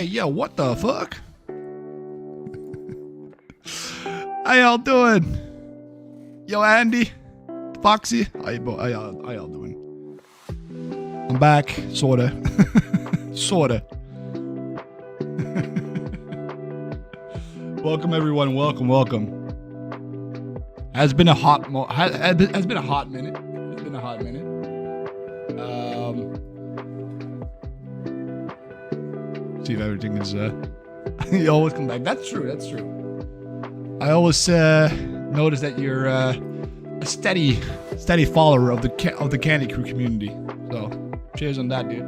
Hey, yo, what the fuck? How y'all doing? Yo, Andy, Foxy, how y'all doing? I'm back, sorta. Sorta. Welcome, everyone. Welcome. Has been a hot minute. Has been a hot minute. See if everything is. You always come back. That's true. I always notice that you're a steady follower of the Candy Crew community. So, cheers on that, dude.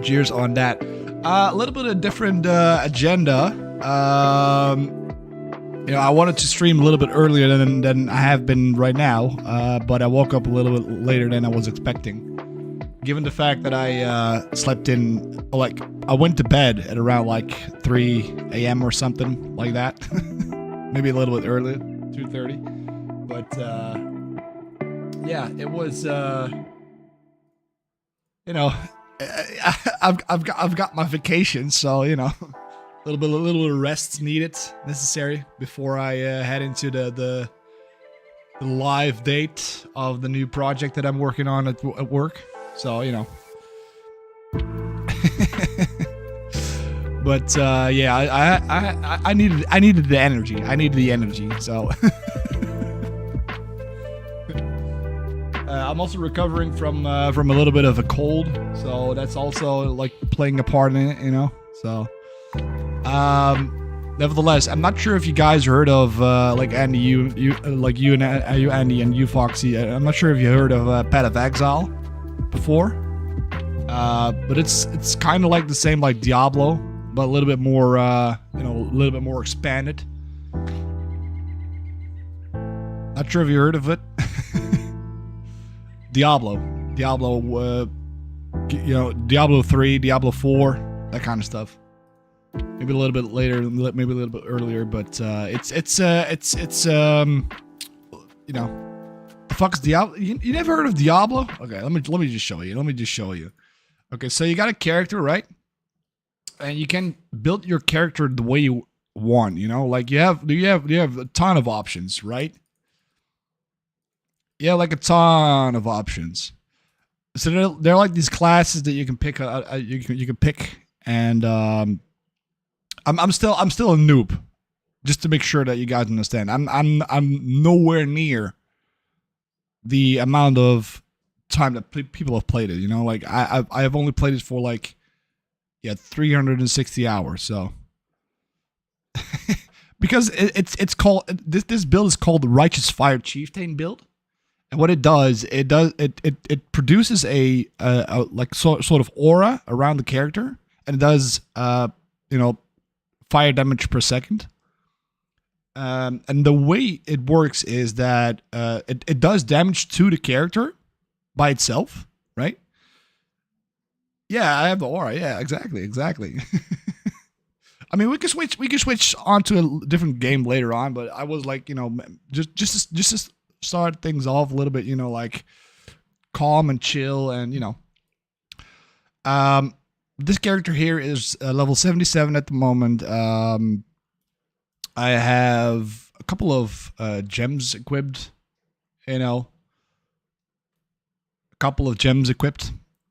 Cheers on that. A little bit of different agenda. You know, I wanted to stream a little bit earlier than I have been right now, but I woke up a little bit later than I was expecting. Given the fact that I slept in, like, I went to bed at around like 3 a.m. or something like that. Maybe a little bit earlier, 2:30. But yeah, it was. You know, I've got my vacation, so you know, a little bit of rest necessary before I head into the live date of the new project that I'm working on at work. So, you know. But yeah, I needed the energy. So I'm also recovering from a little bit of a cold, so that's also like playing a part in it, you know. So nevertheless, I'm not sure if you guys heard of like Andy, you Andy and you Foxy. I'm not sure if you heard of Path of Exile before, but it's kind of like the same like Diablo, but a little bit more you know, a little bit more expanded. Not sure if you heard of it. Diablo, you know, Diablo 3, Diablo 4, that kind of stuff. Maybe a little bit later, maybe a little bit earlier, but it's you know. The fuck's Diablo? You never heard of Diablo? Okay, let me just show you. Okay, so you got a character, right? And you can build your character the way you want. You know, like you have a ton of options, right? Yeah, like a ton of options. So they're like these classes that you can pick. You can pick, and I'm still a noob. Just to make sure that you guys understand, I'm nowhere near the amount of time that people have played it, you know, like I've only played it for like 360 hours. So because it's called this build is called the Righteous Fire Chieftain build, and what it does, it produces a like sort of aura around the character, and it does you know, fire damage per second. And the way it works is that it does damage to the character by itself, right? Yeah, I have the aura. Yeah, exactly. I mean, we can switch onto a different game later on, but I was like, you know, just to start things off a little bit, you know, like calm and chill, and you know, this character here is level 77 at the moment. I have a couple of gems equipped, you know,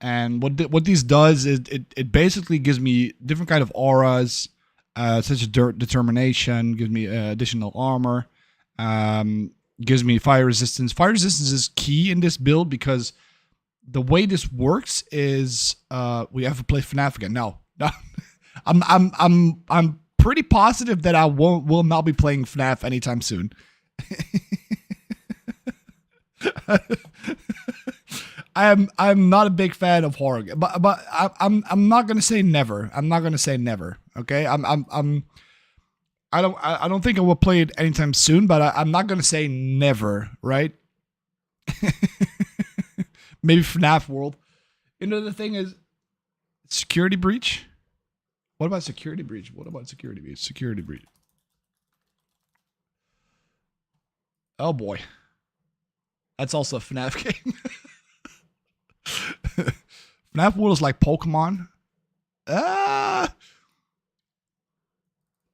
and what these does is it basically gives me different kind of auras, such as determination, gives me additional armor, gives me fire resistance. Fire resistance is key in this build because the way this works is we have to play FNAF again. No, I'm pretty positive that I will not be playing FNAF anytime soon. I'm not a big fan of horror, but I'm not gonna say never. Okay, I don't think I will play it anytime soon, but I'm not gonna say never, right? Maybe FNAF World. You know, the thing is, security breach. What about security breach? Security breach. Oh boy. That's also a FNAF game. FNAF World is like Pokemon.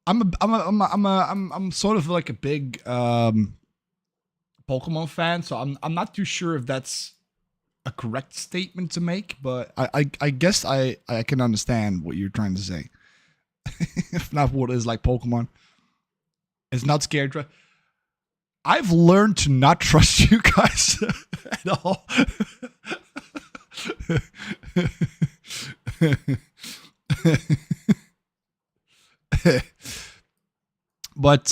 I'm sort of like a big Pokemon fan, so I'm not too sure if that's a correct statement to make, but I guess I can understand what you're trying to say. FNAF World is like Pokemon. It's not scared. I've learned to not trust you guys at all. But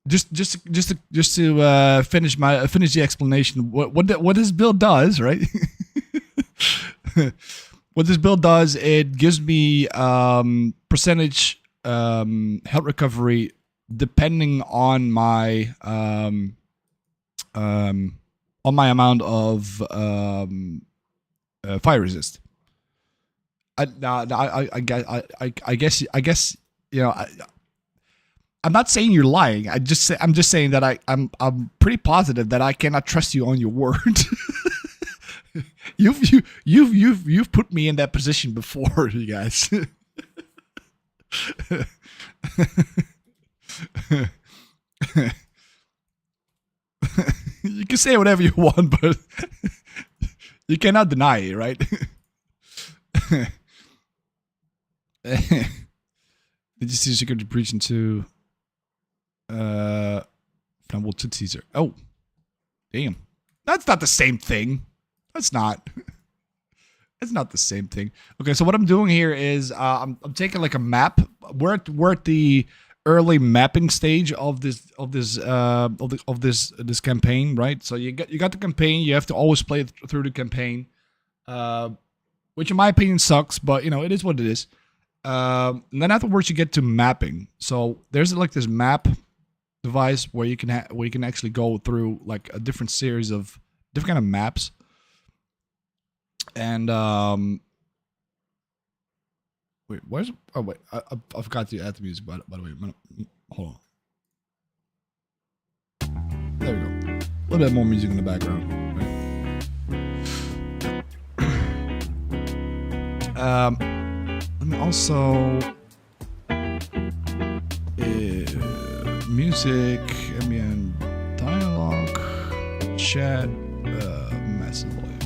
just to finish the explanation, what this build does, right? What this build does, it gives me percentage health recovery depending on my amount of fire resist. I guess you know. I'm not saying you're lying. I'm just saying that I'm pretty positive that I cannot trust you on your word. You've put me in that position before, you guys. You can say whatever you want, but you cannot deny it, right? Did you see Security Breach into World to teaser? Oh, damn. That's not the same thing. That's not. It's not the same thing. Okay, so what I'm doing here is I'm taking like a map. We're at the early mapping stage of this campaign, right? So you got the campaign. You have to always play through the campaign, which in my opinion sucks, but you know it is what it is. And then afterwards you get to mapping. So there's like this map device where you can actually go through like a different series of different kind of maps. And wait, where's? Oh wait, I forgot to add the music. By the way, hold on. There we go. A little bit more music in the background. Right? Let me also music, ambient dialogue, chat, massive volume.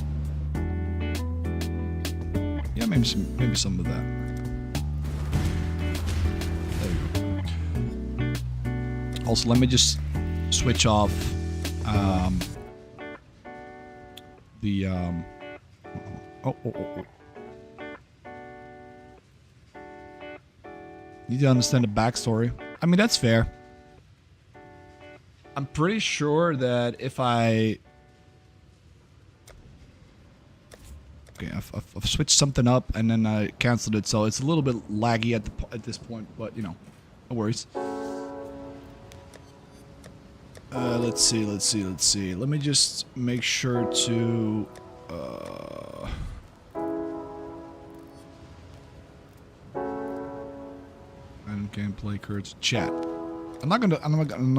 Yeah, maybe some of that. There we go. Also, let me just switch off the oh. Need to understand the backstory. I mean, that's fair. I'm pretty sure that if I... Okay, I've switched something up and then I canceled it, so it's a little bit laggy at this point, but you know, no worries. Let's see. Let me just make sure to and gameplay cards chat. I'm not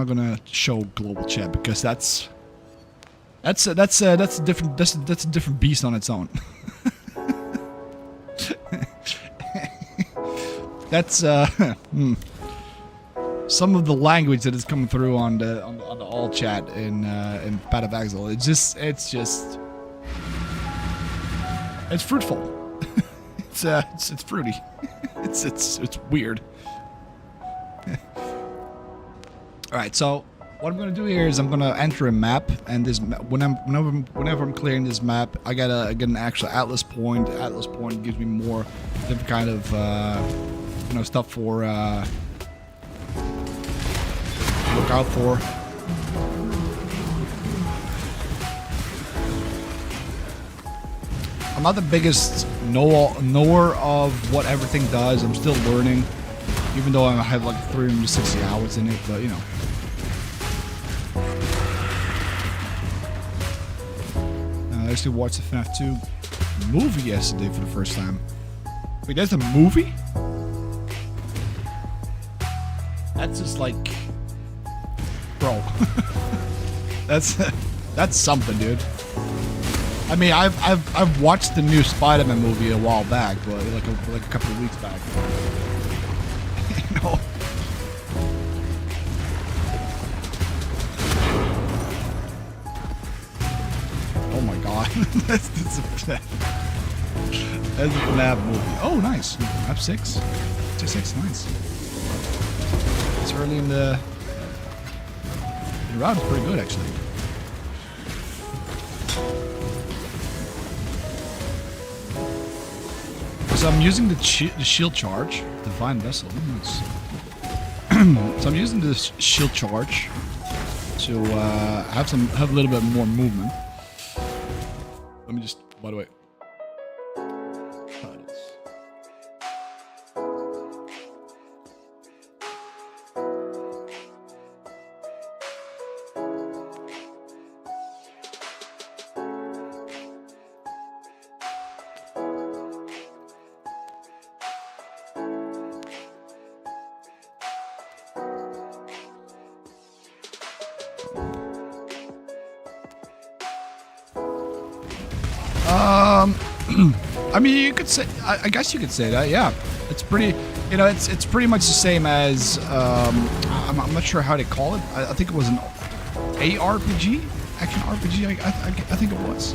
gonna show global chat because that's a different beast on its own. That's some of the language that is coming through on the all chat in Path of Exile. It's fruitful. it's fruity. It's weird. All right, so what I'm gonna do here is I'm gonna enter a map, and this whenever I'm clearing this map, I get an actual atlas point. Atlas point gives me more different kind of stuff for look out for. I'm not the biggest knower of what everything does. I'm still learning, even though I have like 360 hours in it. But you know. I actually watched the FNAF 2 movie yesterday for the first time. Wait, there's a movie? That's just like... Bro. That's something, dude. I mean, I've watched the new Spider-Man movie a while back, but like a couple of weeks back. You know. Oh my god, that's a FNAF movie. Oh, nice. Map 6. Map 6, nice. It's early in the round. It's pretty good, actually. So I'm using the shield charge, Divine Vessel. Nice. So I'm using this shield charge to have a little bit more movement. Let me just, by the way. I mean, you could say. I guess you could say that. Yeah, it's pretty. You know, it's pretty much the same as. I'm not sure how they call it. I think it was an ARPG, action RPG. I think it was.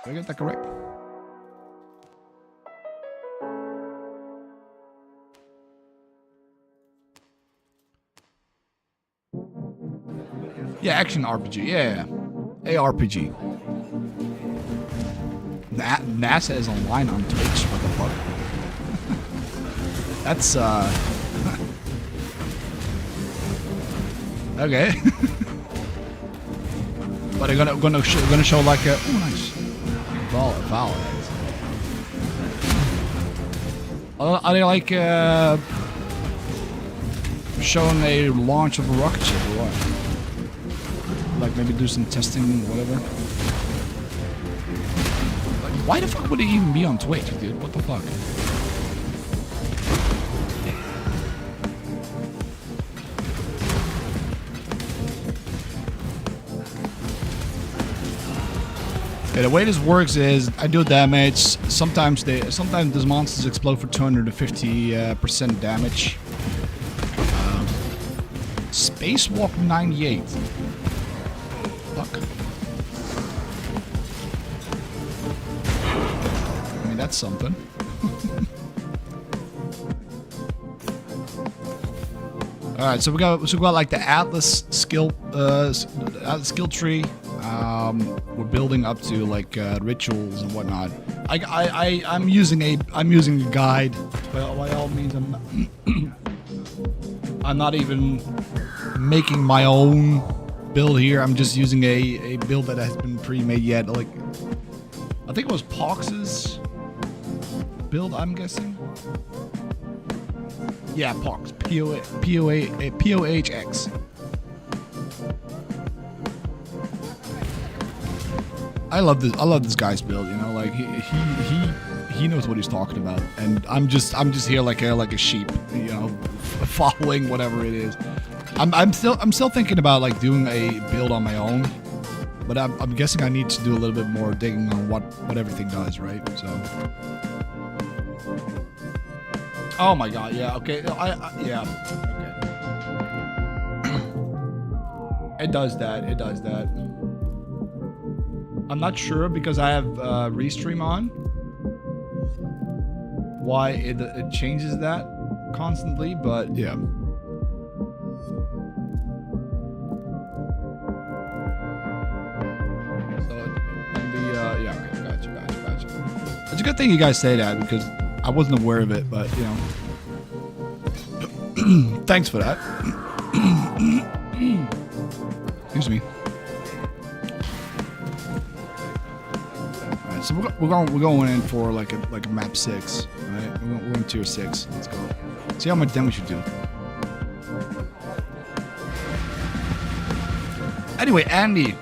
Did I get that correct? Yeah, action RPG. Yeah. ARPG. NASA is online on Twitch. What the fuck? That's okay. But they're gonna show like a nice valid. Are they like showing a launch of a rocket ship or what? Like maybe do some testing, whatever. Why the fuck would it even be on Twitch, dude? What the fuck? Okay, the way this works is I do damage. Sometimes these monsters explode for 250% damage. Spacewalk 98. Fuck. That's something. All right, so we got like the Atlas skill tree. We're building up to like rituals and whatnot. I'm using a guide. By all means, I'm not even making my own build here. I'm just using a build that has been pre-made yet. Like I think it was Pox's build, I'm guessing. Yeah, Pox. POHX. I love this guy's build, you know, like he knows what he's talking about, and I'm just here like a sheep, you know, following whatever it is. I'm still thinking about like doing a build on my own, but I'm guessing I need to do a little bit more digging on what everything does, right? So. Oh my god, yeah, okay, yeah, okay. It does that. I'm not sure because I have Restream on. Why it changes that constantly, but yeah. So, yeah, okay, gotcha. It's a good thing you guys say that because I wasn't aware of it, but you know. Thanks for that. Excuse me. Alright, so we're going in for like a map 6, right? We're in tier 6. Let's go. See how much damage you do. Anyway, Andy,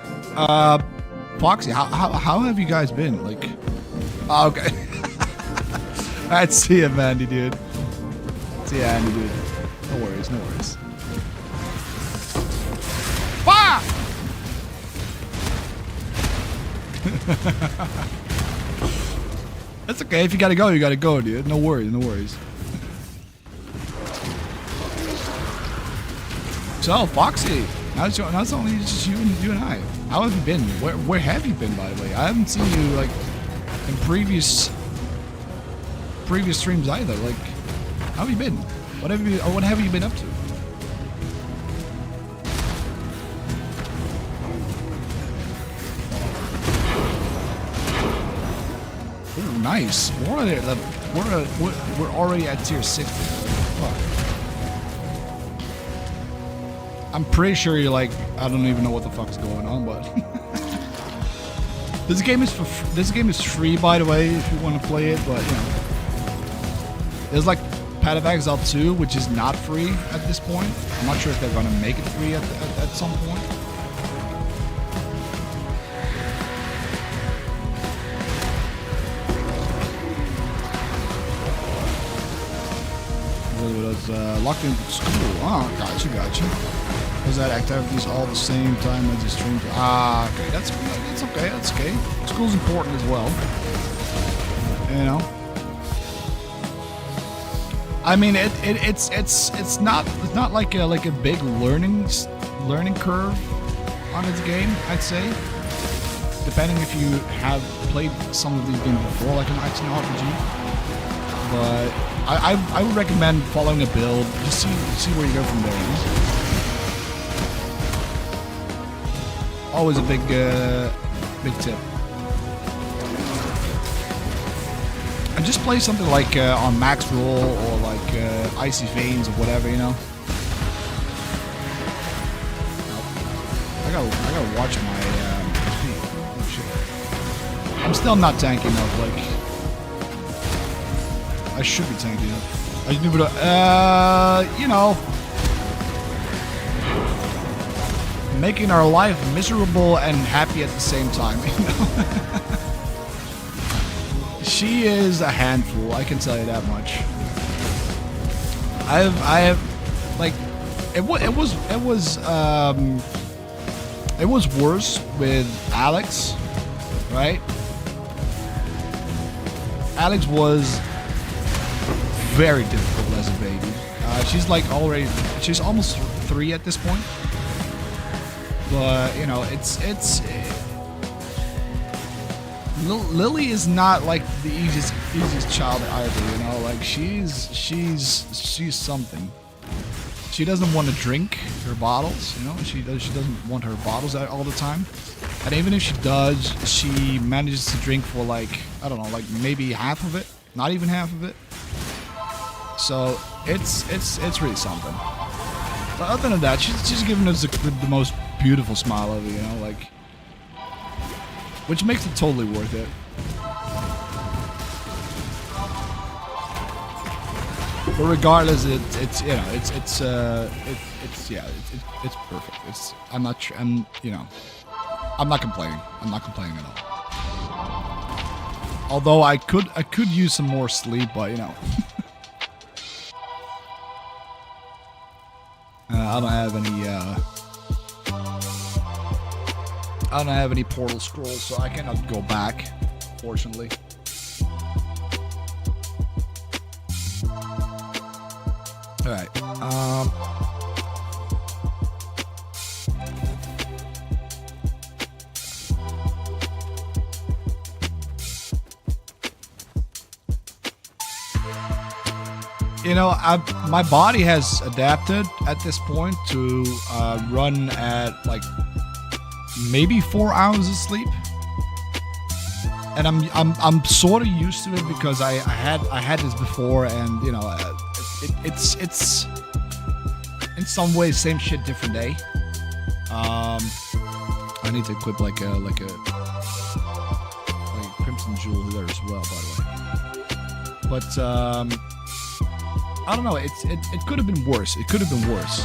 Foxy, how have you guys been? Like, oh, okay. Alright, see ya, Andy, dude. See ya, Andy, dude. No worries. Ah! That's okay. If you gotta go, you gotta go, dude. No worries, no worries. So, Foxy, now it's only just you and I. How have you been? Where have you been, by the way? I haven't seen you like in previous streams either. Like, how have you been? What have you been up to? Oh, nice. We're already at tier 60. Fuck. I'm pretty sure you're like, I don't even know what the fuck's going on, but this game is free, by the way, if you want to play it. But you know, there's like Path of Exile 2, which is not free at this point. I'm not sure if they're gonna make it free at some point. Locked in school. Oh, gotcha. Was that activities all the same time as the stream? Ah, okay. That's okay. That's okay. School's important as well. You know. I mean, it's not like a big learning curve on its game. I'd say, depending if you have played some of these games before, like an action RPG, but. I would recommend following a build, just see where you go from there. Always a big tip. And just play something like on max roll or like icy veins or whatever, you know. I gotta watch my oh shit. I'm still not tanky enough, like. I should be tanking up. I do, but you know, making our life miserable and happy at the same time. You know, she is a handful. I can tell you that much. I have, like, it was worse with Alex, right? Alex was very difficult as a baby. She's like she's almost 3 at this point. But you know, Lily is not like the easiest child either. You know, like she's something. She doesn't want to drink her bottles. You know, she doesn't want her bottles out all the time. And even if she does, she manages to drink for like, I don't know, like maybe half of it, not even half of it. So it's really something. But other than that, she's giving us the most beautiful smile ever, you know, like, which makes it totally worth it. But regardless, it's you know, it's perfect. I'm not complaining. I'm not complaining at all. Although I could use some more sleep, but you know. I don't have any portal scrolls, so I cannot go back, fortunately. All right. You know, my body has adapted at this point to run at like maybe 4 hours of sleep, and I'm sort of used to it because I had this before, and you know, it's in some ways same shit, different day. I need to equip like a Crimson Jewel there as well, by the way. But I don't know. It could have been worse. It could have been worse.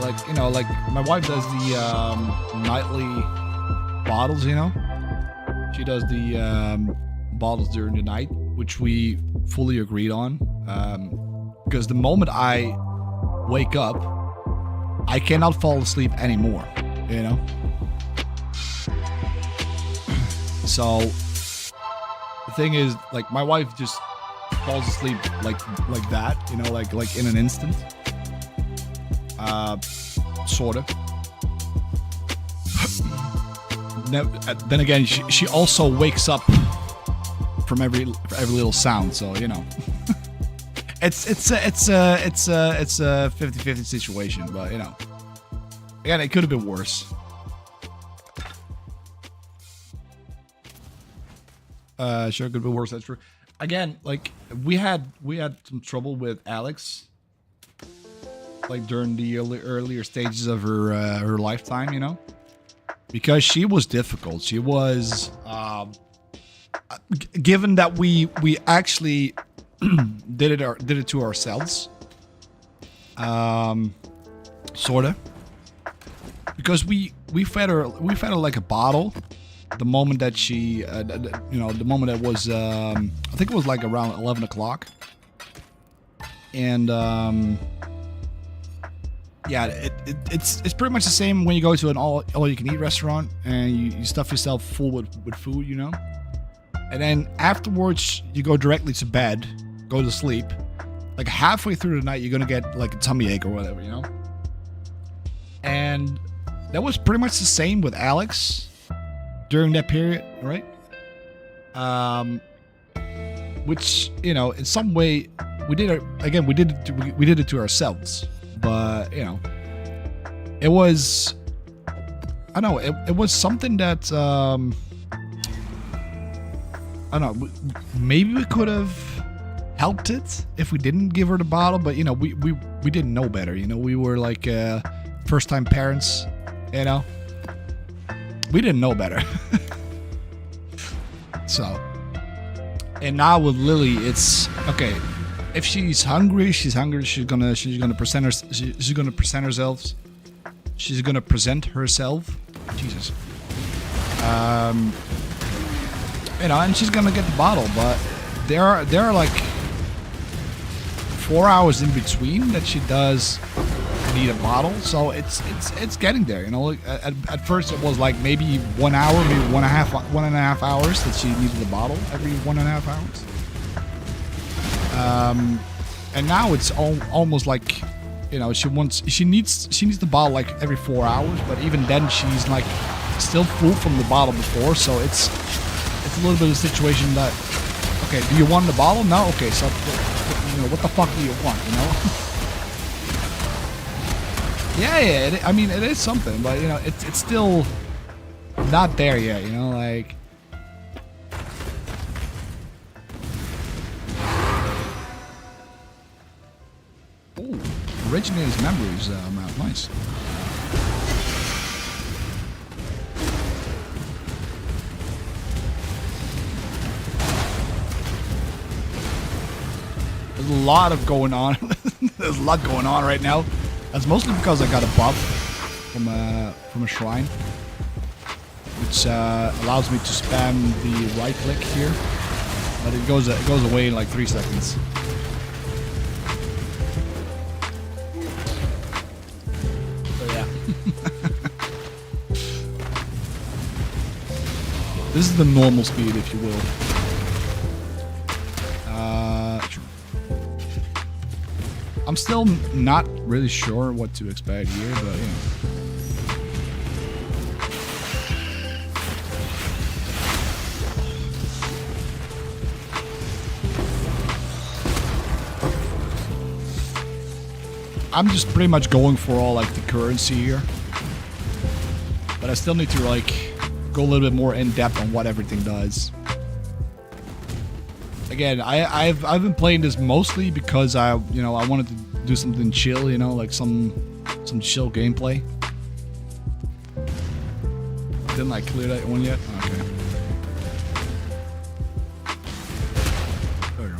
Like, you know, like my wife does the nightly bottles. You know, she does the bottles during the night, which we fully agreed on. Because the moment I wake up, I cannot fall asleep anymore. You know. So the thing is, like, my wife just falls asleep like that, you know, like in an instant. Sort of. Then again, she also wakes up from every little sound, so you know. it's a 50-50 situation, but you know. Again, it could have been worse. Sure, could be worse. That's true. Again, like we had some trouble with Alex, like during the earlier stages of her lifetime, you know, because she was difficult. She was, given that we actually did it to ourselves, sorta, because we fed her like a bottle. The moment that she, you know, the moment that was, I think it was like around 11 o'clock. And, yeah, it's pretty much the same when you go to an all-you-can-eat restaurant and you stuff yourself full with food, you know? And then afterwards, you go directly to bed, go to sleep. Like halfway through the night, you're gonna get like a tummy ache or whatever, you know? And that was pretty much the same with Alex during that period, right? Which, you know, in some way we did it to ourselves, but you know, it was, I don't know, it was something that I don't know, maybe we could have helped it if we didn't give her the bottle, but you know, we didn't know better, you know, we were like first time parents, you know. We didn't know better. So, and now with Lily, it's okay. If she's hungry, she's hungry. She's gonna present herself. She's gonna present herself. She's gonna present herself. Jesus. You know, and she's gonna get the bottle. But there are like 4 hours in between that she does need a bottle, so it's getting there, you know. Like at first it was like maybe 1 hour, maybe one and a half hours that she needed a bottle every 1.5 hours. And now it's almost like, you know, she needs the bottle like every 4 hours, but even then she's like still full from the bottle before, so it's a little bit of a situation that, okay, do you want the bottle? No, okay, so you know, what the fuck do you want, you know? Yeah, I mean, it is something, but, you know, it's still not there yet, you know, like... Oh, originator's memories amount, nice. There's a lot going on. There's a lot going on right now. That's mostly because I got a buff from a shrine, which allows me to spam the right click here, but it goes away in like 3 seconds. So yeah, this is the normal speed, if you will. I'm still not really sure what to expect here, but you know. I'm just pretty much going for all like the currency here, but I still need to like go a little bit more in depth on what everything does. Again, I've been playing this mostly because I wanted to do something chill, you know, like some chill gameplay. Didn't I clear that one yet? Okay. There we go.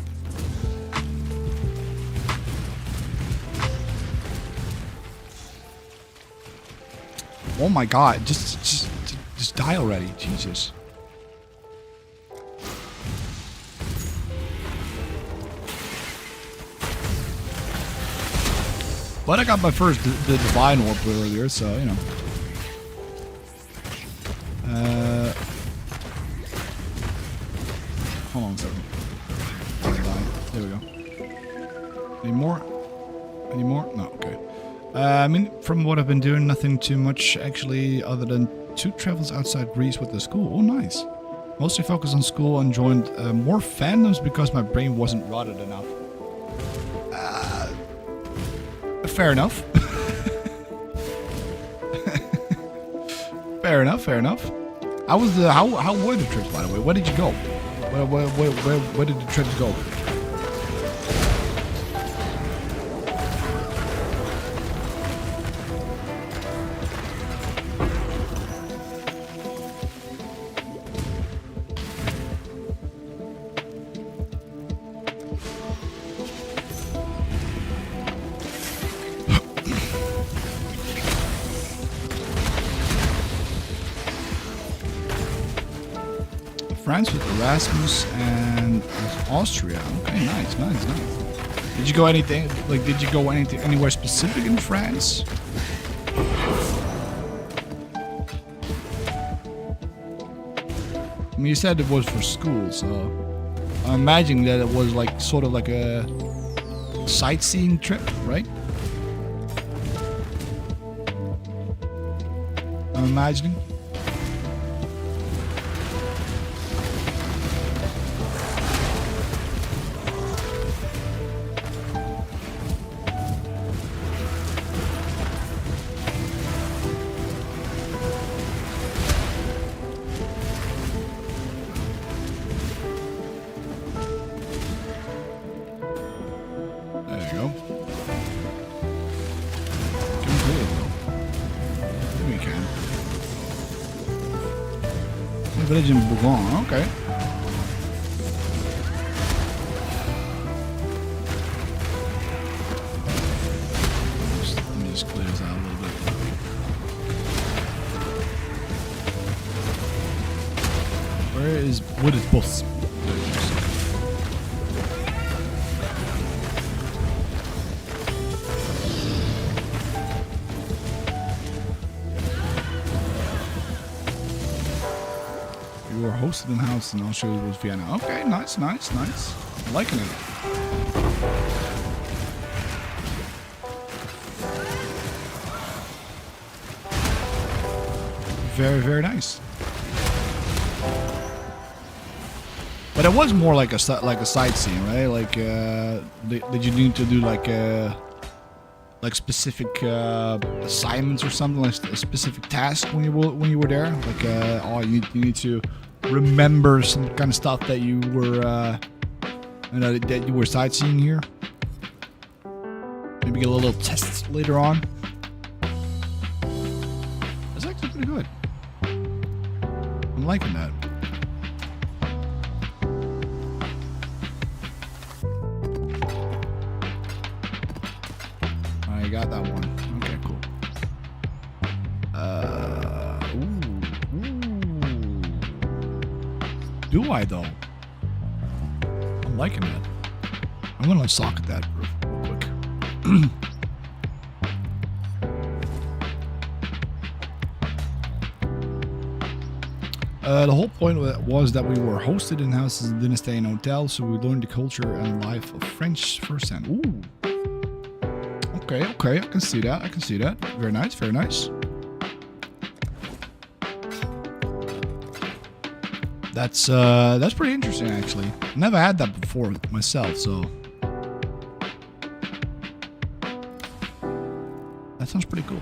Oh my god, just die already, Jesus. But I got my first the Divine Orb earlier, so, you know. Any more? Any more? No, okay. I mean, from what I've been doing, nothing too much actually, other than 2 travels outside Greece with the school. Oh, nice. Mostly focused on school and joined more fandoms because my brain wasn't rotted enough. Fair enough. Fair enough, fair enough. How were the trips, by the way? Where did you go? Where did the trips go? France with Erasmus and with Austria. Okay, nice, nice, nice. Did you go anything? Like, did you go anywhere specific in France? I mean, you said it was for school, so I'm imagining that it was like sort of like a sightseeing trip, right? I'm imagining. Village in Bougon, okay. Let me just clear this out a little bit. Where is what is boss? You were hosted in house and I'll show you with Vienna. Okay, nice, nice, nice. I'm liking it. Very, very nice. But it was more like a sightseeing, right? Like, did you need to do like specific assignments or something, like a specific task when you were there? Like, oh, you need to remember some kind of stuff that you were that you were sightseeing here. Maybe get a little test later on. That's actually pretty good. I'm liking that. I got that one. Okay, cool. Do I though? I'm liking that. I'm gonna socket that real quick. The whole point was that we were hosted in houses and didn't stay in hotels, so we learned the culture and life of French firsthand. Ooh. Okay, okay, I can see that. I can see that. Very nice, very nice. That's pretty interesting, actually. Never had that before myself, so that sounds pretty cool.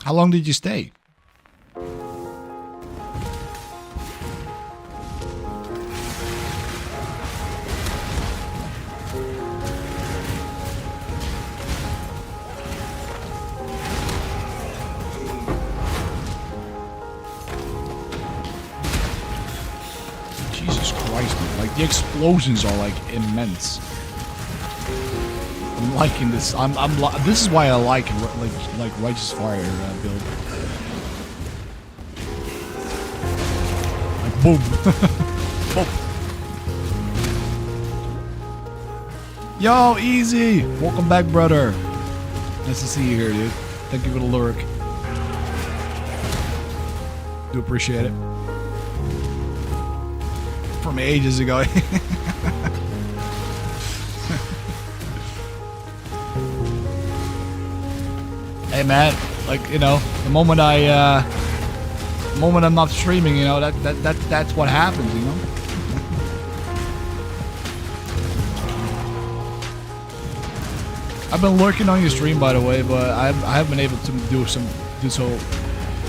How long did you stay? Jesus Christ, dude. Like, the explosions are like immense. I'm liking this. This is why I like Righteous Fire build. Like, boom. Boom. Yo, easy. Welcome back, brother. Nice to see you here, dude. Thank you for the lurk. Do appreciate it. from ages ago. Hey man, like, you know, the moment I'm not streaming, you know, that's what happens, you know. I've been lurking on your stream, by the way, but I haven't been able to do so,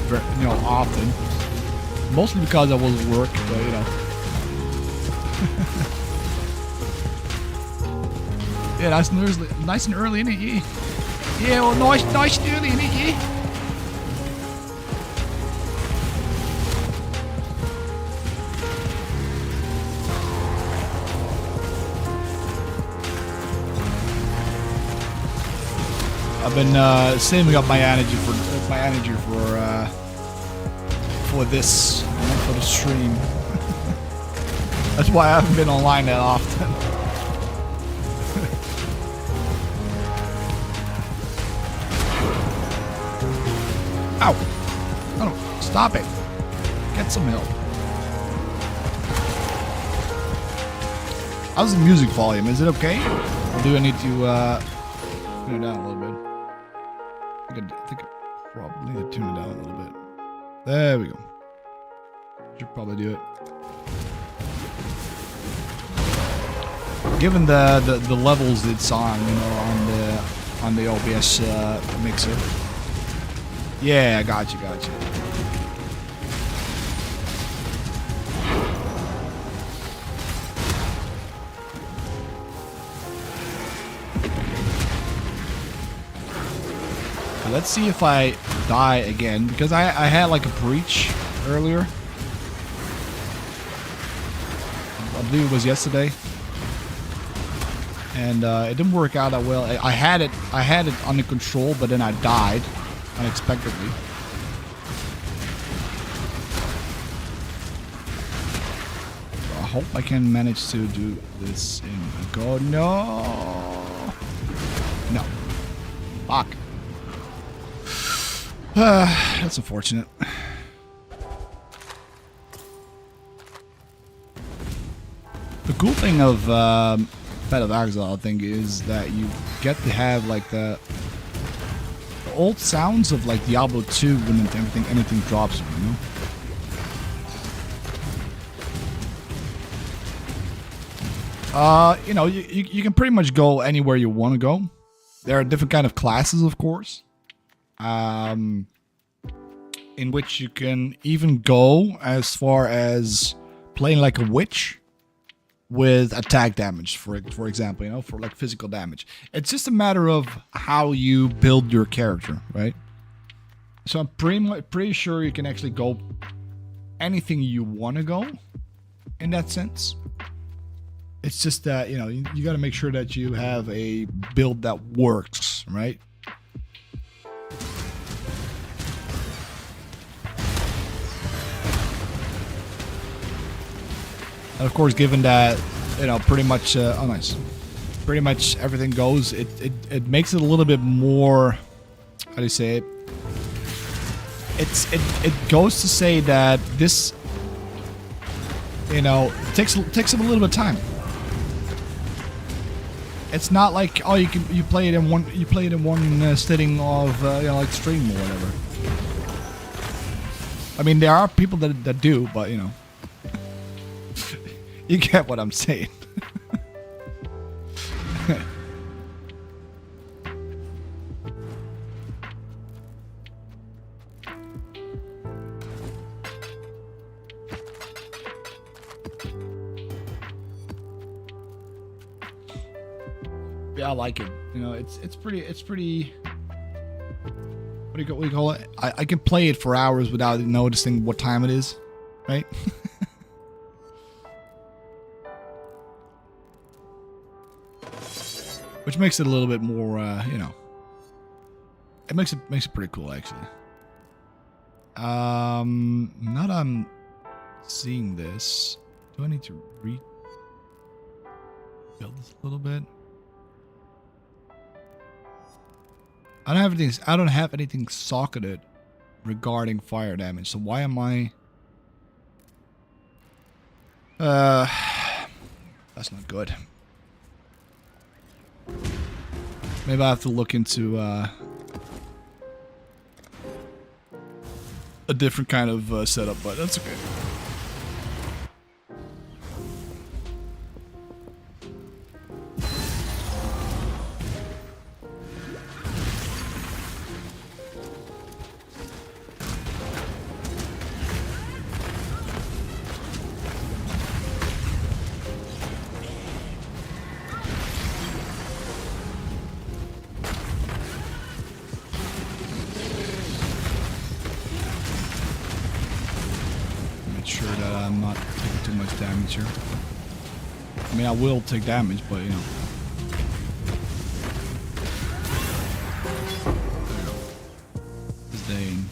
very, you know, often. Mostly because I was at work, but you know. Yeah, nice and early, innit? Yeah. Yeah, well, nice and early, innit? Yeah. I've been saving up my energy for this, you know, for the stream. That's why I haven't been online that often. Ow! Oh, stop it! Get some help. How's the music volume? Is it okay? Or do I need to turn it down a little bit? I think I probably need to tune it down a little bit. There we go. Should probably do it. Given the levels it's on, you know, on the OBS mixer. Yeah, I got you. Let's see if I die again, because I had like a breach earlier. I believe it was yesterday, and it didn't work out that well. I had it under control, but then I died unexpectedly. So I hope I can manage to do this in a go. No, fuck. That's unfortunate. The cool thing of Path of Exile, I think, is that you get to have like the old sounds of like Diablo 2 when anything drops, you know. You know, you can pretty much go anywhere you want to go. There are different kind of classes, of course. In which you can even go as far as playing like a witch with attack damage, for example, you know, for like physical damage. It's just a matter of how you build your character, right? So I'm pretty sure you can actually go anything you want to go in that sense. It's just that, you know, you got to make sure that you have a build that works, right? And of course, given that, you know, pretty much, oh nice, pretty much everything goes, it makes it a little bit more, how do you say it? It goes to say that this, you know, takes up a little bit of time. It's not like, oh, you play it in one sitting of you know, like stream or whatever. I mean, there are people that do, but you know. You get what I'm saying. Yeah, I like it. You know, it's pretty. What do you call it? I can play it for hours without noticing what time it is, right? Which makes it a little bit more, you know, it makes it pretty cool, actually. Now that I'm seeing this, do I need to rebuild this a little bit? I don't have anything socketed regarding fire damage. So why am I? That's not good. Maybe I have to look into a different kind of setup, but that's okay. Sure that I'm not taking too much damage here. I mean, I will take damage, but you know. There you go. Disdain.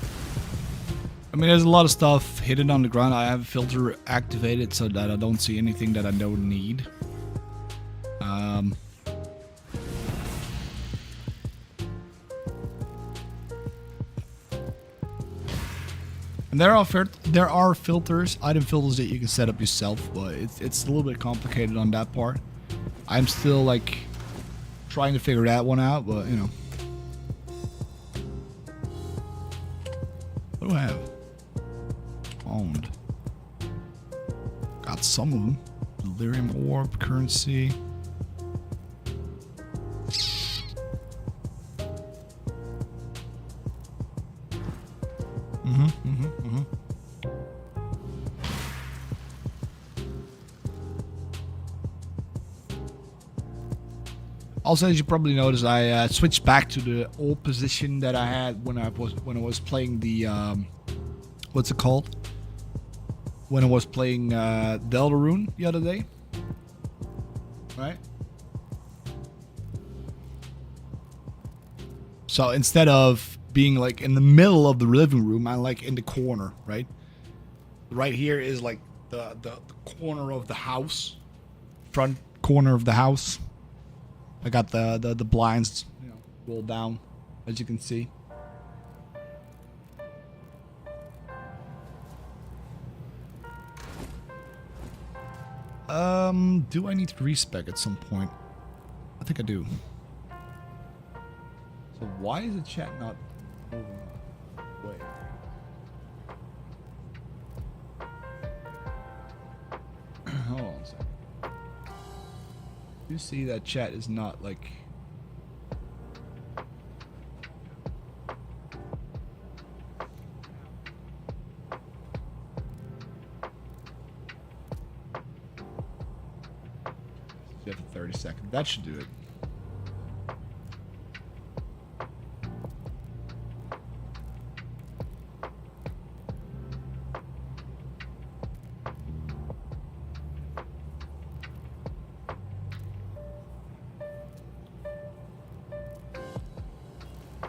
I mean, there's a lot of stuff hidden on the ground. I have a filter activated so that I don't see anything that I don't need. And there are filters, item filters that you can set up yourself, but it's a little bit complicated on that part. I'm still like trying to figure that one out, but you know. What do I have? Owned. Got some of them. Delirium orb, currency. Also, as you probably noticed, I switched back to the old position that I had when I was playing the what's it called? When I was playing Deltarune the other day, right? So instead of being like in the middle of the living room, I'm like in the corner, right? Right here is like the corner of the house, front corner of the house. I got the blinds, you know, rolled down, as you can see. Do I need to respec at some point? I think I do. So why is the chat not moving? Wait. Hold on a second. You see that chat is not like... You have 30 seconds. That should do it.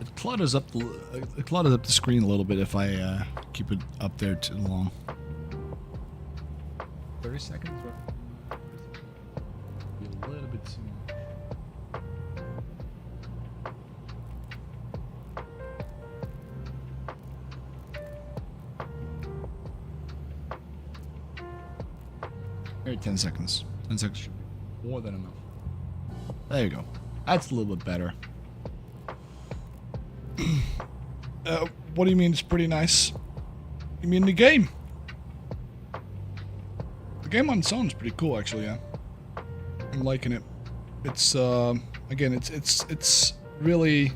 It clutters up the screen a little bit if I keep it up there too long. 30 seconds? Be a little bit too much. Maybe 10 seconds. 10 seconds should be more than enough. There you go. That's a little bit better. What do you mean it's pretty nice? You mean the game? The game on its own is pretty cool, actually, yeah. I'm liking it. It's, again, it's really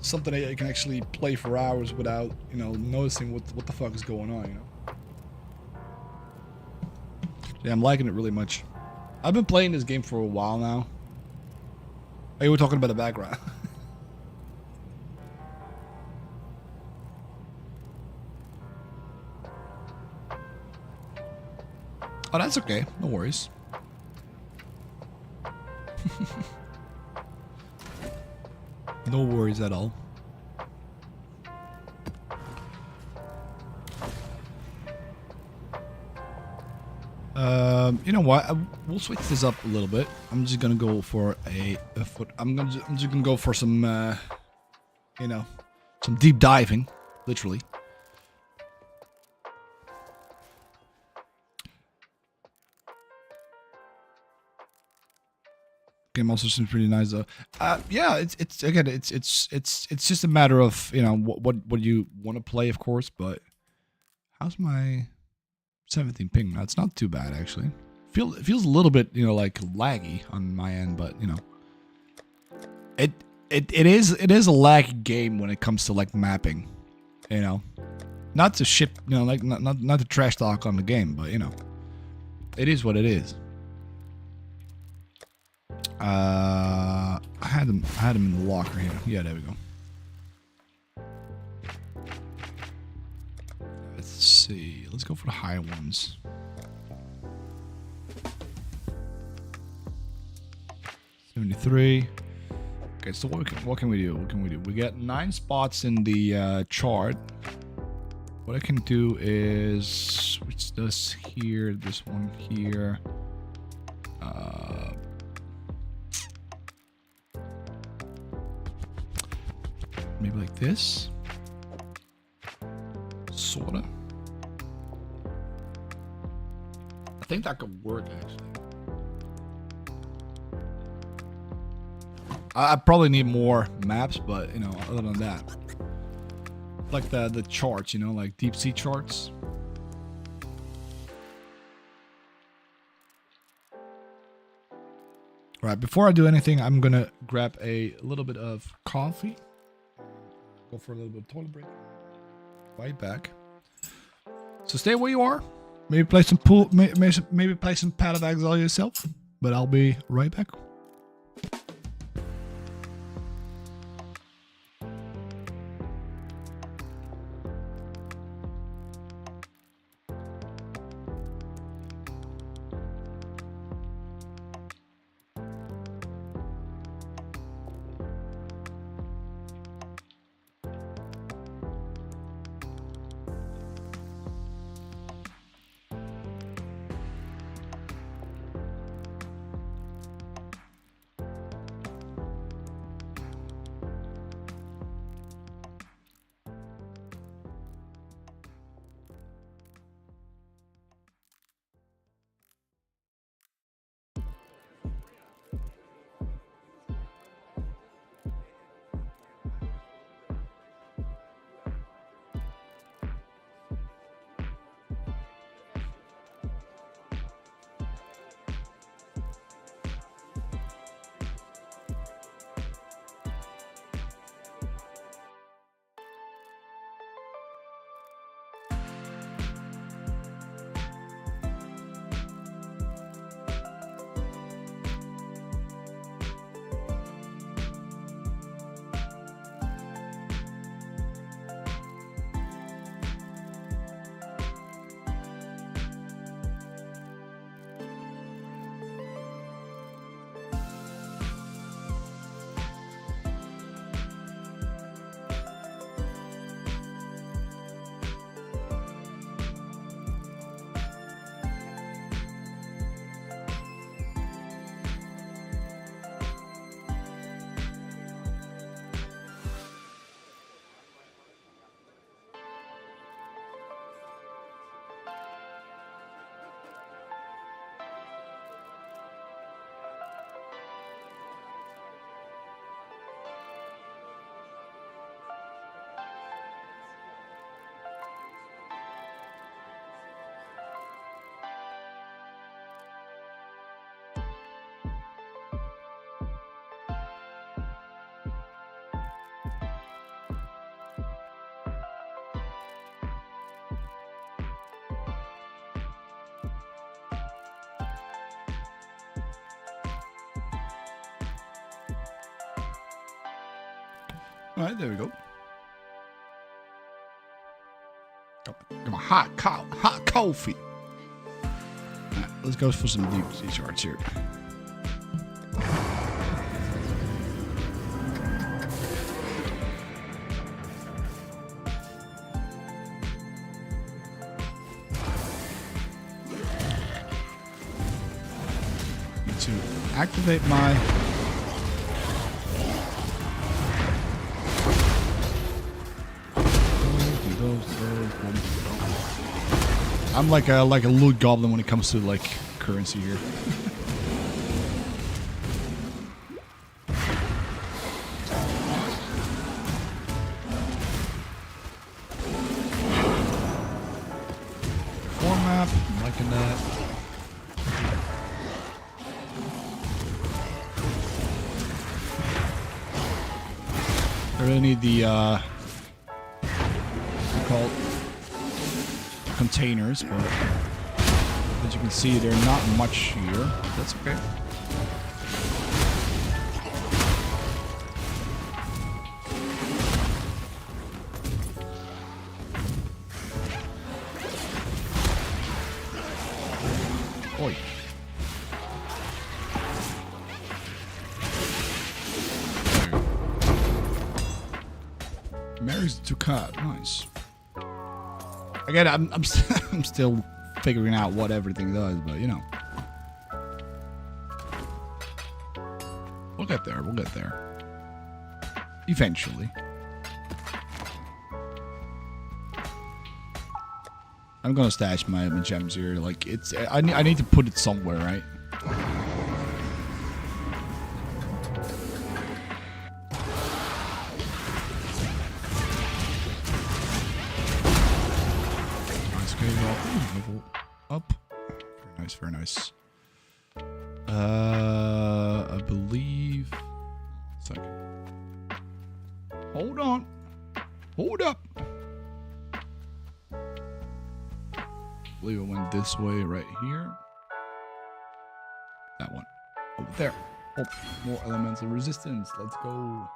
something that you can actually play for hours without, you know, noticing what the fuck is going on, you know? Yeah, I'm liking it really much. I've been playing this game for a while now. Oh, you were talking about the background. Oh, that's okay. No worries. No worries at all. You know what? We'll switch this up a little bit. I'm just gonna go for I'm just gonna go for some, you know, some deep diving, literally. Game also seems pretty nice though. Yeah, it's again, it's just a matter of, you know, what you want to play, of course. But how's my 17 ping? That's not too bad actually. It feels a little bit, you know, like laggy on my end, but you know, it is a laggy game when it comes to like mapping, you know. Not to shit, you know, like not to trash talk on the game, but you know, it is what it is. I had him in the locker here. Yeah, there we go. Let's see. Let's go for the high ones. $73. Okay, so what can we do? What can we do? We got 9 spots in the chart. What I can do is switch this here, this one here. Maybe like this. Sorta. I think that could work actually. I probably need more maps, but you know, other than that, like the charts, you know, like deep sea charts. All right, before I do anything, I'm gonna grab a little bit of coffee. Go for a little bit of toilet break. Right back. So stay where you are. Maybe play some pool. Maybe play some Path of Exile yourself. But I'll be right back. All right, there we go. Got my hot coffee. All right, let's go for some deep sea charts here. Need to activate my I'm like a loot goblin when it comes to like currency here. I really need the called containers, but as you can see, they're not much here. That's okay. Oi. Mary's to cut. Nice. Again, I'm still figuring out what everything does, but you know, we'll get there. We'll get there eventually. I'm gonna stash my gems here. Like it's, I need to put it somewhere, right? Level up. Very nice, very nice. I believe. Second. Hold on. Hold up. I believe it went this way right here. That one. Over there. Oh, more elemental resistance. Let's go.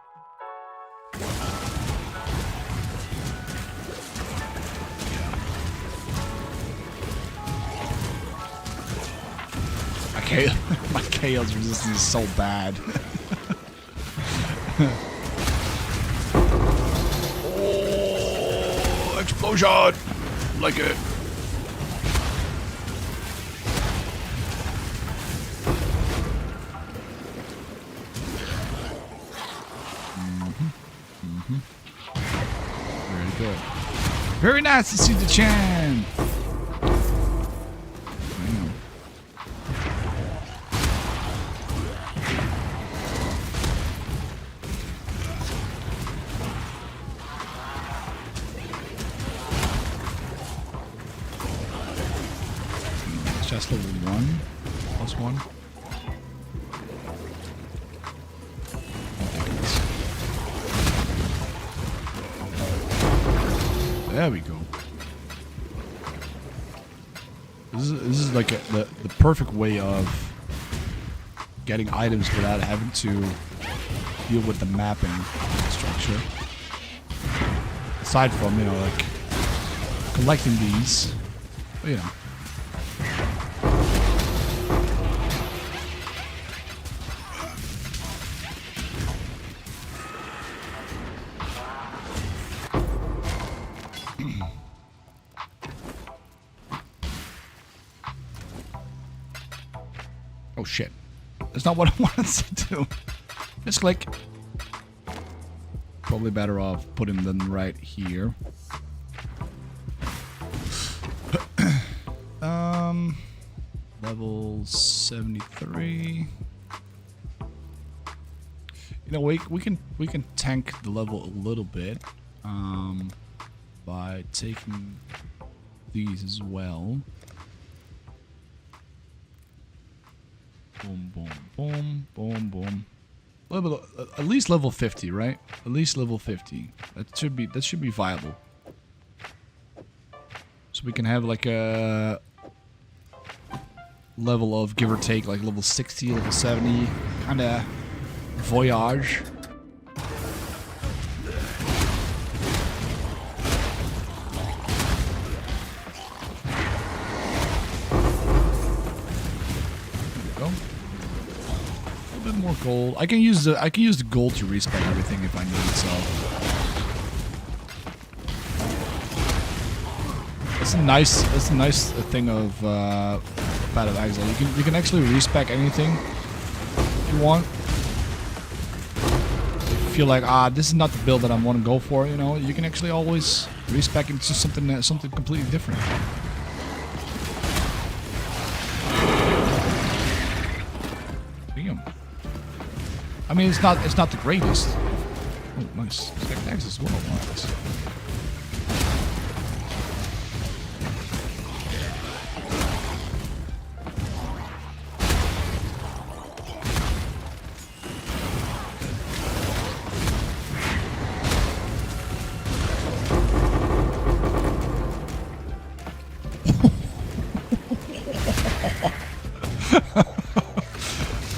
My chaos resistance is so bad. Oh, explosion! Like it. Very good. Very nice to see the Chan. Just level 1 plus 1. There we go. This is like the perfect way of getting items without having to deal with the mapping structure. Aside from, you know, like collecting these, but, you know. Oh shit. That's not what I wanted to do. Just click. Probably better off putting them right here. Level 73. You know, we can tank the level a little bit by taking these as well. Boom, boom, boom, boom, boom. Level, at least level 50, right? At least level 50. That should be viable. So we can have like a level of give or take, like level 60, level 70, kind of voyage. More gold. I can use the gold to respec everything if I need. So that's a nice thing of Path of Exile. You can actually respec anything if you want. If you feel like this is not the build that I want to go for, you know, you can actually always respec into something completely different. Damn. I mean, it's not the greatest. Oh, nice. Axe as well. Nice.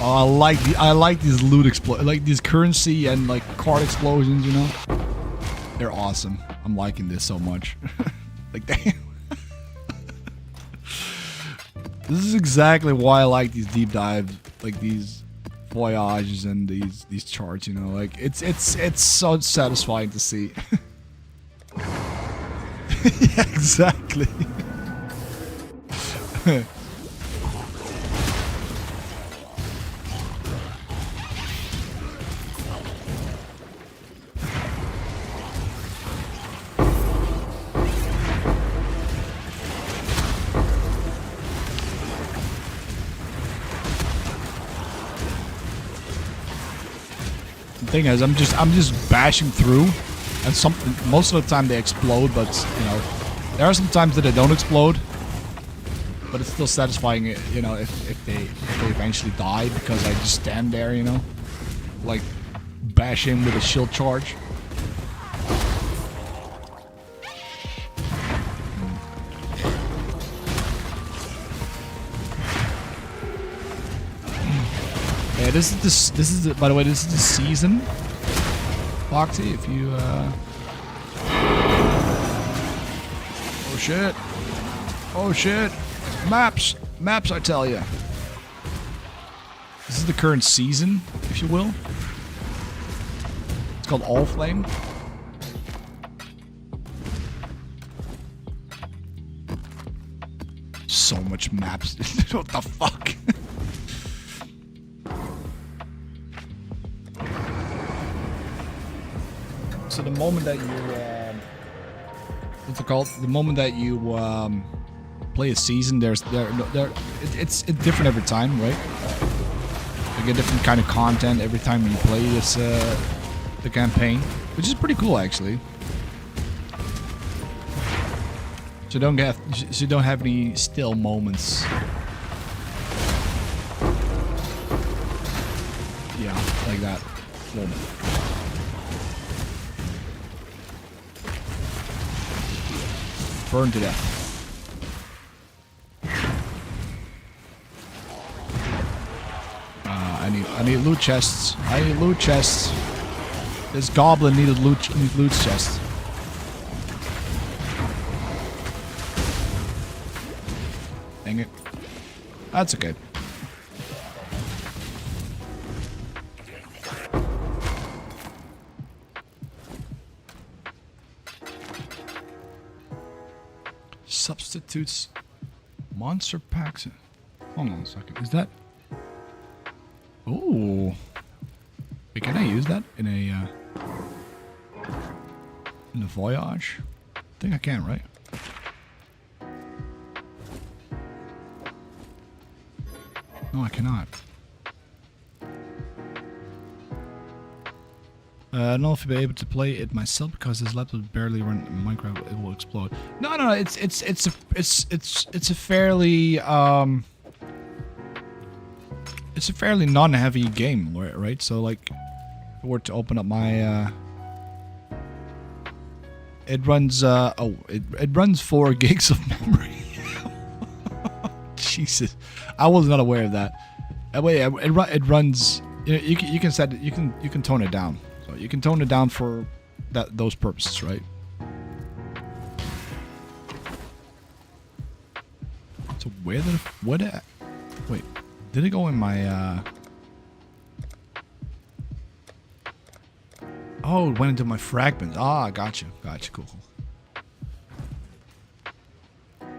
Oh, I like these loot like these currency and like card explosions, you know? They're awesome. I'm liking this so much. Like damn. This is exactly why I like these deep dives, like these voyages and these charts, you know, like it's so satisfying to see. Yeah, exactly. The thing is, I'm just bashing through, and most of the time they explode, but you know, there are some times that they don't explode, but it's still satisfying, you know, if they eventually die because I just stand there, you know, like bash in with a shield charge. Yeah, this is by the way, this is the season, Foxy. If you oh shit, oh shit, maps, I tell you. This is the current season, if you will. It's called All Flame. So much maps. What the fuck? So the moment that you, what's it called? The moment that you play a season, it's different every time, right? You get different kind of content every time you play this the campaign, which is pretty cool actually. So you don't have any still moments. Yeah, like that. Moment. Burn to death. I need loot chests. I need loot chests. This goblin needs loot chests. Dang it. That's okay. Substitutes monster packs. Hold on a second. Is that? Oh. Wait, can I use that in a voyage? I think I can, right? No, I cannot. I don't know if I'll be able to play it myself because this laptop barely run Minecraft. It will explode. No. It's a fairly it's a fairly non-heavy game, right? So like, if I were to open up my it runs it runs 4 gigs of memory. Jesus, I was not aware of that. Wait, it runs. You know, you can set it. You can tone it down. So you can tone it down for those purposes, right? So wait, did it go in my oh, it went into my fragments. Ah, gotcha, cool.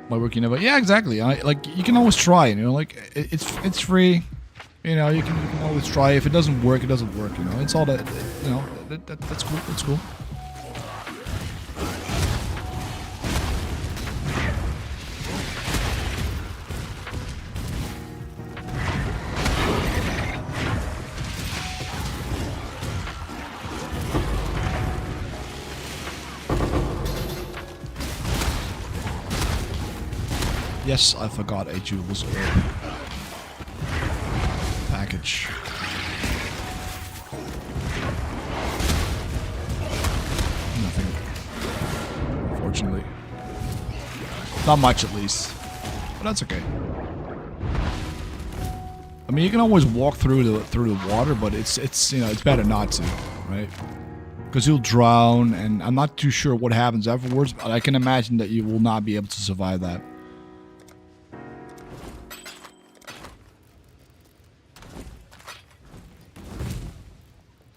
My working about, yeah, exactly. Like you can always try, you know, like it's free, you know. You can always try. If it doesn't work, it doesn't work. You know, it's all that, you know. That's cool. That's cool. Yes, I forgot a jewels package. Nothing. Unfortunately. Not much, at least. But that's okay. I mean, you can always walk through the water, but it's you know, it's better not to, right? Because you'll drown, and I'm not too sure what happens afterwards, but I can imagine that you will not be able to survive that.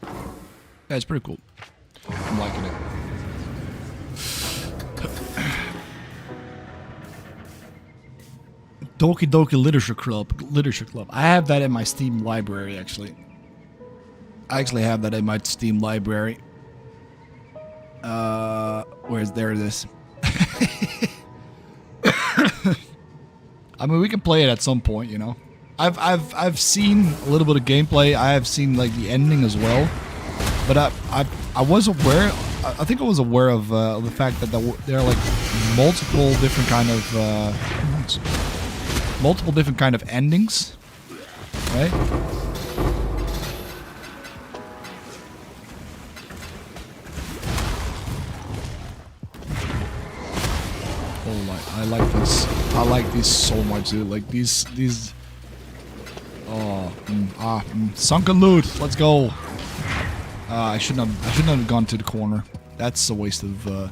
Yeah, it's pretty cool. I'm liking it. Doki Doki Literature Club. I have that in my Steam library, actually. I actually have that in my Steam library. There it is. I mean, we can play it at some point, you know. I've seen a little bit of gameplay. I have seen like the ending as well, but I was aware. I think I was aware of the fact that there are like multiple different kind of endings, right? I like this. I like these so much, dude. Like these. Oh, sunken loot. Let's go. I shouldn't have gone to the corner. That's a waste of.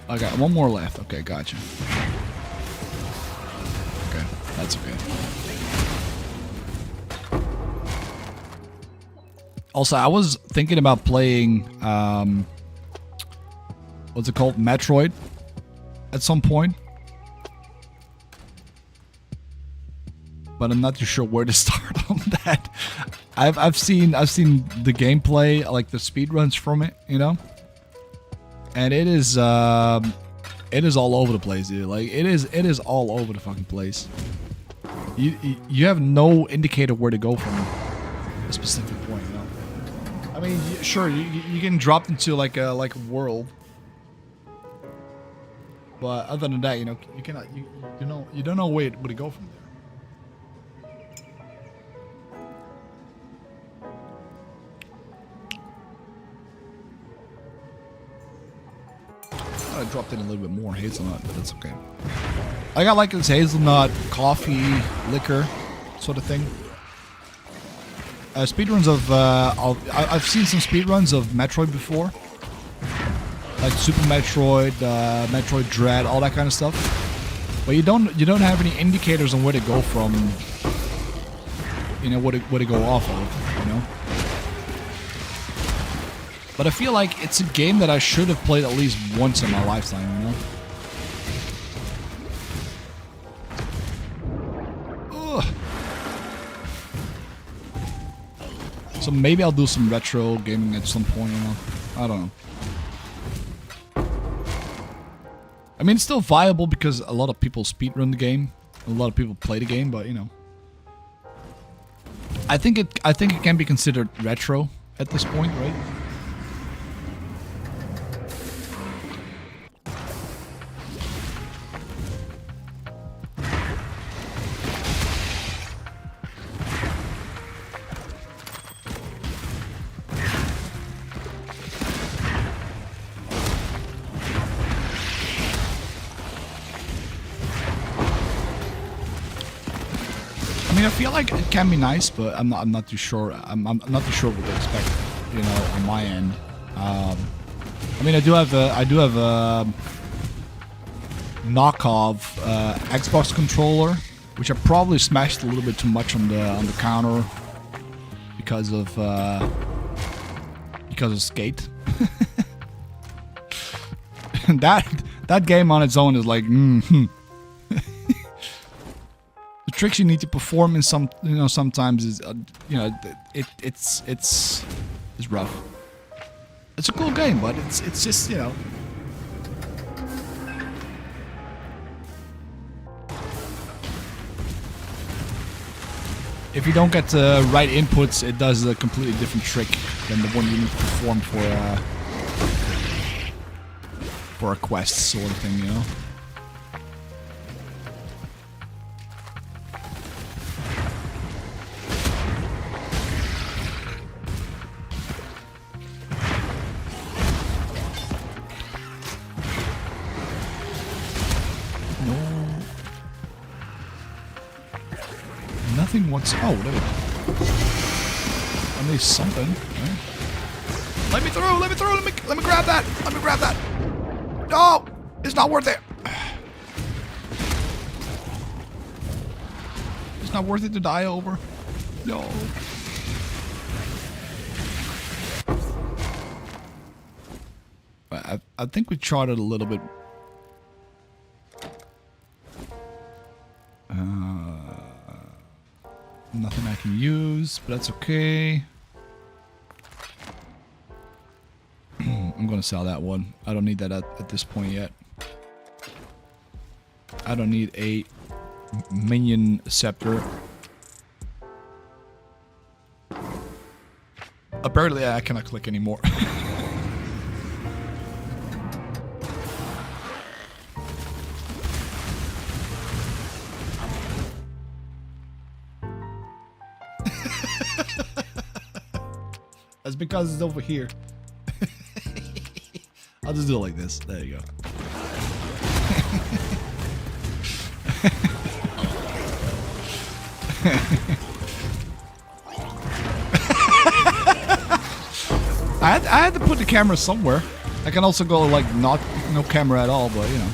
I got one more left. Okay, gotcha. Okay, that's okay. Also, I was thinking about playing, what's it called? Metroid at some point. But I'm not too sure where to start on that. I've seen the gameplay, like the speedruns from it, you know? And it is all over the place, dude. Like it is all over the fucking place. You have no indicator where to go from a specific point, you know. I mean, sure, you can drop into like a world, but other than that, you know, you cannot you don't know where to go from there. I dropped in a little bit more hazelnut, but that's okay. I got like this hazelnut coffee liquor sort of thing. Speedruns of I've seen some speedruns of Metroid before, like Super Metroid, Metroid Dread, all that kind of stuff. But you don't have any indicators on where to go from. You know, where to go off of. You know. But I feel like it's a game that I should have played at least once in my lifetime, you know? Ugh. So maybe I'll do some retro gaming at some point, you know? I don't know. I mean, it's still viable because a lot of people speedrun the game. A lot of people play the game, but, you know. I think it can be considered retro at this point, right? I feel like it can be nice, but I'm not too sure. I'm not too sure what to expect, you know, on my end. I mean, I do have a knockoff Xbox controller, which I probably smashed a little bit too much on the counter because of Skate. that game on its own is like. Tricks you need to perform in some, you know, sometimes is, you know, it's rough. It's a cool game, but it's just, you know. If you don't get the right inputs, it does a completely different trick than the one you need to perform for a quest sort of thing, you know? Nothing what's... Oh, there we go. At least something. Right? Let me through! Let me through! Let me grab that! Let me grab that! No! It's not worth it! It's not worth it to die over. No. I think we charted a little bit... Nothing I can use, but that's okay. I'm gonna sell that one. I don't need that at this point yet. I don't need a minion scepter. Apparently I cannot click anymore. That's because it's over here. I'll just do it like this. There you go. I had to put the camera somewhere. I can also go like no camera at all, but you know.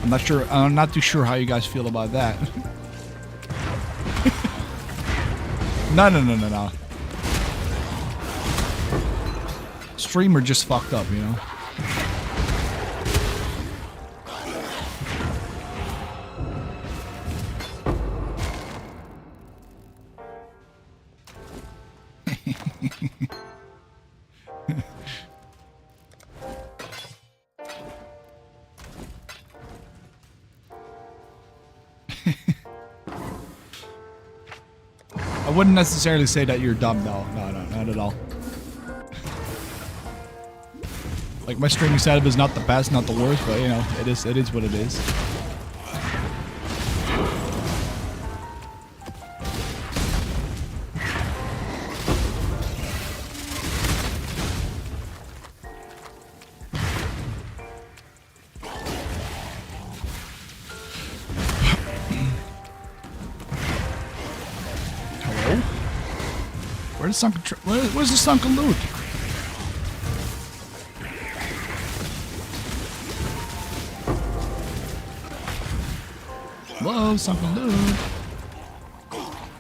I'm not sure. I'm not too sure how you guys feel about that. No. Streamer just fucked up, you know. I wouldn't necessarily say that you're dumb, no, not at all. Like, my streaming setup is not the best, not the worst, but you know, it is what it is. Hello? Where's the sunken loot? Hello, sunken loot.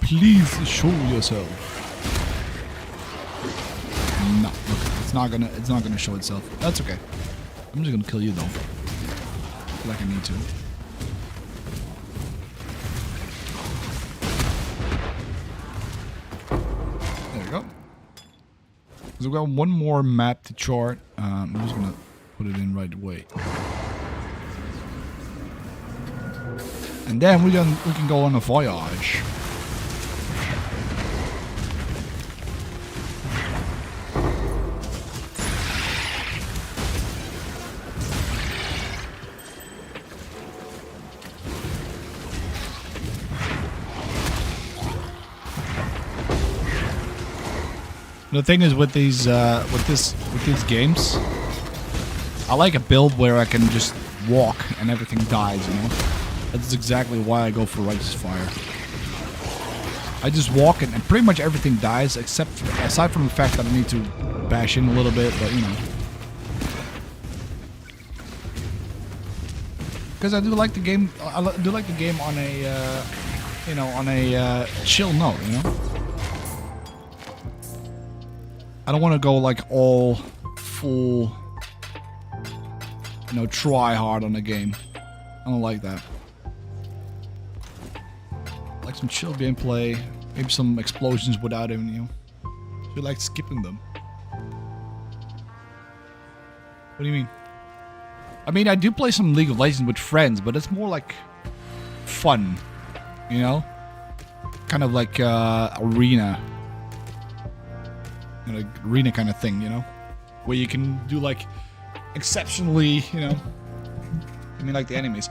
Please show yourself. No, okay, it's not gonna show itself. That's okay. I'm just gonna kill you though. I feel like I need to. There we go. So we've got one more map to chart. I'm just gonna put it in right away. And then we can go on a voyage. The thing is with these with these games, I like a build where I can just walk and everything dies, you know? That's exactly why I go for Righteous Fire. I just walk and pretty much everything dies aside from the fact that I need to bash in a little bit, but you know. Because I do like the game. I do like the game on a, you know, on a chill note, you know. I don't want to go like all full, you know, try hard on the game. I don't like that. Like some chill gameplay, maybe some explosions without even, you know. I feel like skipping them. What do you mean? I mean, I do play some League of Legends with friends, but it's more like fun, you know? Kind of like arena. You know, arena kind of thing, you know? Where you can do like exceptionally, you know, I mean, like the enemies.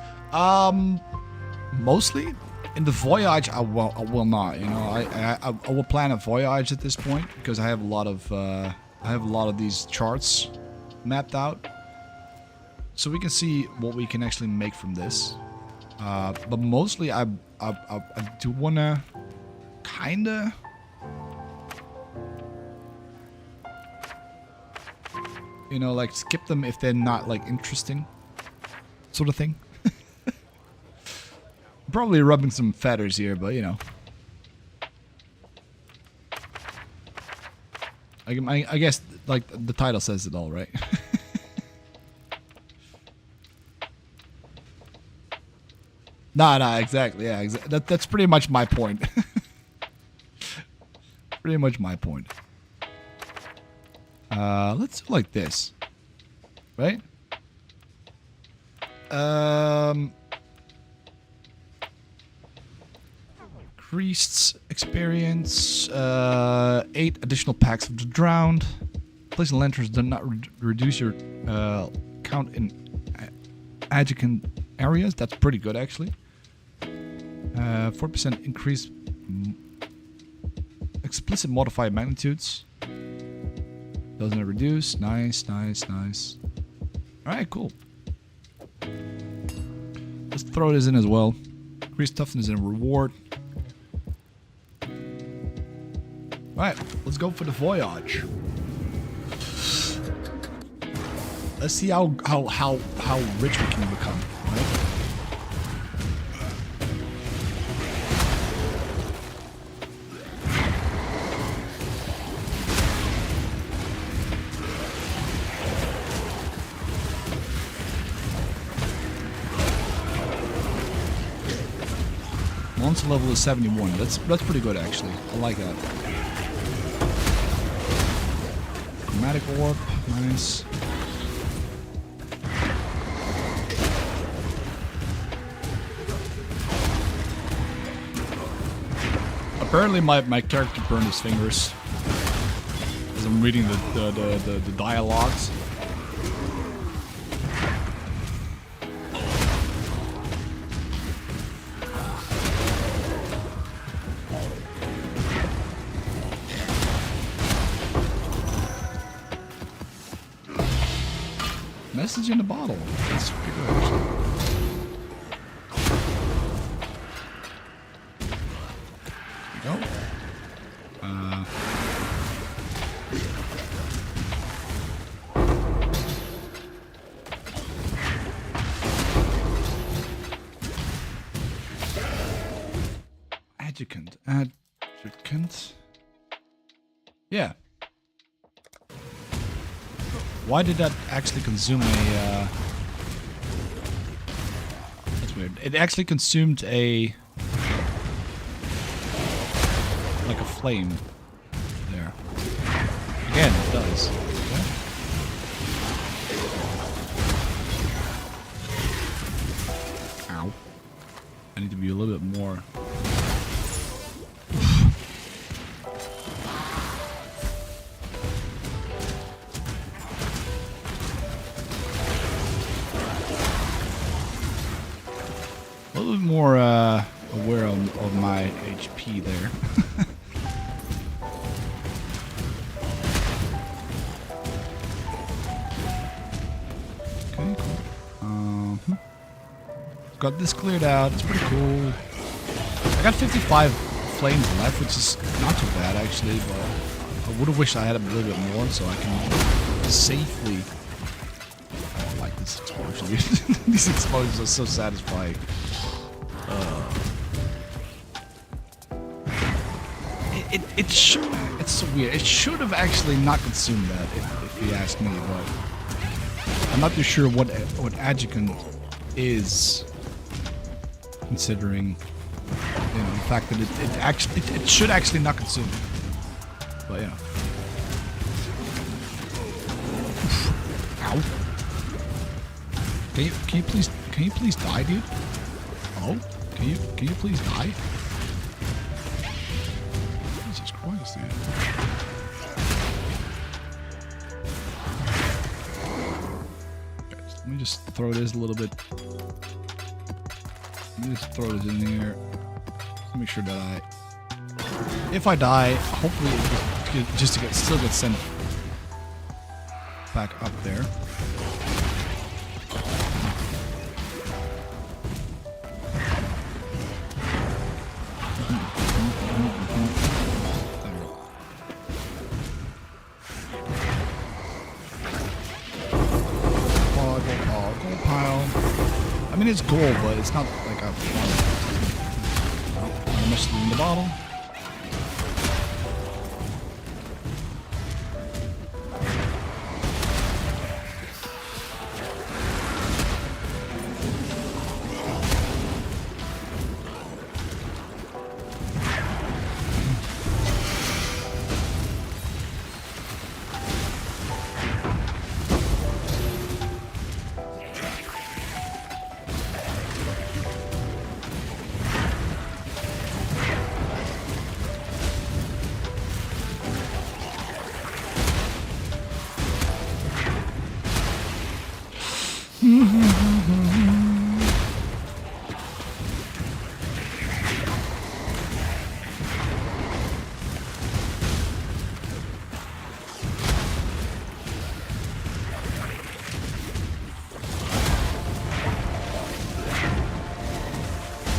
Mostly in the voyage, I will not. You know, I will plan a voyage at this point because I have a lot of these charts mapped out, so we can see what we can actually make from this. But mostly, I do wanna kinda. You know, like skip them if they're not like interesting, sort of thing. Probably rubbing some feathers here, but you know. I guess like the title says it all, right? Nah, exactly. Yeah, that's pretty much my point. Pretty much my point. Let's do like this, right? Increased experience, 8 additional packs of the drowned. Placing lanterns does not reduce your count in adjacent areas. That's pretty good, actually. 4% increase explicit modified magnitudes. Doesn't reduce. Nice. Alright, cool. Let's throw this in as well. Increased toughness and reward. Alright, let's go for the voyage. Let's see how rich we can become, right? Monster level is 71. That's pretty good, actually. I like that. Chromatic orb, nice. Apparently my character burned his fingers as I'm reading the dialogues. Message in the bottle. That's pretty good, actually. There we go. Adjuvant. Yeah. Why did that actually consume a, that's weird. It actually consumed a, like a flame there. Again, it does. Okay. Ow. I need to be a little bit more. A little bit more aware of my HP there. Okay, cool. Got this cleared out. It's pretty cool. I got 55 flames left, which is not too bad actually, but I would have wished I had a little bit more so I can safely. I don't like this explosion. These explosions are so satisfying. It should. It's so weird. It should have actually not consumed that, if you ask me. But I'm not too sure what adjuvant is, considering, you know, the fact that it should actually not consume it. But yeah. Ow. Can you please die, dude? Oh, can you please die? Jesus Christ, dude. 「me just throw this a little bit. Let me just throw this in here. Make sure that if I die, hopefully it just still get sent back up there. Gold pile. I mean, it's gold, but it's not like a much in the bottle.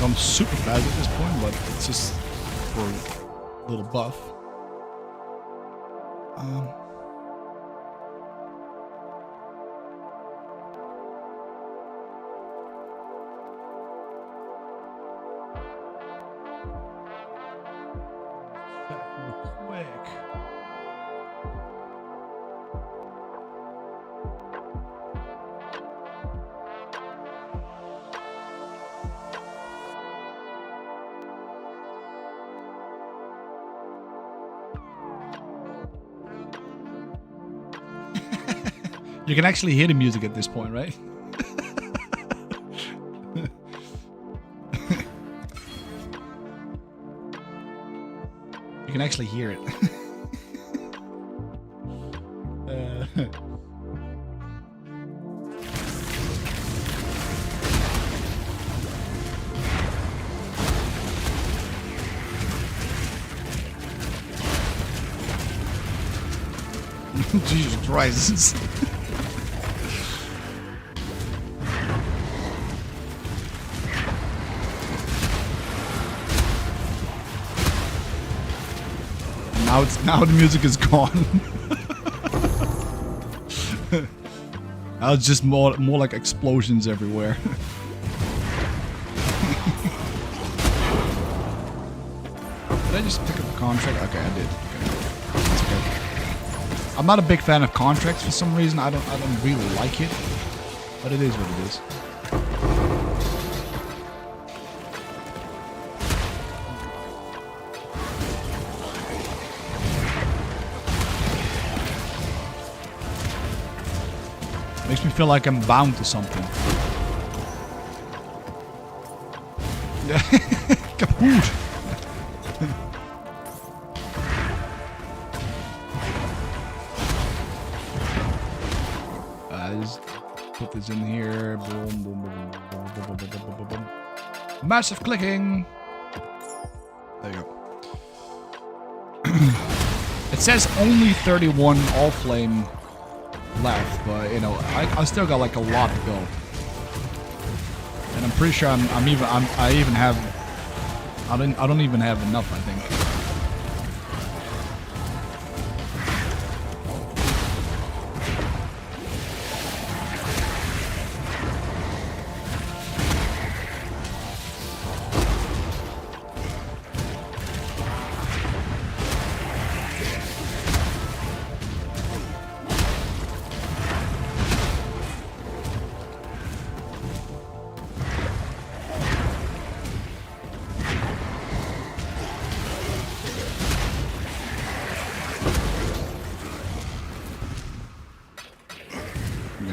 I'm super fast at this point, but it's just for a little buff. Quick. You can actually hear the music at this point, right? You can actually hear it. Jesus Christ. Now the music is gone. Now it's just more like explosions everywhere. Did I just pick up a contract? Okay, I did. Okay. That's okay. I'm not a big fan of contracts for some reason. I don't really like it, but it is what it is. Makes me feel like I'm bound to something. Kapoot! Just put this in here. Boom, boom, boom, boom, boom, boom, boom, boom, boom. Massive clicking. There you go. It says only 31 all flame left, but you know, I still got like a lot to go, and I'm pretty sure I don't even have enough, I think.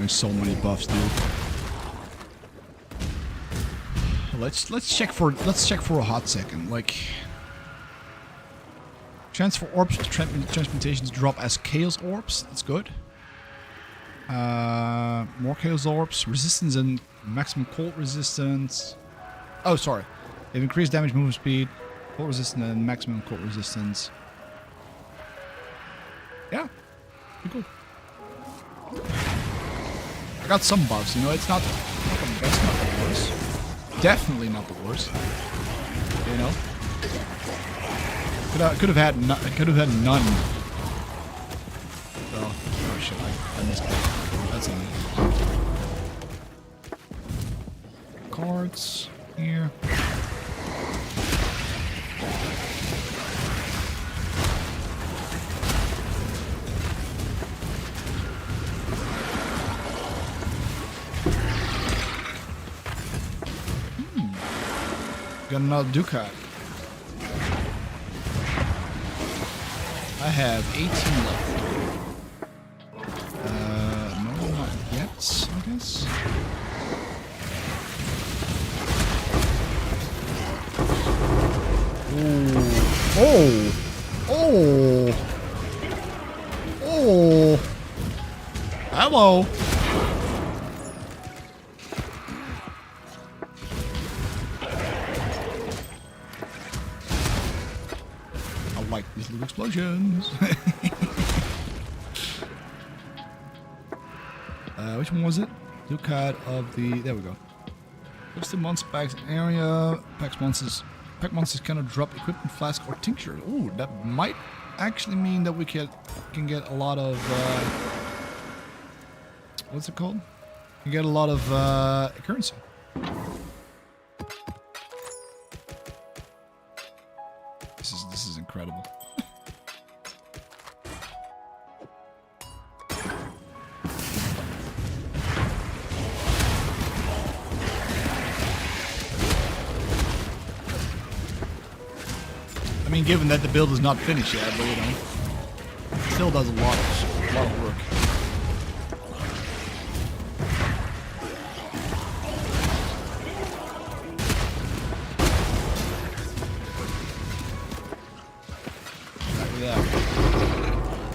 So many buffs, dude. Let's check for a hot second. Like, transfer orbs transmutations drop as chaos orbs. That's good. More Chaos Orbs, resistance and maximum cold resistance. Oh, sorry. They've increased damage, movement speed, cold resistance, and maximum cold resistance. Yeah, pretty cool. I got some buffs, you know. It's not the best, not the worst. Definitely not the worst. You know. Could have had none. Oh shit! I missed that. That's in cards here. Got another Ducat. I have 18 left. No, not yet, I guess. Oh! Oh! Oh! Hello! Like these little explosions. Which one was it? Ducat of the... There we go. What's the monster packs area? Pack monsters cannot drop equipment, flask, or tincture. Ooh, that might actually mean that we can get a lot of... what's it called? You get a lot of currency. This is incredible. I mean, given that the build is not finished yet, but you know, it still does a lot of work.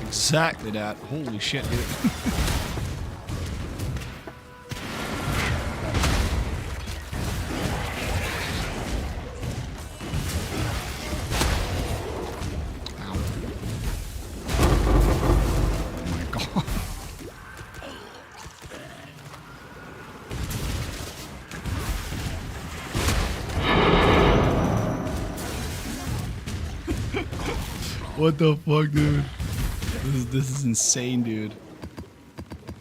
Exactly that. Holy shit, dude. Ow. Oh my god. What the fuck, dude? This is insane, dude.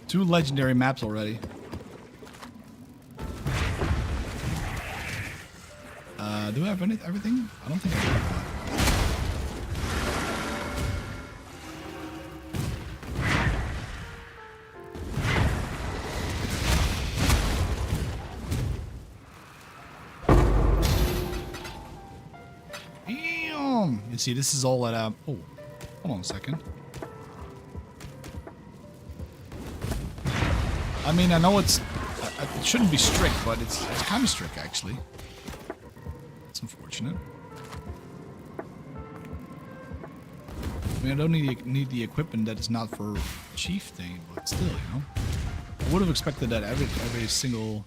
2 legendary maps already. Do I have everything? I don't think I have that. Damn! You see, this is all at oh, hold on a second. I mean, I know it shouldn't be strict, but it's kind of strict, actually. It's unfortunate. I mean, I don't need the equipment that is not for Chieftain, but still, you know. I would have expected that every single...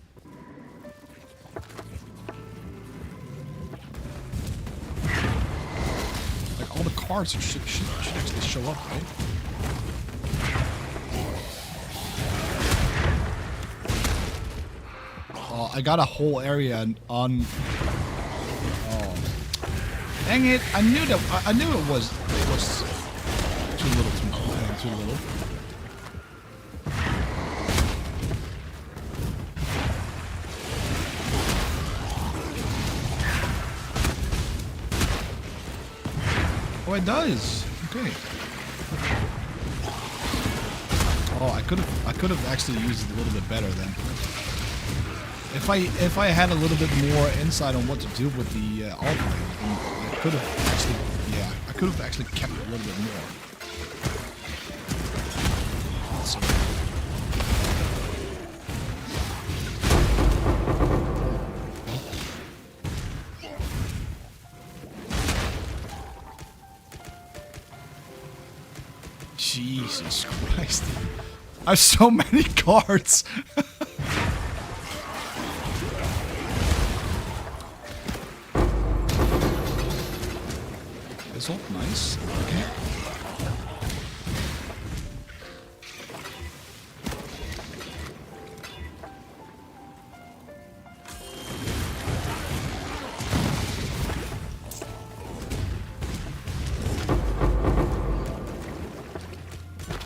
Like, all the cards should actually show up, right? I got a whole area on... Oh. Dang it! I knew it was too little. Too little. Oh, it does. Okay. Oh, I could have actually used it a little bit better then. If I had a little bit more insight on what to do with the algorithm, I could have actually kept it a little bit more. So. Jesus Christ. I have so many cards. This all nice. Okay.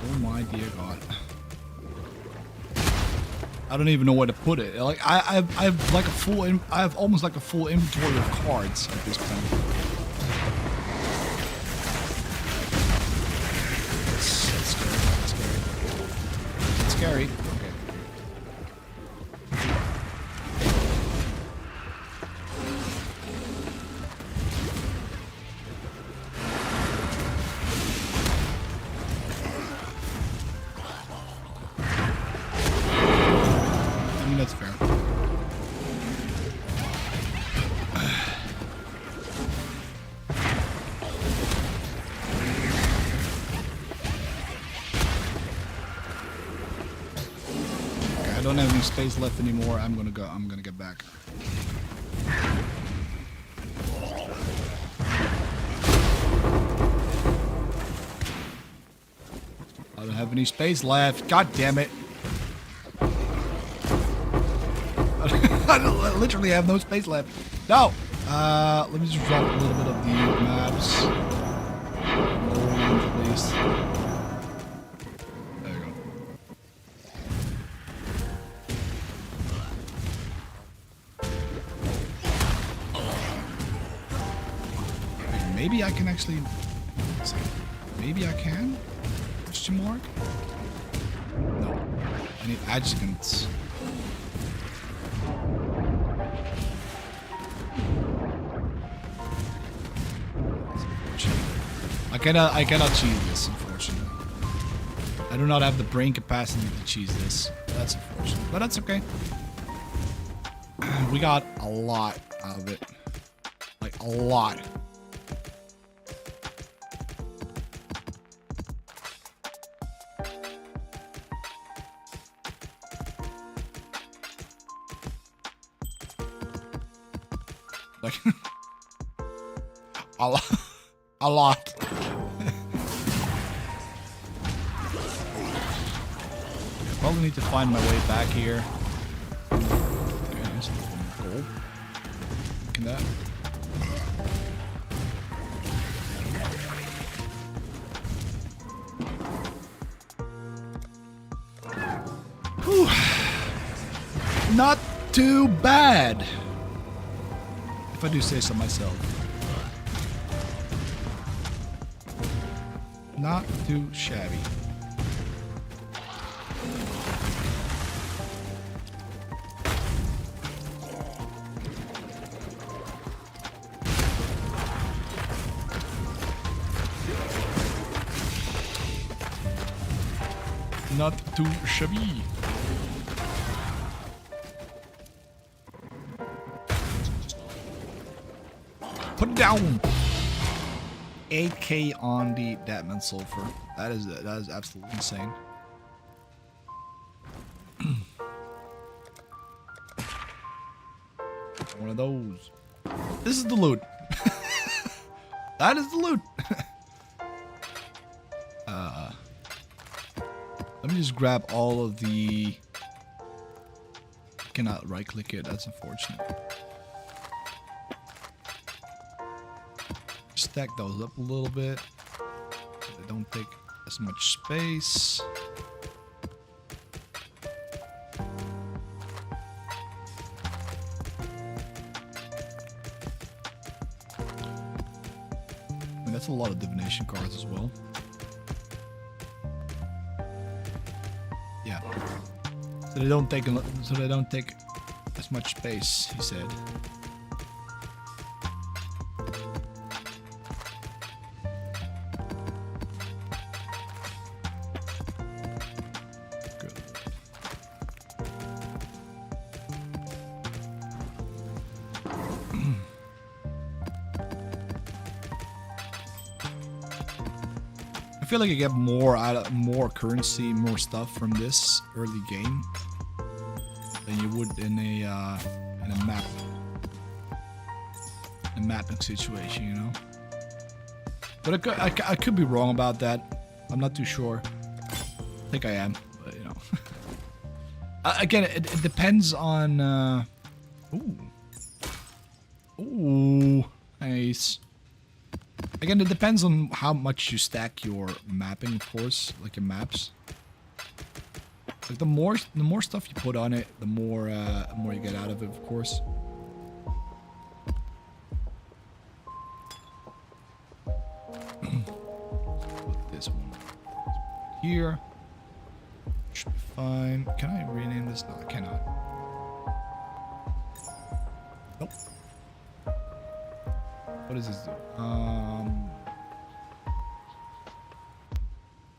Oh my dear God. I don't even know where to put it. Like I have like a full I have almost like a full inventory of cards at this point. That's scary. That's scary. That's scary. Okay. That's fair. Okay, I don't have any space left anymore. I'm gonna get back. I don't have any space left. God damn it. I literally have no space left. No! Let me just drop a little bit of the maps. At least. There you go. Wait, maybe I can actually... Let's see. Maybe I can? Question mark? No. I need adjutants. I cannot cheese this, unfortunately. I do not have the brain capacity to cheese this. That's unfortunate, but that's okay. We got a lot out of it. Like, a lot. Like, a lot. A lot. Probably need to find my way back here. Okay, here's some gold. Look at that. Whew. Not too bad, if I do say so myself. Not too shabby. Not too shabby. Put it down. 8K on the Datman Sulfur. That is absolutely insane. One of those. This is the loot. That is the loot. Let me just grab all of the... Cannot right click it, that's unfortunate. Stack those up a little bit so they don't take as much space. I mean, that's a lot of divination cards as well. Yeah. So they don't take as much space, he said. feel like you get more out of more currency, more stuff from this early game than you would in a mapping situation, you know. But I could be wrong about that. I'm not too sure. I think I am, but you know. Again, it depends on. Ooh, nice. Again, it depends on how much you stack your mapping, of course, like your maps. Like the more stuff you put on it, the more you get out of it, of course. Put this one here. Should be fine. Can I rename this? No, I cannot. Nope. What does this do?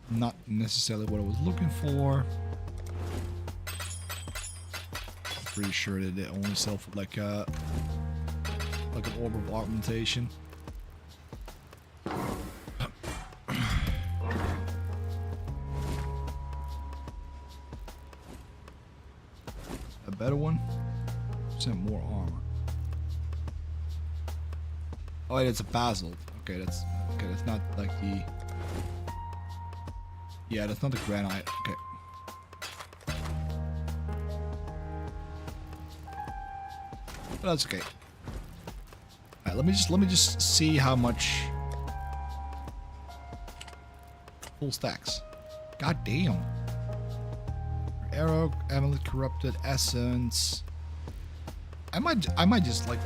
Not necessarily what I was looking for. I'm pretty sure that they only sell for like an orb of augmentation. A better one? Send more armor. Oh, wait, it's a basalt. Okay, that's not like the. Yeah, that's not the granite. Okay. But that's okay. Alright, let me just see how much. Full stacks. God damn. Arrow, amulet, corrupted essence. I might just like.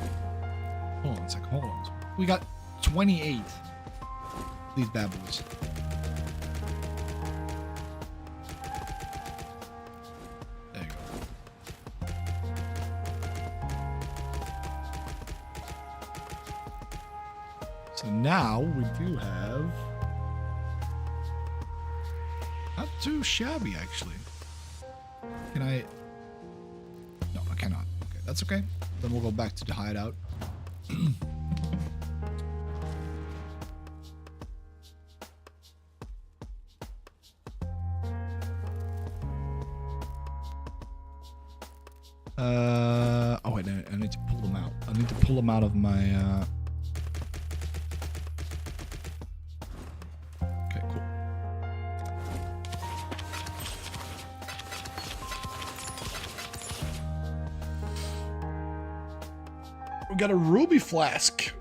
Hold on a second. Hold on. We got 28. These bad boys. There you go. So now we do have. Not too shabby, actually. Can I? No, I cannot. Okay, that's okay. Then we'll go back to the hideout. Oh wait, I need to pull them out. I need to pull them out of my. Okay, cool. We got a ruby flask.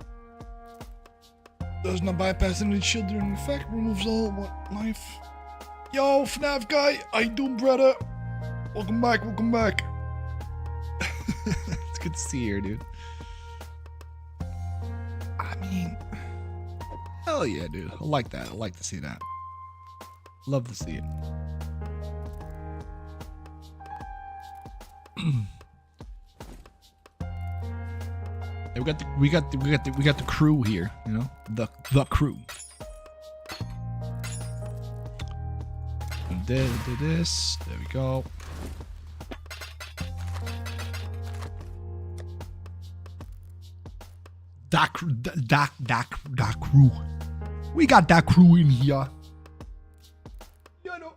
Does not bypass any shield during effect. Removes all life. Yo, FNAF guy, how you doing, brother? Welcome back. Welcome back. It's good to see you here, dude. I mean, hell yeah, dude. I like that. I like to see that. Love to see it. We got the crew here, you know, the crew. And did this. There we go. That crew. We got that crew in here. Yeah, no.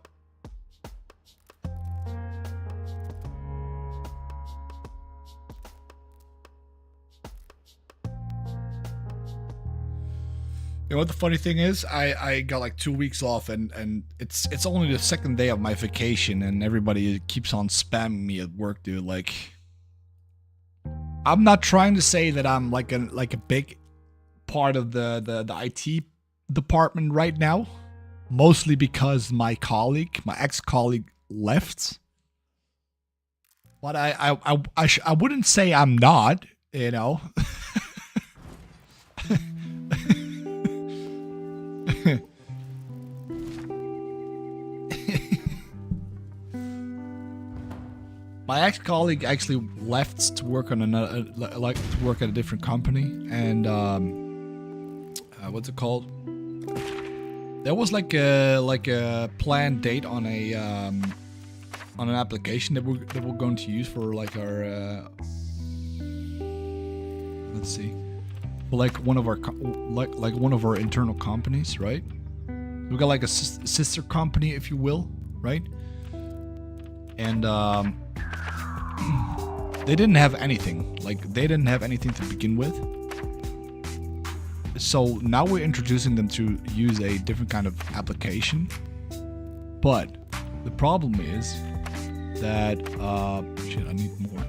You know what the funny thing is? I got like 2 weeks off and it's only the second day of my vacation and everybody keeps on spamming me at work, dude. Like, I'm not trying to say that I'm like a big part of the IT department right now, mostly because my ex-colleague left. But I wouldn't say I'm not, you know. My ex-colleague actually left to work on another, to work at a different company, and what's it called? There was like a planned date on an application that we're going to use for like our let's see, for like one of our internal companies, right? We got like a sister company, if you will, right? And they didn't have anything. Like, they didn't have anything to begin with. So now we're introducing them to use a different kind of application. But the problem is that shit, I need more.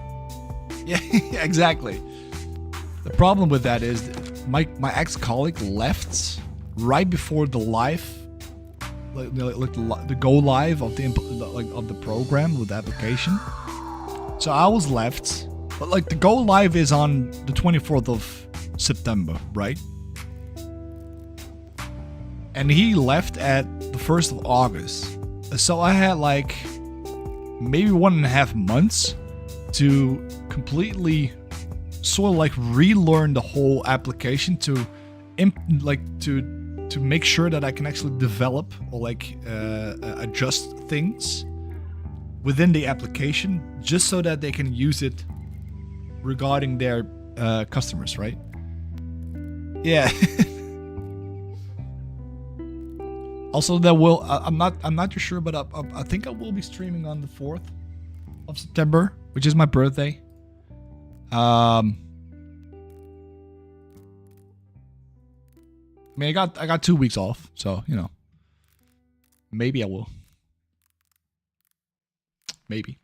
Yeah, exactly. The problem with that is my ex-colleague left right before the live, like the go live of the program with the application. So I was left, but like the go live is on the 24th of September, right? And he left at the 1st of August. So I had like maybe 1.5 months to completely sort of like relearn the whole application to make sure that I can actually develop or like adjust things within the application just so that they can use it regarding their customers, right? Yeah. Also, there will I'm not too sure, but I think I will be streaming on the 4th of September, which is my birthday. I mean, I got 2 weeks off, so you know, maybe I will. Maybe.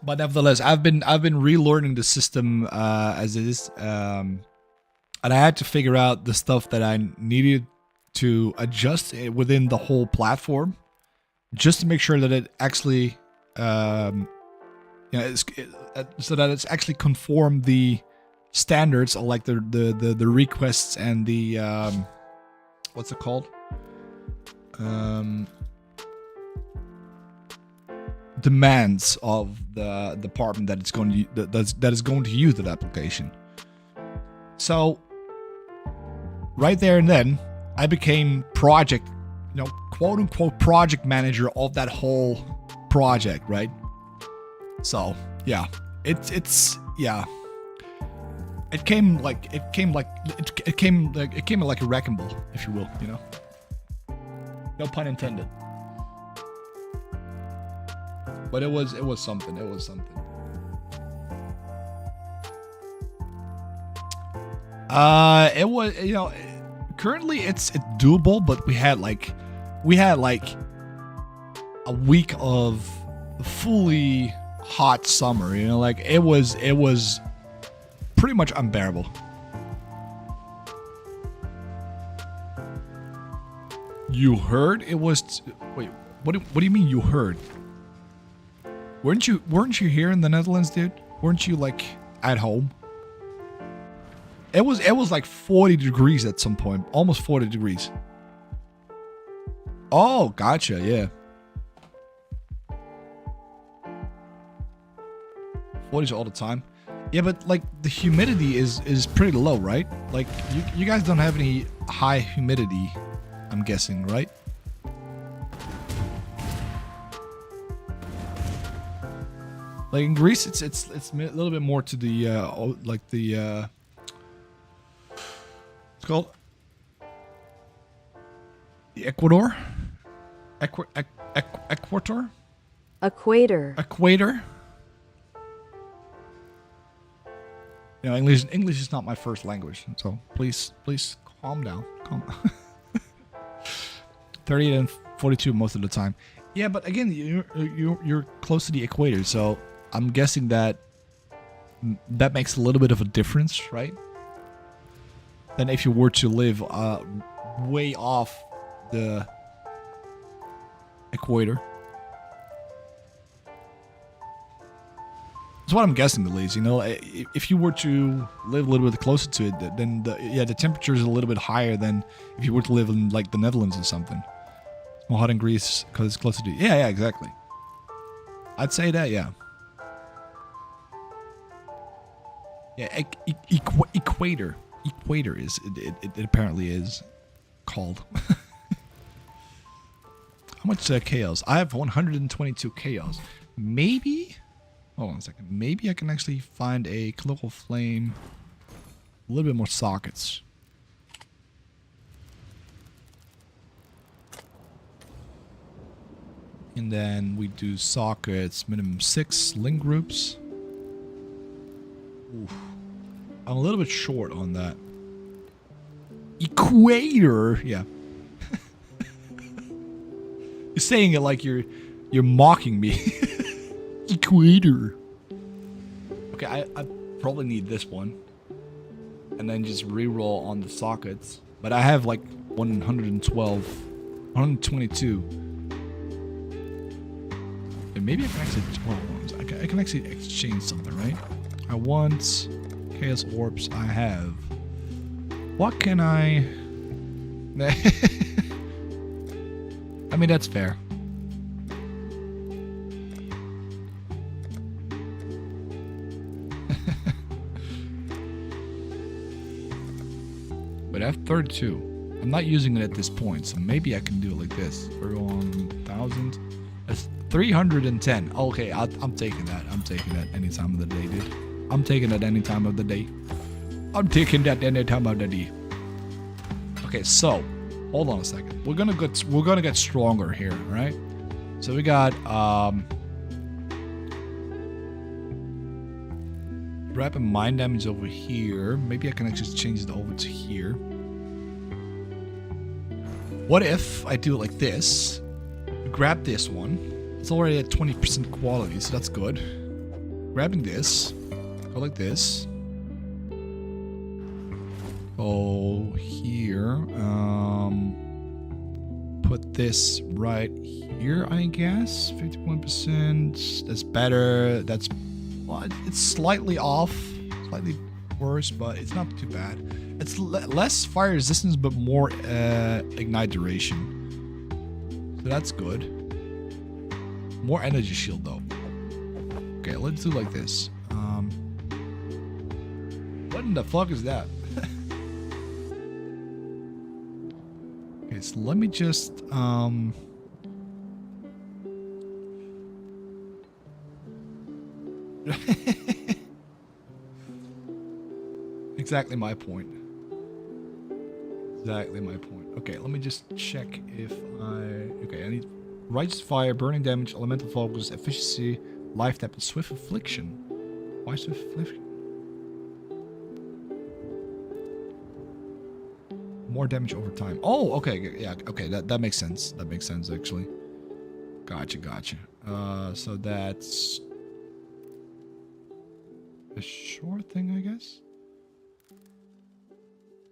But nevertheless, I've been relearning the system as it is, and I had to figure out the stuff that I needed to adjust within the whole platform, just to make sure that it actually, so that it's actually conform the standards, or like the requests and the what's it called? Demands of the department that it's going to that is going to use that application. So right there and then, I became quote unquote project manager of that whole project, right? So yeah, it came like a wrecking ball, if you will, you know. No pun intended. But it was something. It was something. It was, you know, currently it's doable, but we had like a week of fully hot summer, you know, like it was pretty much unbearable. You heard it was wait, what do you mean you heard? Weren't you here in the Netherlands, dude? Weren't you like at home? It was like 40 degrees at some point, almost 40 degrees. Oh, gotcha, yeah. 40s all the time. Yeah, but like the humidity is pretty low, right? Like you guys don't have any high humidity, I'm guessing, right? Like in Greece, it's a little bit more to the it's called the Ecuador, Equator, Equator. You know, English is not my first language, so please calm down. 38 and 42 most of the time. Yeah, but again, you're close to the equator, so I'm guessing that makes a little bit of a difference, right? Than if you were to live way off the equator. That's what I'm guessing, at least. You know, if you were to live a little bit closer to it, then the temperature is a little bit higher than if you were to live in like the Netherlands or something. It's more hot in Greece because it's closer to. Yeah, exactly. I'd say that, yeah. Yeah, equator. Equator is it apparently is called. How much chaos? I have 122 chaos. Maybe. Hold on a second. Maybe I can actually find a colloquial flame. A little bit more sockets. And then we do sockets, minimum 6 link groups. Oof. I'm a little bit short on that. Equator, yeah. You're saying it like you're mocking me. Equator. Okay, I probably need this one. And then just re-roll on the sockets. But I have like 112, 122. And maybe I can actually, I can actually exchange something, right? I want chaos orbs. I have. What can I? I mean, that's fair. But I have 32. I'm not using it at this point, so maybe I can do it like this. We're on 1,000. That's 310. Okay, I'm taking that. I'm taking that any time of the day, dude. I'm taking that any time of the day. I'm taking that any time of the day. Okay, so hold on a second. We're gonna get stronger here, right? So we got rapid mind damage over here. Maybe I can actually change it over to here. What if I do it like this? Grab this one. It's already at 20% quality, so that's good. Grabbing this, go like this. Go here. Put this right here, I guess. 51%. That's better. That's, well, it's slightly off, slightly worse, but it's not too bad. It's less fire resistance, but more ignite duration. So that's good. More energy shield though. Okay, let's do like this. What in the fuck is that? Okay, so let me just exactly my point. Exactly my point. Okay, let me just check if okay, I need righteous fire, burning damage, elemental focus, efficiency, life tap, and swift affliction. Why swift affliction? More damage over time. Oh, okay, yeah, okay, that makes sense. That makes sense actually. Gotcha. So that's a short thing, I guess.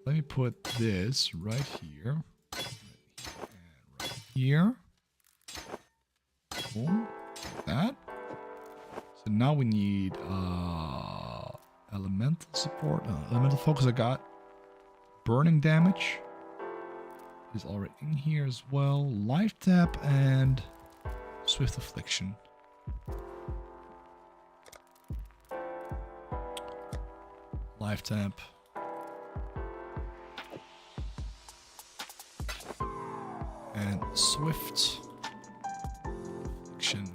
Let me put this right here. And right here. Boom. Like that. So now we need elemental support. Elemental focus I got. Burning damage is already in here as well. Life tap and swift affliction. Life tap. And swift affliction.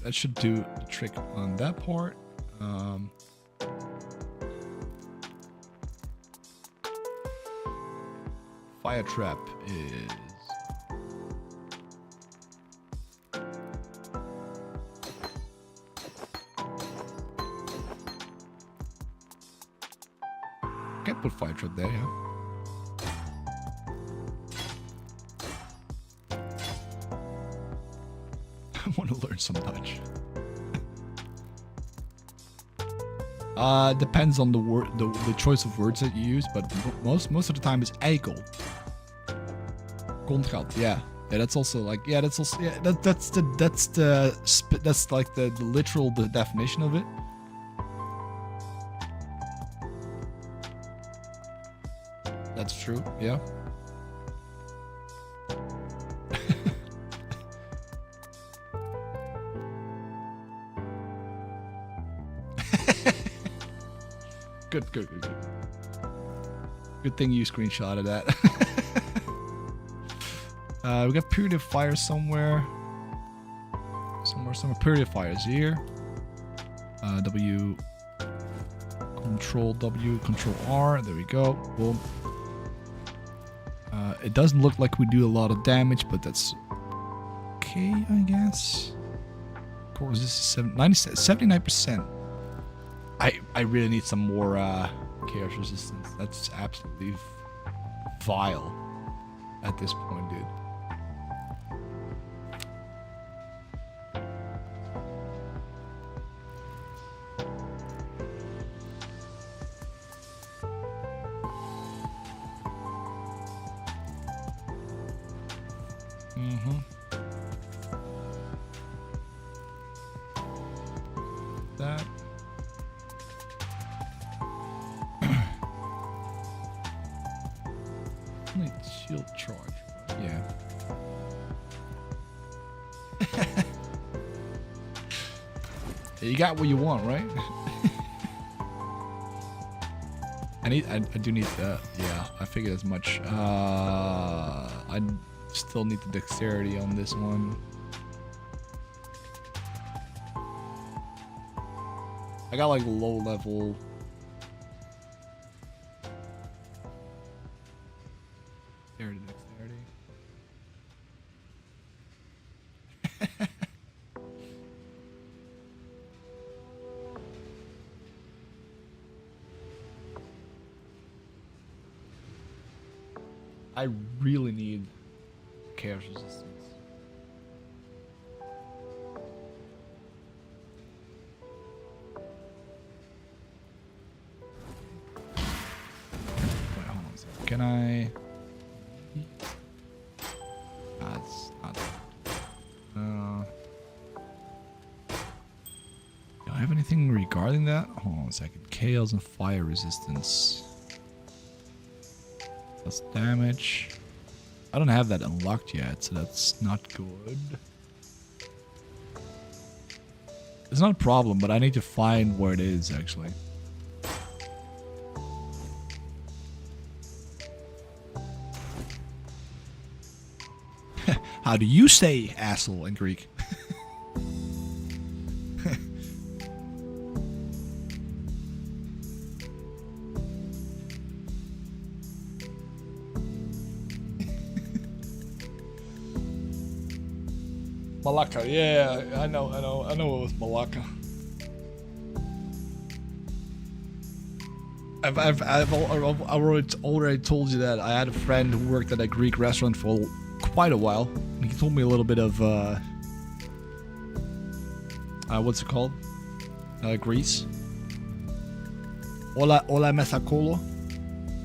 That should do the trick on that part. Fire trap is can't put fire trap there, yeah. I want to learn some Dutch. Depends on the word, the choice of words that you use, but most of the time is eikel. Kontgeld, yeah. Yeah, that's also like, yeah, that's also, yeah, that's like the literal definition of it. That's true, yeah. Good. Good thing you screenshotted that. We got period of fire somewhere. Somewhere. Period of fire is here. W, Control W, Control R. There we go. Boom. It doesn't look like we do a lot of damage, but that's okay, I guess. Of course, this is 79%. I really need some more chaos resistance. That's absolutely vile at this point, dude. That. Shield charge. Yeah. You got what you want, right? I do need that. Yeah, I figured as much. I still need the dexterity on this one. I got like low level. Dexterity. I really need chaos resistance. Wait, hold on a second. Can I? That's not. Do I have anything regarding that? Hold on a second. Chaos and fire resistance. Plus damage. I don't have that unlocked yet, so that's not good. It's not a problem, but I need to find where it is, actually. How do you say asshole in Greek? Malacca, yeah, I know it was Malacca. I've already told you that I had a friend who worked at a Greek restaurant for quite a while. And he told me a little bit of what's it called? Greece. Ola mesakolo.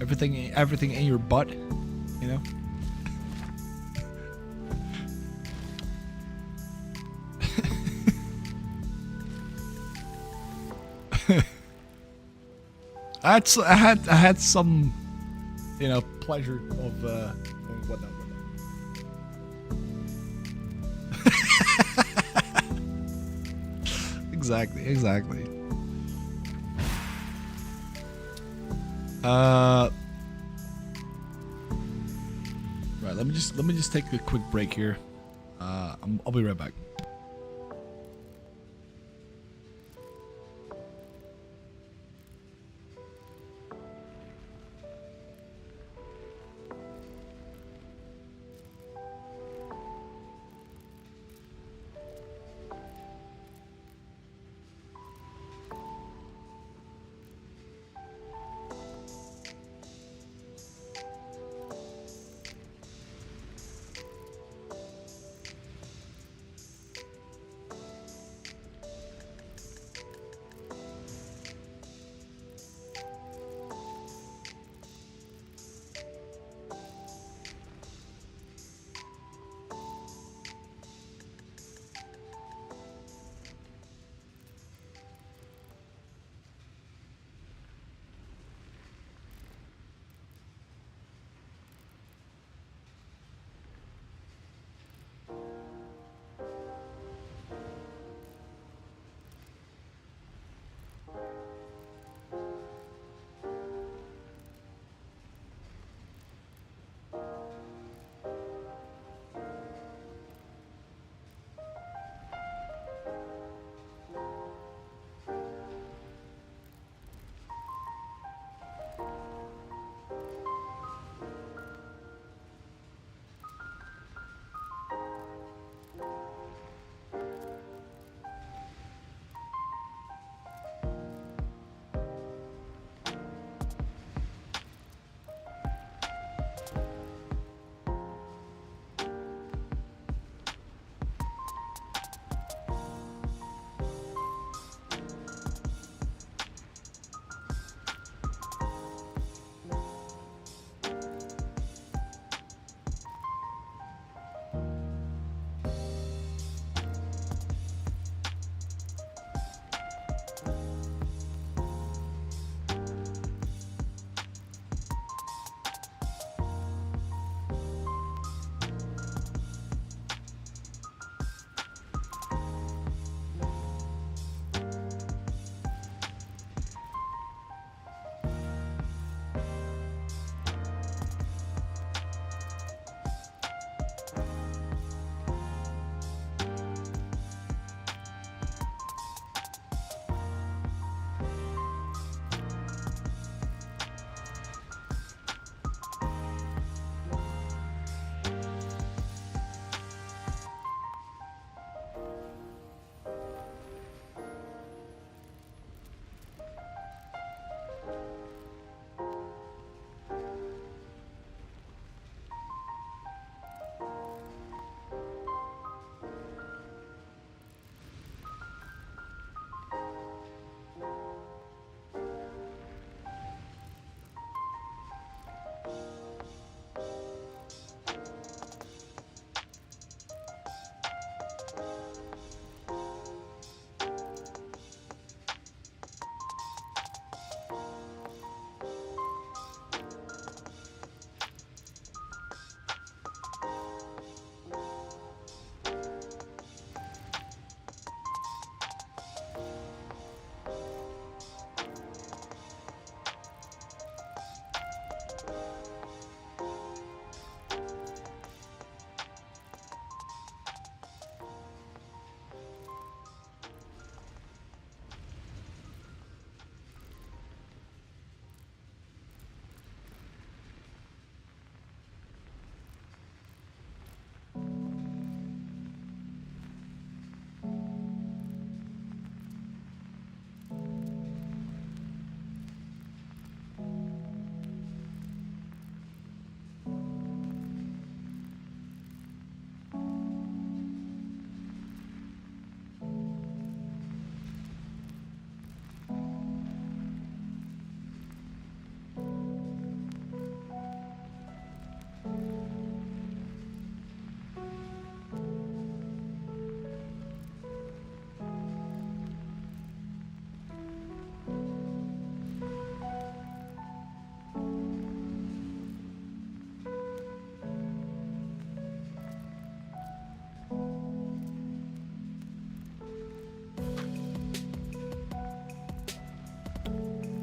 Everything in your butt, you know. I had some, you know, pleasure of whatnot. Exactly. Right. Let me just take a quick break here. I'll be right back.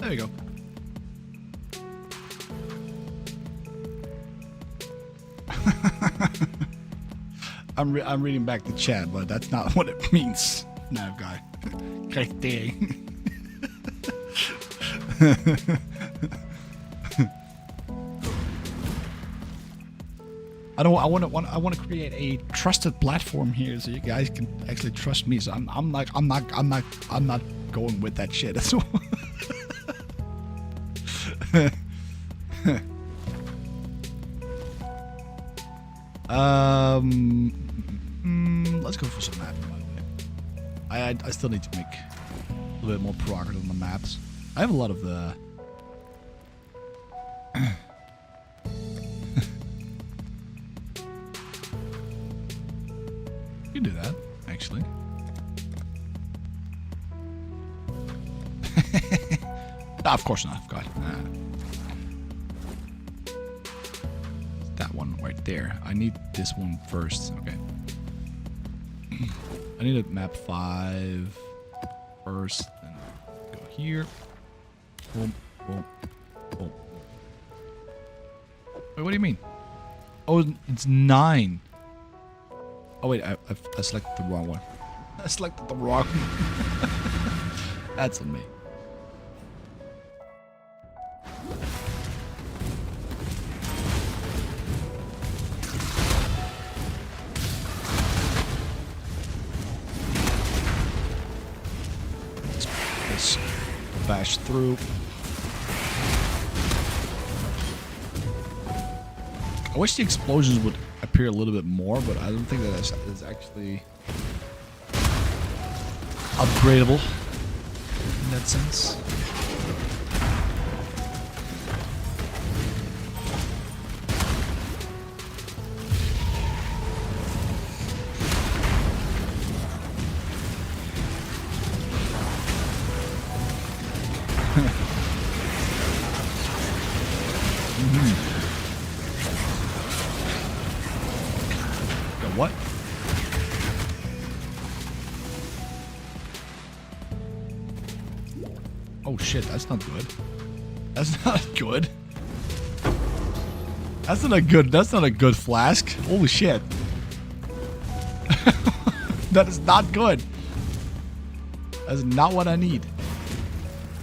There you go. I'm reading back the chat, but that's not what it means. No, guy. Great day. I want to create a trusted platform here, so you guys can actually trust me. So I'm not going with that shit. So let's go for some maps, by the way. I still need to make a little bit more progress on the maps. I have a lot of the... You can do that, actually. No, of course not, God. That one right there. I need this one first. Okay. I need a map 5 first. Then go here. Boom, boom, boom. Wait, what do you mean? Oh, it's 9. Oh wait, I selected the wrong one. I selected the wrong one. That's on me. Let's bash through. I wish the explosions would appear a little bit more, but I don't think that is actually upgradable in that sense. What? Oh shit, that's not good. That's not good. That's not a good flask. Holy shit. That is not good. That's not what I need.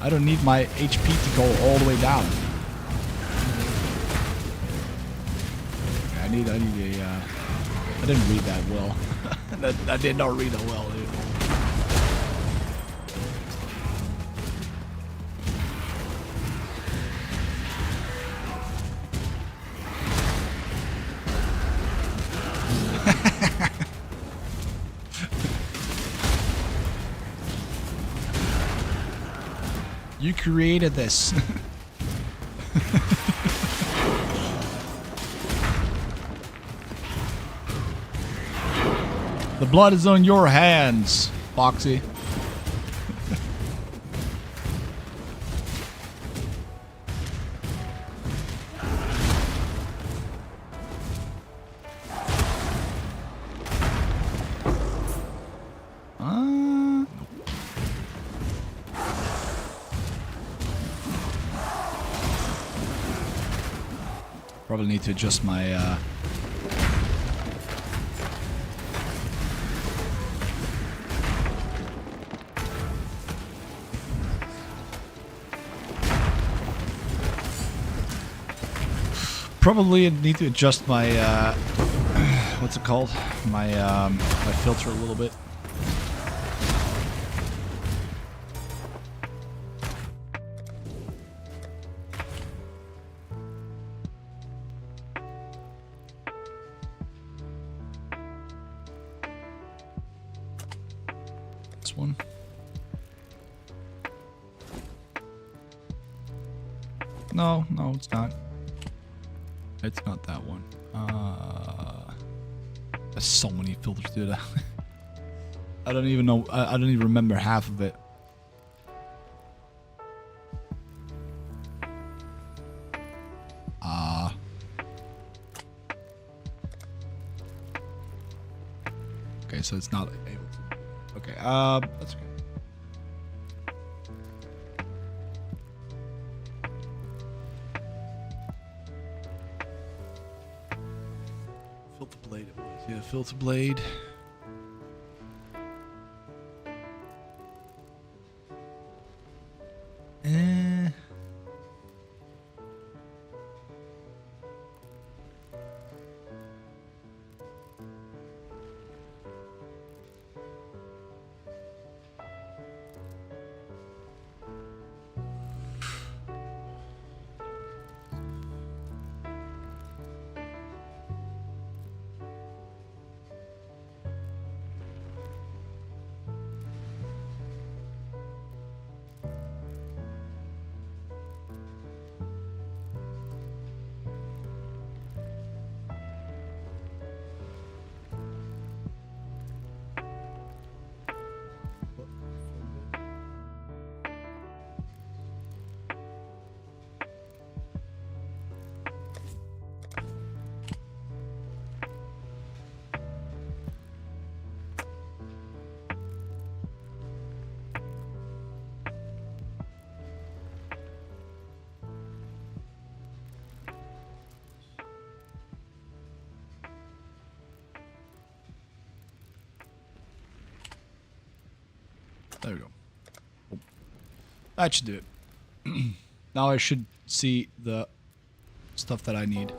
I don't need my HP to go all the way down. I need a I didn't read that well. I did not read that well, dude. You created this. The blood is on your hands, Foxy. Probably need to adjust my probably need to adjust my what's it called? My my filter a little bit. This one. No, it's not. It's not that one. There's so many filters, dude. I don't even know. I don't even remember half of it. Okay, so it's not able to. Okay, that's okay. Filter blade it was. Yeah, filter blade. There we go. Oh. That should do it. Now I should see the stuff that I need.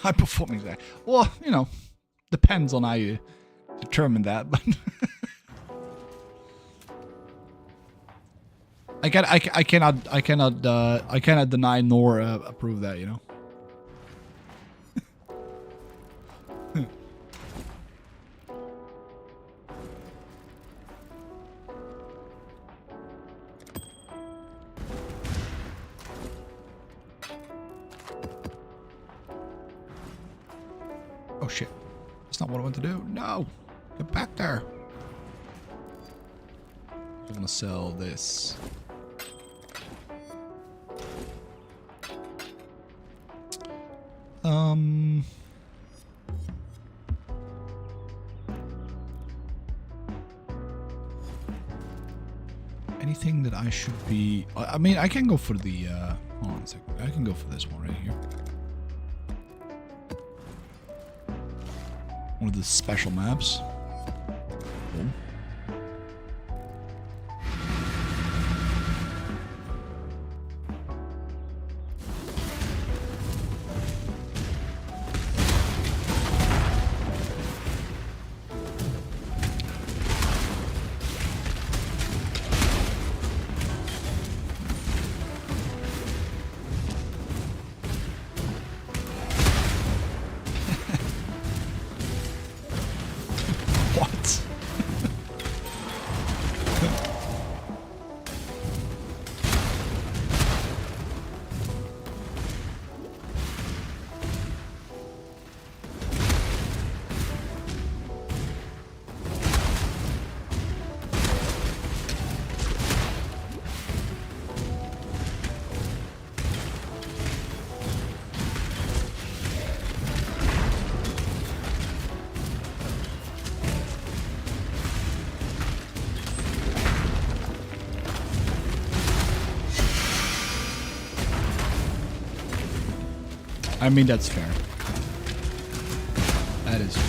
High performing that. Well, you know, depends on how you determine that, but I cannot deny nor approve that, you know. Oh shit. That's not what I want to do. No! Get back there! I'm gonna sell this. Anything that I should be... I mean, I can go for the... hold on a second. I can go for this one right here. One of the special maps. Cool. I mean, that's fair. That is fair.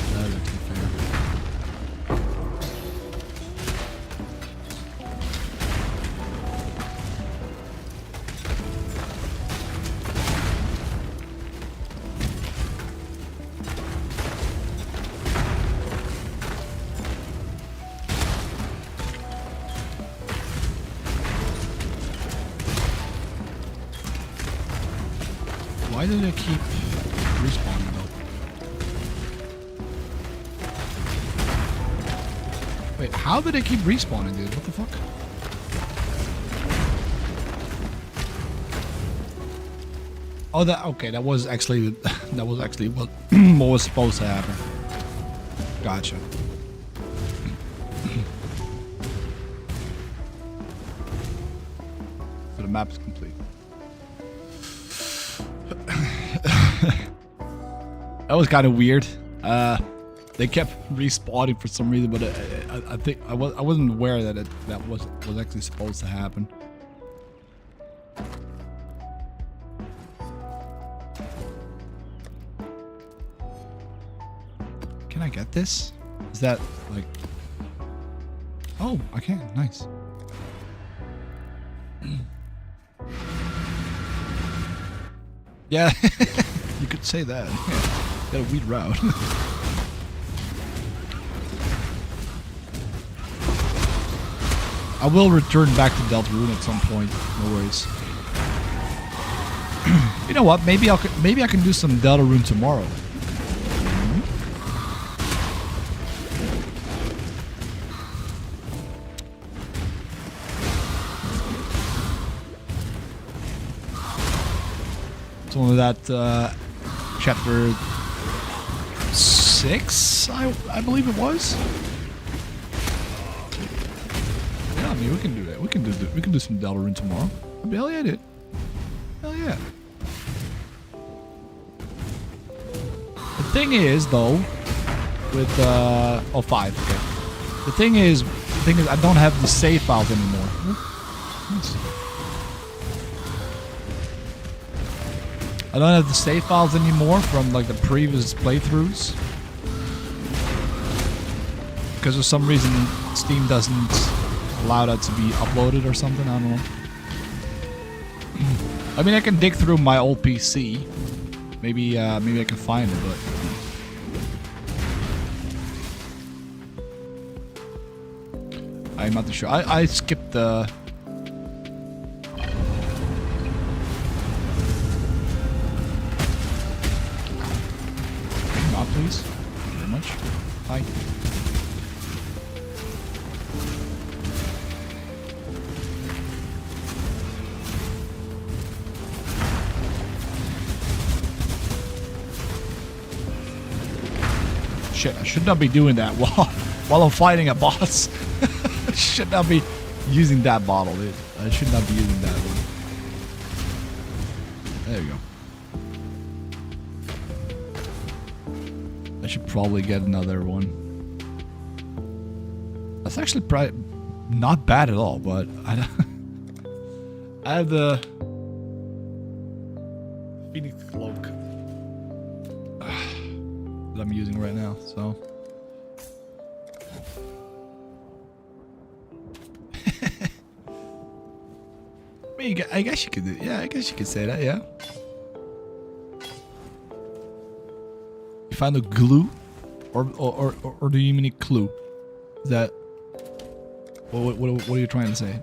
Why do they keep respawning though? Wait, how do they keep respawning, dude? What the fuck? Oh, that okay. That was actually what what was supposed to happen. Gotcha. So the map is complete. That was kind of weird. They kept respawning for some reason, but I think I wasn't aware that that was actually supposed to happen. Can I get this? Is that like... Oh, I can. Nice. Yeah, you could say that. Yeah. Got a weed route. I will return back to Deltarune at some point. No worries. You know what? Maybe I can do some Deltarune tomorrow. It's only that chapter 6, I believe it was. Yeah, I mean we can do that. We can do some Deltarune tomorrow. Hell yeah, dude. Hell yeah. The thing is, though, with 5. Okay. The thing is, I don't have the save files anymore. I don't have the save files anymore from like the previous playthroughs, because for some reason Steam doesn't allow that to be uploaded or something. I don't know. I mean, I can dig through my old PC. Maybe I can find it, but I'm not too sure. I skipped the. Not please. Thank you very much. Hi. Shit, I should not be doing that while I'm fighting a boss. I should not be using that bottle, dude. I should not be using that one. There you go. I should probably get another one. That's actually probably not bad at all, but I have the Phoenix Cloak that I'm using right now, so. I guess you could do, yeah, I guess you could say that, yeah. You found a glue? Or do you mean a clue? Is that... What are you trying to say?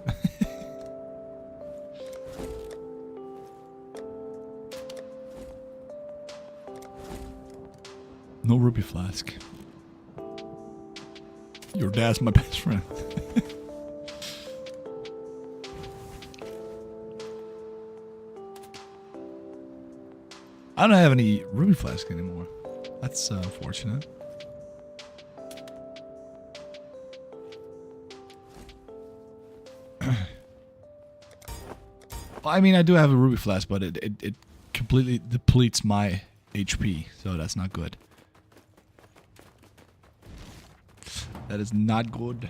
No ruby flask. Your dad's my best friend. I don't have any ruby flask anymore. That's unfortunate. I mean, I do have a ruby flask, but it completely depletes my HP, so that's not good. That is not good.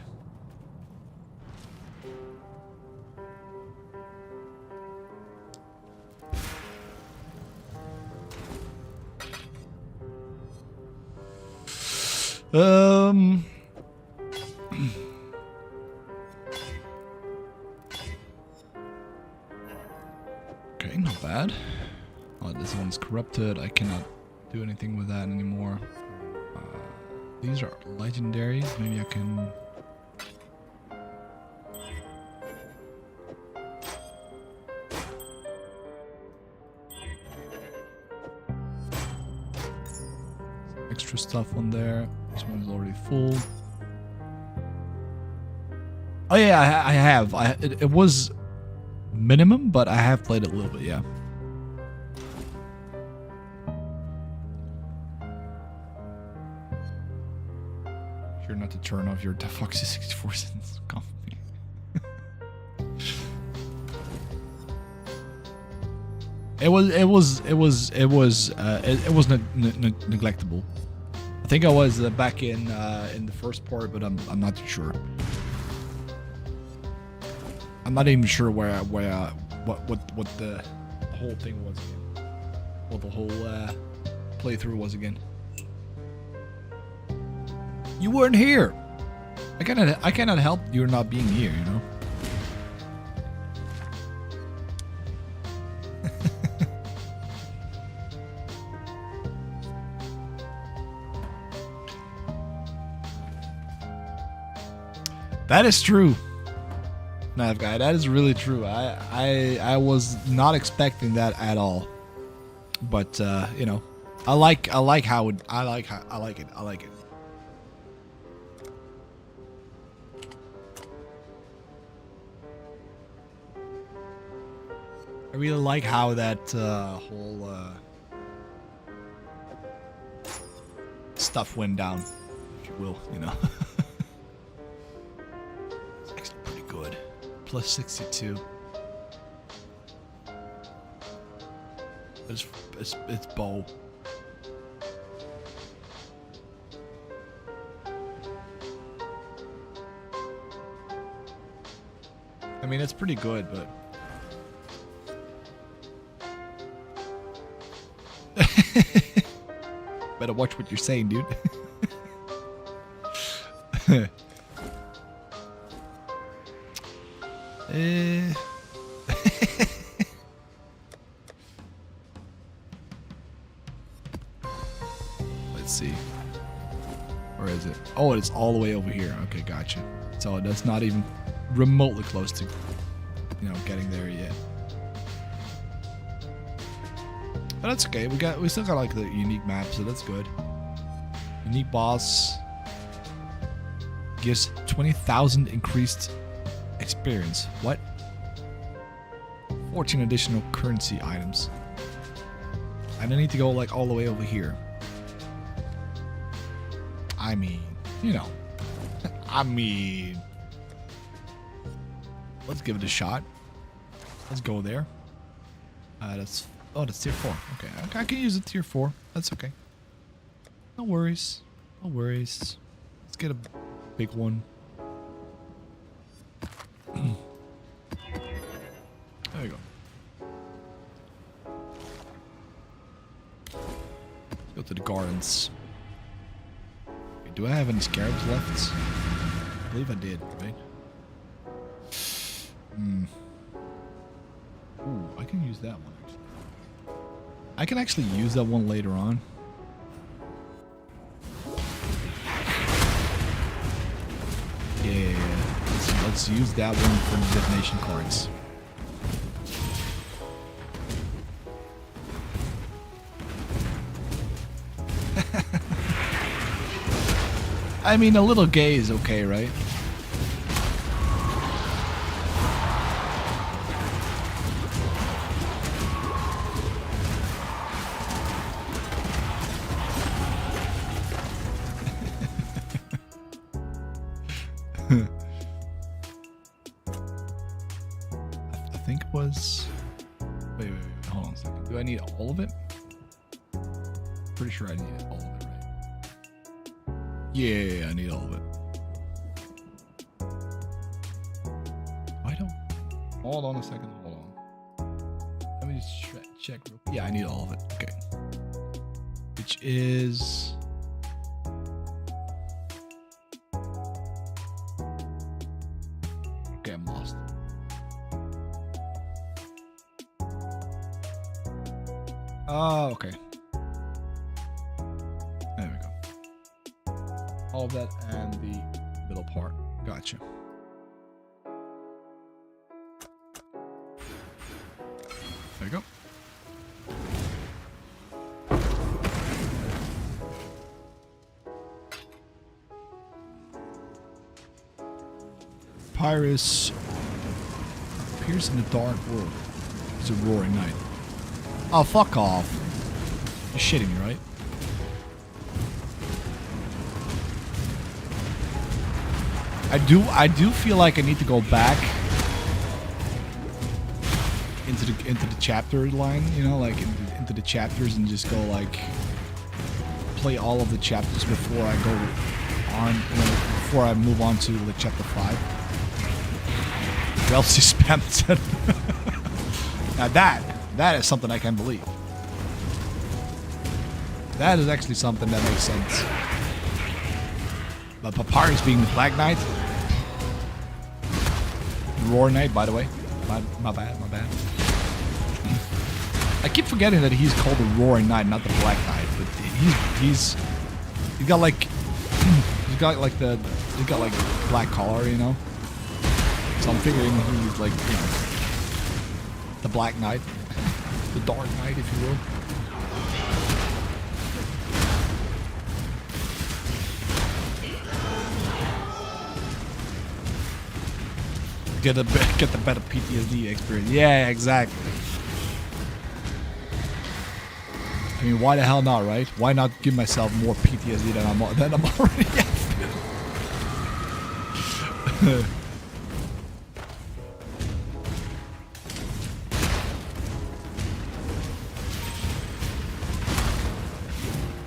Okay, not bad. Oh, this one's corrupted. I cannot do anything with that anymore. These are legendaries. Maybe I can... extra stuff on there. This one is already full. Oh yeah, I have. It was minimum, but I have played it a little bit, yeah. Sure not to turn off your Foxy 64 cents coffee. It was neglectable. I think I was back in the first part, but I'm not too sure. I'm not even sure what the whole thing was again. What the whole playthrough was again. You weren't here. I cannot help you not being here, you know? That is true. Nav guy, that is really true. I was not expecting that at all. But you know, I like it. I like it. I really like how that whole stuff went down, if you will, you know. It's actually pretty good. Plus 62. It's bow. I mean, it's pretty good, but better watch what you're saying, dude. Let's see. Where is it? Oh, it's all the way over here. Okay, gotcha. So that's not even remotely close to, you know, getting there yet. But that's okay. We still got like the unique map, so that's good. Unique boss gives 20,000 increased experience. What? 14 additional currency items. I don't need to go like all the way over here. I mean, you know. I mean, let's give it a shot. Let's go there. That's tier 4. Okay, I can use it tier 4. That's okay. No worries. No worries. Let's get a big one. There you go. Let's go to the gardens. Wait, do I have any scarabs left? I believe I did, right? Ooh, I can use that one actually. I can actually use that one later on. Yeah, let's use that one for the divination cards. I mean, a little gay is okay, right? I think it was... Wait, hold on a second. Do I need all of it? Pretty sure I need all of it, right? Yeah, I need all of it. I don't... Hold on a second, hold on. Let me just check real quick. Yeah, I need all of it. Okay. Which is... Okay, I'm lost. Oh, okay. There we go. All of that and the middle part. Gotcha. There you go. Pyrus appears in the dark world. It's a roaring night. Oh, fuck off. You're shitting me, right? I do feel like I need to go back into the chapter line, you know, like into the chapters and just go like play all of the chapters before I go on, you know, before I move on to like chapter 5. Or else you spammed it. Now that is something I can believe. That is actually something that makes sense. Papyrus being the Black Knight. The Roaring Knight, by the way. My bad. I keep forgetting that he's called the Roaring Knight, not the Black Knight. But he's got like black collar, you know. So I'm figuring he's like, you know, the Black Knight, the Dark Knight, if you will. Get the better PTSD experience. Yeah, exactly. I mean, why the hell not, right? Why not give myself more PTSD than I'm already having?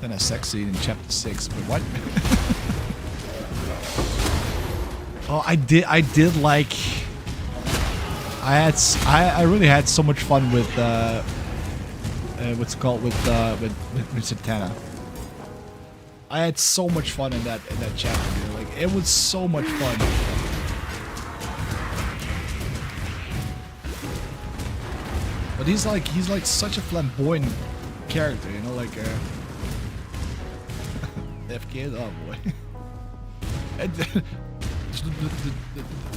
Then a sex scene in chapter 6. But what? Oh, I did like. I really had so much fun with what's it called with Satana. I had so much fun in that chapter, dude. Like, it was so much fun. But he's like such a flamboyant character, you know, like FK. Oh boy. And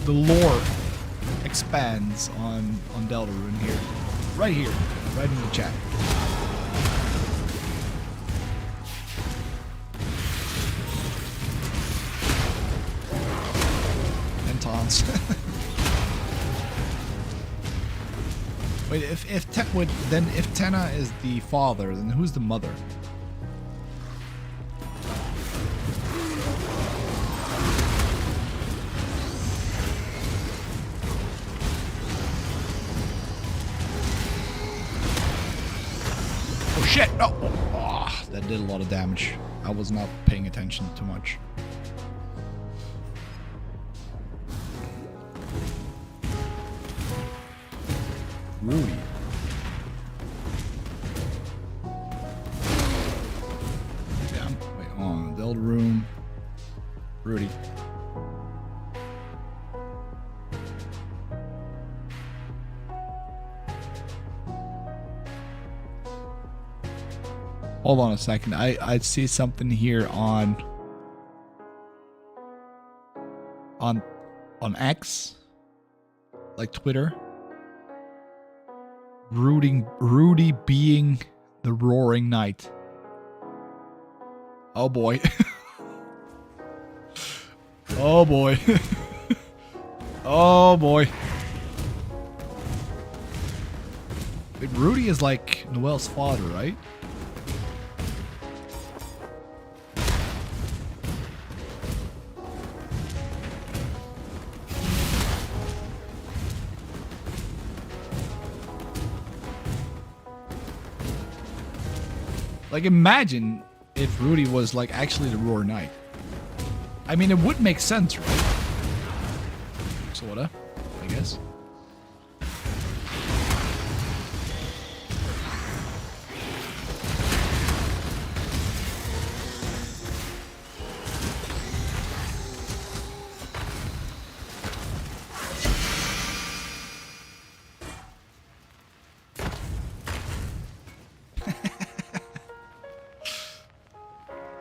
the lore expands on Deltarune here, right in the chat. And taunts. Wait, if Tenna is the father, then who's the mother? Shit! No! Oh, that did a lot of damage. I was not paying attention too much. Rudy. Yeah, wait, hold on. Deltarune. Rudy. Hold on a second. I see something here on X, like Twitter. Rudy being the Roaring Knight. Oh boy. Oh boy. Oh boy. Wait, Rudy is like Noelle's father, right? Like, imagine if Rudy was like actually the Roaring Knight. I mean, it would make sense, right? Sorta, I guess.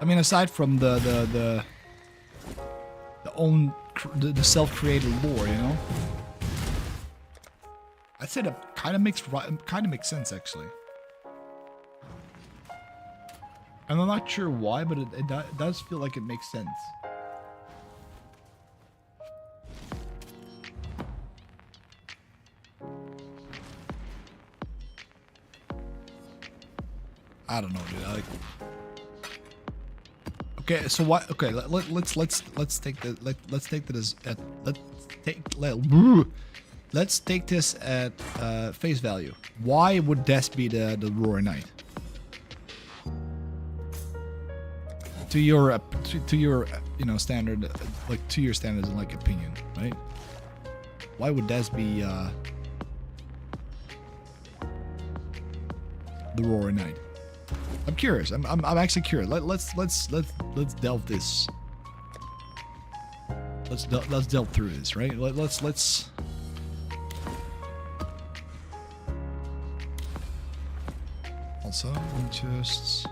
I mean, aside from the self-created lore, you know, I'd say that kind of makes sense actually. And I'm not sure why, but it does feel like it makes sense. I don't know, dude. Okay, so what? Okay, let's take this at face value. Why would Des be the Roaring Knight? To your you know standard, like to your standards and like opinion, right? Why would Des be the Roaring Knight? I'm curious. I'm actually curious. Let's delve this. let's delve through this, right? Let's. Also, we just.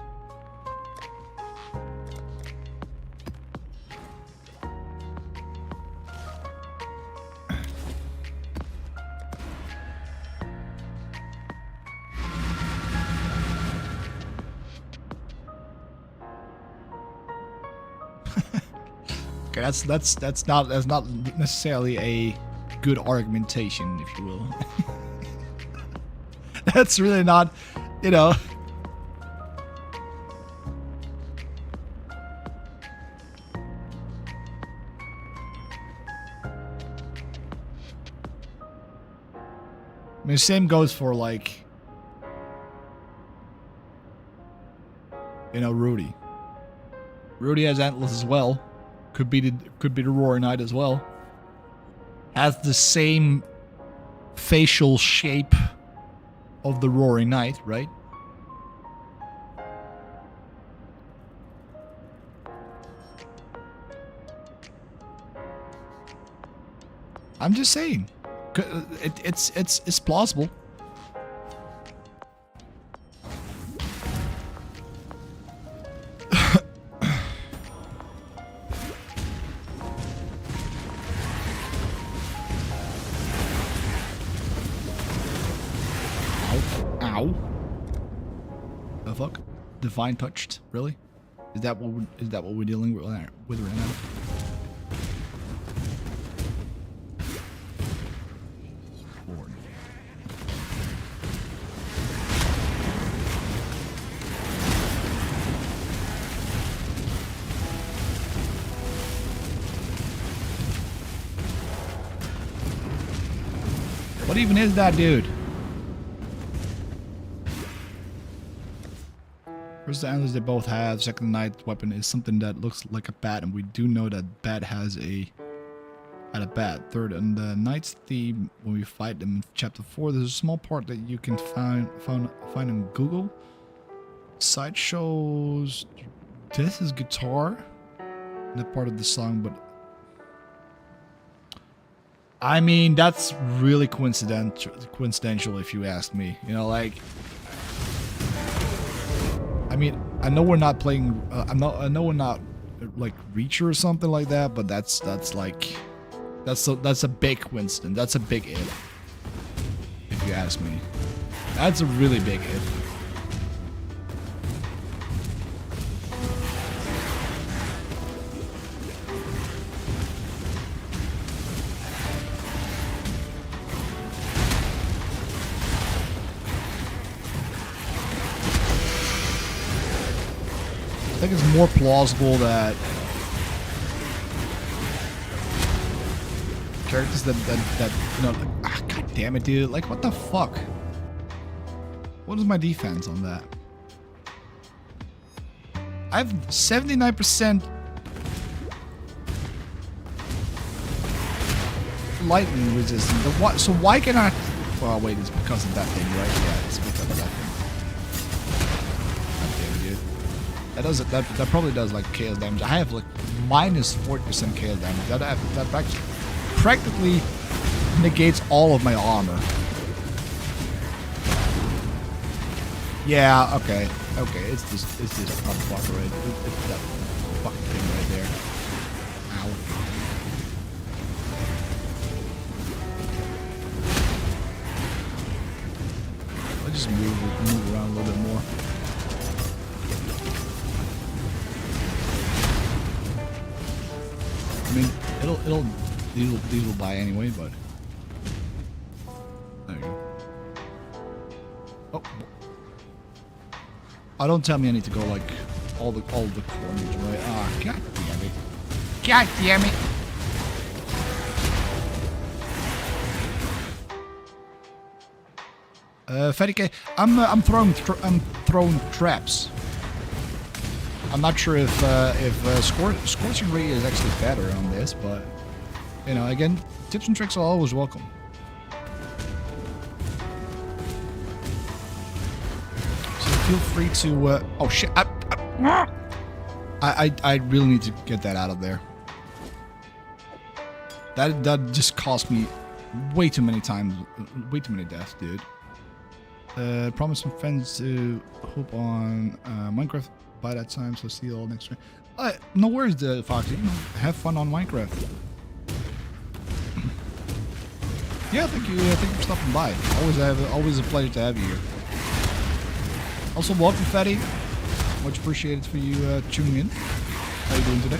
Okay, that's not necessarily a good argumentation, if you will. That's really not, you know. I mean, same goes for like, you know, Rudy. Rudy has antlers as well. Could be the Roaring Knight as well. Has the same facial shape of the Roaring Knight, right? I'm just saying, it's plausible. Ow. The fuck? Divine touched? Really? Is that what we're dealing with right now? Lord. What even is that, dude? First, the antlers they both have. Second, the knight weapon is something that looks like a bat, and we do know that bat has a bat. Third, and the knight's theme when we fight them in chapter 4. There's a small part that you can find on Google. Side shows this is guitar, that part of the song, but I mean that's really coincidental if you ask me. You know, like. I mean, I know we're not playing. I know we're not like Reacher or something like that, but that's a big coincidence. That's a big if you ask me. That's a really big if. I think it's more plausible that characters that you know, like, god damn it, dude, like what the fuck? What is my defense on that? I have 79% lightning resistance. So why can I? Oh wait, it's because of that thing, right? Yeah, it's because of that thing. That probably does like chaos damage. I have like minus 40% chaos damage. That practically negates all of my armor. Yeah, okay. It's this motherfucker right. It's that fucking thing right there. Ow. I'll just move around a little bit more. I mean, these will die anyway, but there you go. Oh, don't tell me I need to go like all the corners, right? Ah, god damn it! God damn it! Fedike, I'm throwing traps. I'm not sure if Scorching Ray is actually better on this, but you know, again, tips and tricks are always welcome. So feel free to. Oh shit! I really need to get that out of there. That just cost me way too many times, way too many deaths, dude. Promise some friends to hope on Minecraft by that time, so see you all next time. No worries, Foxy. Have fun on Minecraft. Yeah, thank you for stopping by. Always a pleasure to have you here. Also, welcome, Fatty. Much appreciated for you tuning in. How you doing today?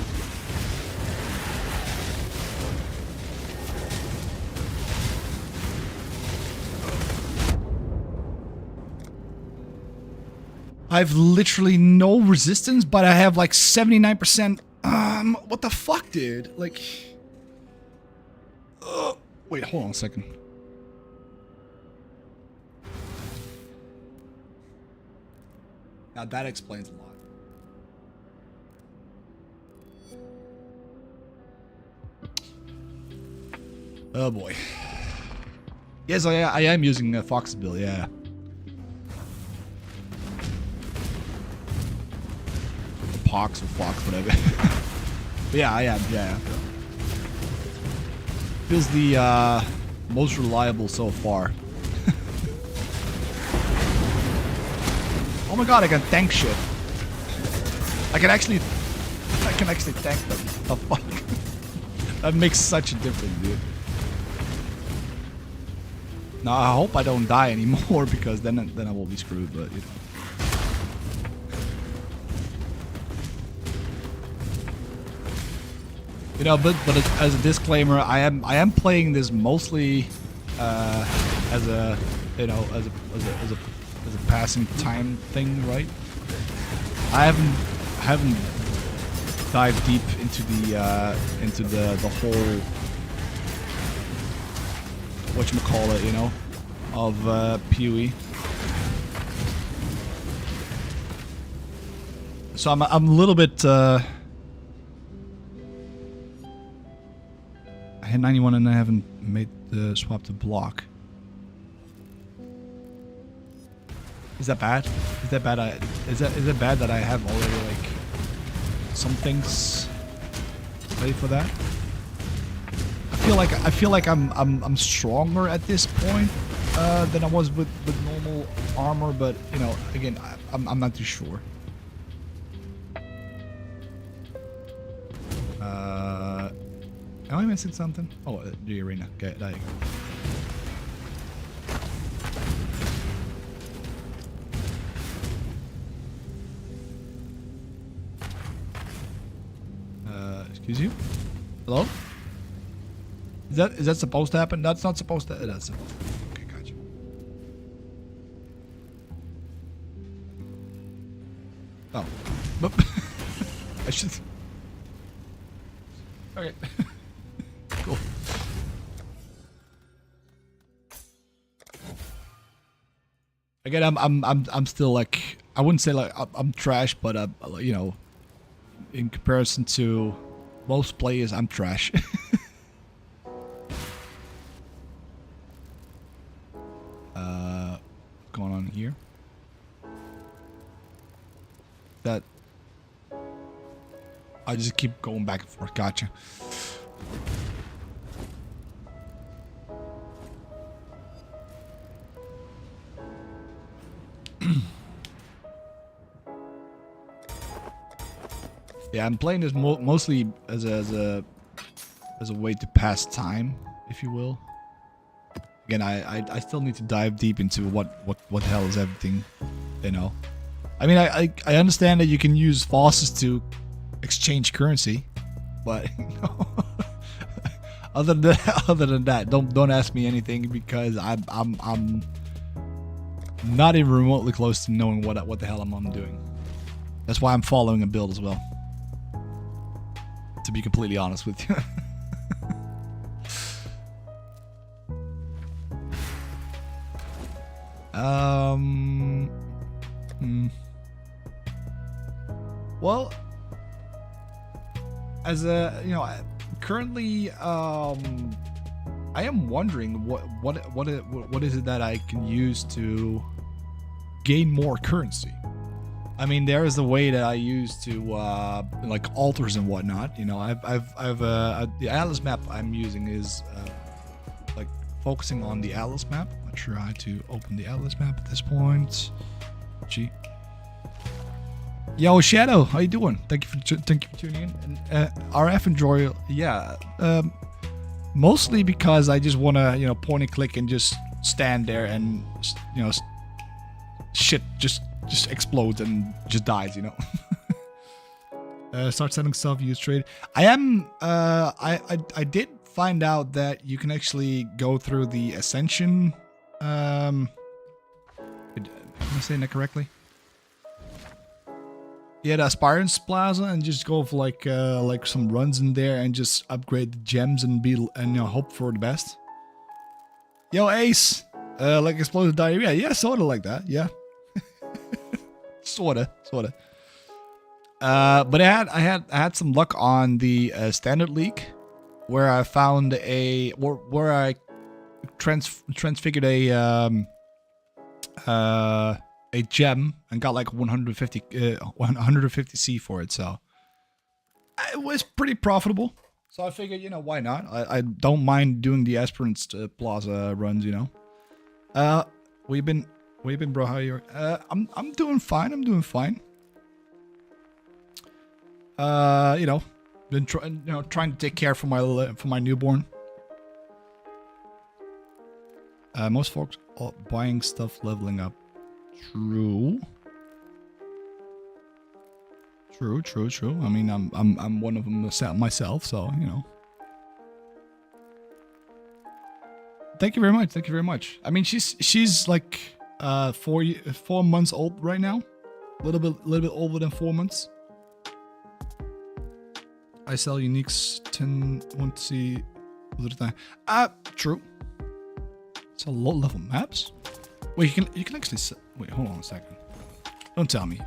I have literally no resistance, but I have like 79%. What the fuck, dude? Like, wait, hold on a second. Now that explains a lot. Oh boy. Yes, I am using Fox's build, yeah. Pox or Fox, whatever. But yeah, I am, yeah. Feels the most reliable so far. Oh my god, I can tank shit. I can actually tank them. The fuck? That makes such a difference, dude. Now I hope I don't die anymore because then I will be screwed, but you know. You know, but as a disclaimer, I am playing this mostly as a passing time thing, right? I haven't dived deep into the whole whatchamacallit, you know, of PoE. So I'm a little bit. I had 91 and I haven't made the swap to block. Is that bad? Is that bad? Is that bad that I have already like some things ready for that? I feel like I'm stronger at this point than I was with normal armor, but you know, again, I'm not too sure. Am I missing something? Oh, the arena. Okay, there you go. Excuse you? Hello? Is that supposed to happen? That's not supposed to. That's supposed to. Okay, gotcha. Oh, but I should. Okay. Cool. Again, I'm still like, I wouldn't say like I'm trash, but you know, in comparison to most players, I'm trash. What's going on here? That I just keep going back and forth. Gotcha. Yeah, I'm playing this mostly as a way to pass time, if you will. Again, I still need to dive deep into what the hell is everything, you know. I mean, I understand that you can use bosses to exchange currency, but you know, other than that, don't ask me anything because I'm not even remotely close to knowing what the hell I'm doing. That's why I'm following a build as well. To be completely honest with you. Well, as a, you know, currently, I am wondering what is it that I can use to gain more currency. I mean, there is the way that I use to like altars and whatnot. You know, the Atlas map I'm using is like focusing on the Atlas map. Not sure how to open the Atlas map at this point. Gee. Yo, Shadow, how you doing? Thank you for tuning in. And RF enjoy, yeah. Mostly because I just want to, point and click and just stand there and, shit just explodes and just dies, Start selling stuff, use trade. I am, I did find out that you can actually go through the Ascension, am I saying that correctly? Yeah, the Aspirants Plaza, and just go for like some runs in there and just upgrade the gems and hope for the best. Yo, Ace, like explosive diarrhea. Yeah, sorta like that. Yeah, sorta. But I had some luck on the Standard League, where I found where I transfigured a gem and got like 150 C for it, so it was pretty profitable. So I figured, why not? I don't mind doing the Aspirants Plaza runs, where you been, bro? How you? I'm doing fine. Been trying to take care for my newborn. Most folks are buying stuff, leveling up. True. I mean, I'm one of them myself, so Thank you very much. I mean, she's like 4 months old right now, a little bit older than 4 months. I sell uniques 10 want to see true. It's a low level maps. Wait, you can actually wait. Hold on a second. Don't tell me.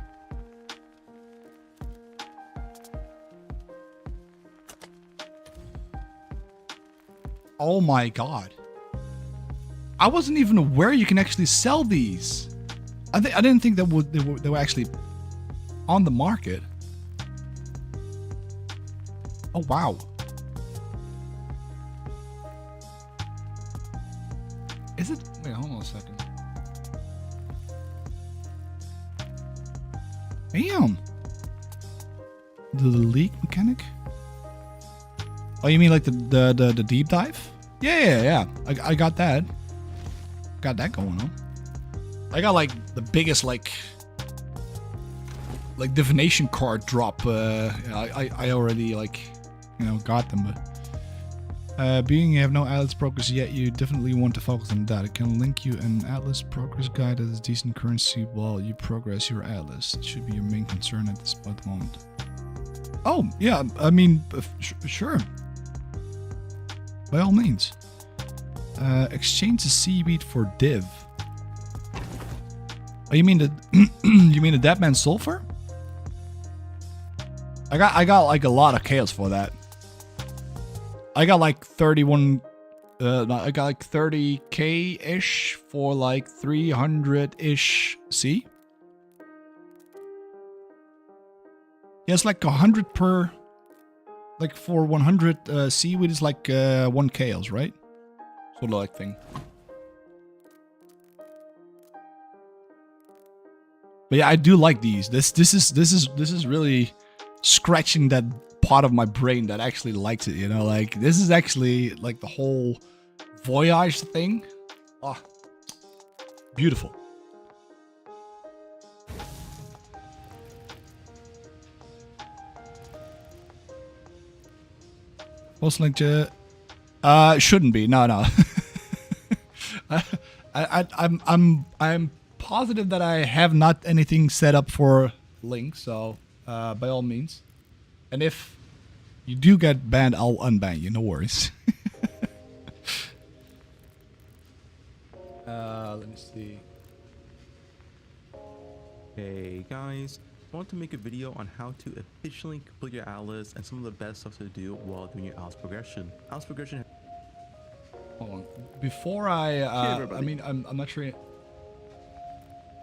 Oh my god! I wasn't even aware you can actually sell these. I didn't think that they were actually on the market. Oh wow! Is it? Wait, hold on a second. Damn. The leak mechanic? Oh, you mean like the deep dive? Yeah. I got that. Got that going on. I got like the biggest like divination card drop. I already got them, but being you have no Atlas progress yet, you definitely want to focus on that. It can link you an Atlas progress guide that is decent currency while you progress your Atlas. It should be your main concern at this moment. Oh, yeah, I mean, sure. By all means. Exchange the seaweed for div. Oh, you mean the Deadman Sulfur? I got like a lot of chaos for that. I got like 31, I got like 30k-ish for like 300-ish C. Yeah, it's like 100 per, like for 100 seaweed is like 1 chaos, right? Sort of like thing. But yeah, I do like these. This is really scratching that part of my brain that actually likes it, like this is actually like the whole voyage thing. Oh, beautiful. What's like shouldn't be. No. I'm positive that I have not anything set up for Link, so by all means. And if you do get banned, I'll unban you. No worries. Let me see. Hey guys, I want to make a video on how to efficiently complete your Atlas and some of the best stuff to do while doing your Atlas progression. Atlas progression. Hold on. Before I mean, I'm not sure.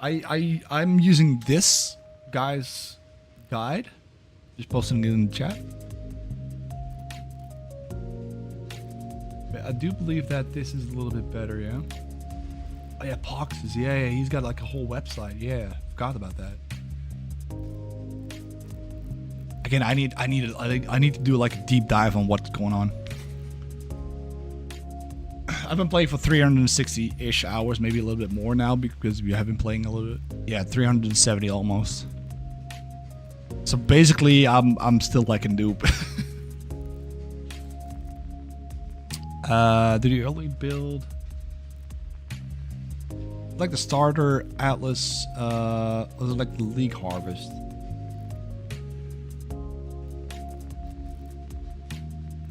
I'm using this guy's guide. Just posting it in the chat. But I do believe that this is a little bit better, yeah? Oh yeah, Poxes, yeah, he's got like a whole website, yeah. Forgot about that. Again, I need to do like a deep dive on what's going on. I've been playing for 360-ish hours, maybe a little bit more now because we have been playing a little bit. Yeah, 370 almost. So basically, I'm still like a noob. Did you early build? Like the starter Atlas, was it like the League Harvest?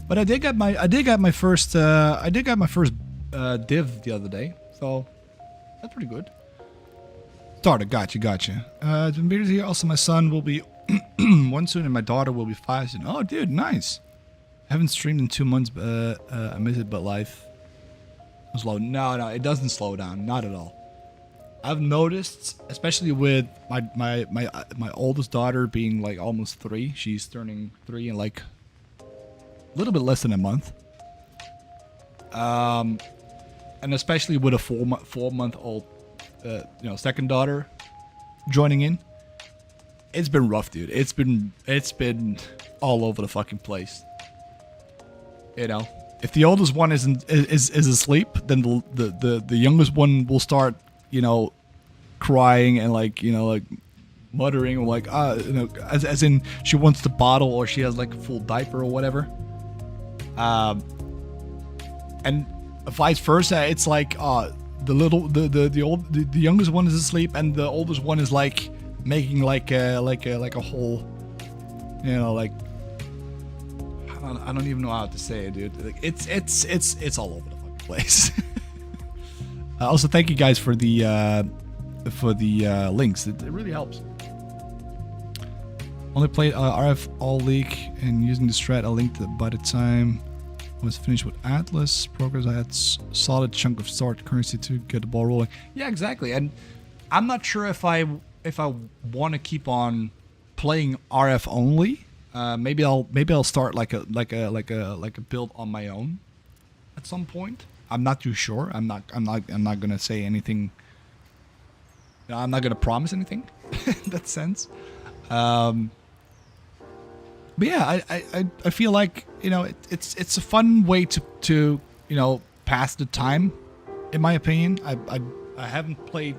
But I did get my first div the other day, so that's pretty good. Starter, gotcha. It's been busy here. Also, my son will be 1 soon, and my daughter will be 5 soon. Oh, dude, nice. Haven't streamed in 2 months, but I miss it. But life was slow. No, it doesn't slow down, not at all. I've noticed, especially with my oldest daughter being like almost 3. She's turning 3 in like a little bit less than a month. And especially with a 4-month-old, second daughter joining in, it's been rough, dude. It's been all over the fucking place. You know, if the oldest one is asleep, then the youngest one will start, crying and like muttering, like as in she wants the bottle or she has like a full diaper or whatever. And vice versa, it's like the youngest one is asleep and the oldest one is like making like a whole, like I don't even know how to say it, dude. Like it's all over the fucking place. Also, thank you guys for the links. It really helps. Only played RF all league and using the strat I linked by the time I was finished with Atlas progress. I had solid chunk of start currency to get the ball rolling. Yeah, exactly. And I'm not sure if I want to keep on playing RF only. Maybe I'll start like a build on my own at some point. I'm not too sure. I'm not gonna say anything. I'm not gonna promise anything in that sense. But yeah, I feel like it's a fun way to pass the time, in my opinion. I haven't played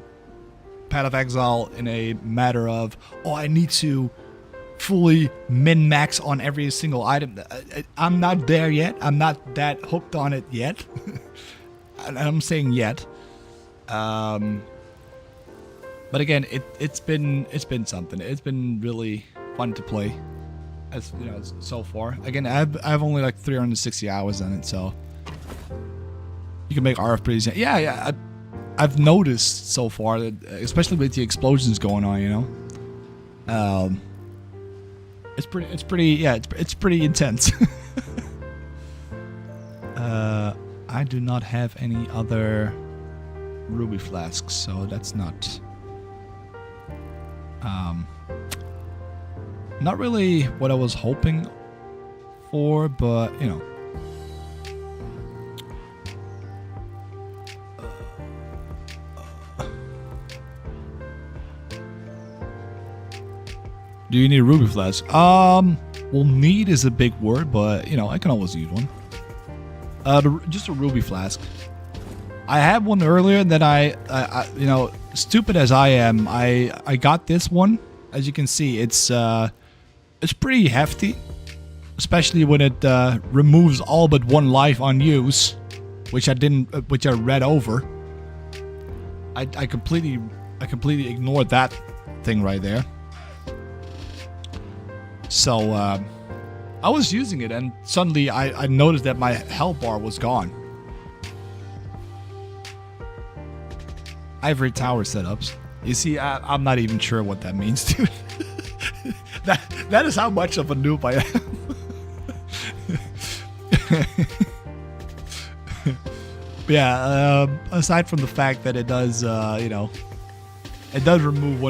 Path of Exile in a matter of I need to fully min-max on every single item. I'm not there yet. I'm not that hooked on it yet. And I'm saying yet. But again, it's been something. It's been really fun to play, as so far. Again, I've only like 360 hours on it, so you can make RF pretty easy. Yeah. I've noticed so far that, especially with the explosions going on, it's pretty intense. I do not have any other ruby flasks, so that's not really what I was hoping for, but do you need a ruby flask? Well, need is a big word, but I can always use one. Just a ruby flask. I had one earlier, and then I stupid as I am, I got this one. As you can see, it's pretty hefty, especially when it removes all but one life on use, which I read over. I completely ignored that thing right there. So I was using it, and suddenly I noticed that my health bar was gone. Ivory tower setups. You see, I'm not even sure what that means, dude. that is how much of a noob I am. Yeah. Aside from the fact that it does, It does remove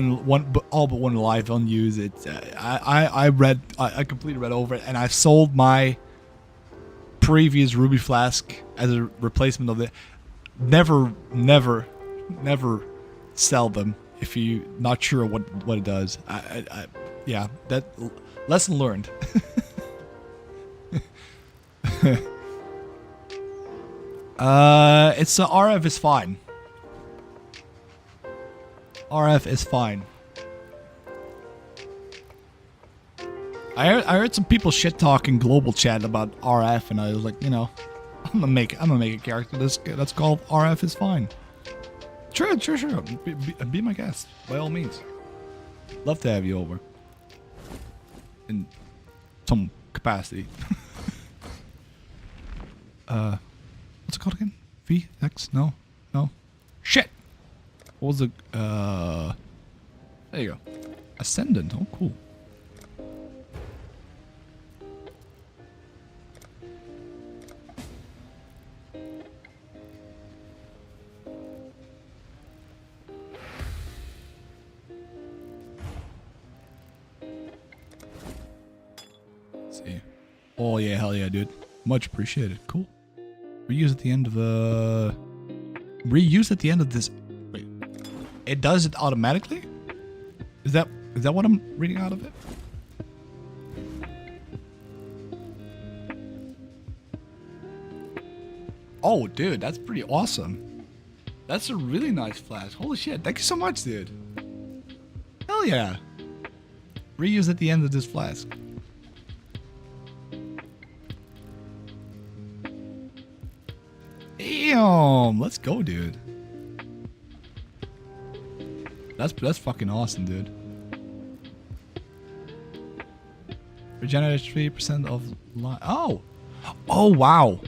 all but one life unused. It's I completely read over it, and I sold my previous ruby flask as a replacement of it. Never sell them if you're not sure what it does. Yeah, that lesson learned. It's RF is fine. RF is fine. I heard some people shit talking global chat about RF, and I was like, you know, I'm gonna make a character that's called RF is fine. Sure. Be my guest by all means. Love to have you over in some capacity. What's it called again? VX? No. Shit. What was the there you go. Ascendant. Oh, cool. Let's see. Oh yeah, hell yeah, dude. Much appreciated. Cool. Reuse at the end of reuse at the end of this. Wait, it does it automatically? Is that what I'm reading out of it? Oh, dude, that's pretty awesome. That's a really nice flash. Holy shit! Thank you so much, dude. Hell yeah. Reuse at the end of this flask. Damn, let's go, dude. That's fucking awesome, dude. Regenerates 3% of life. Oh, wow.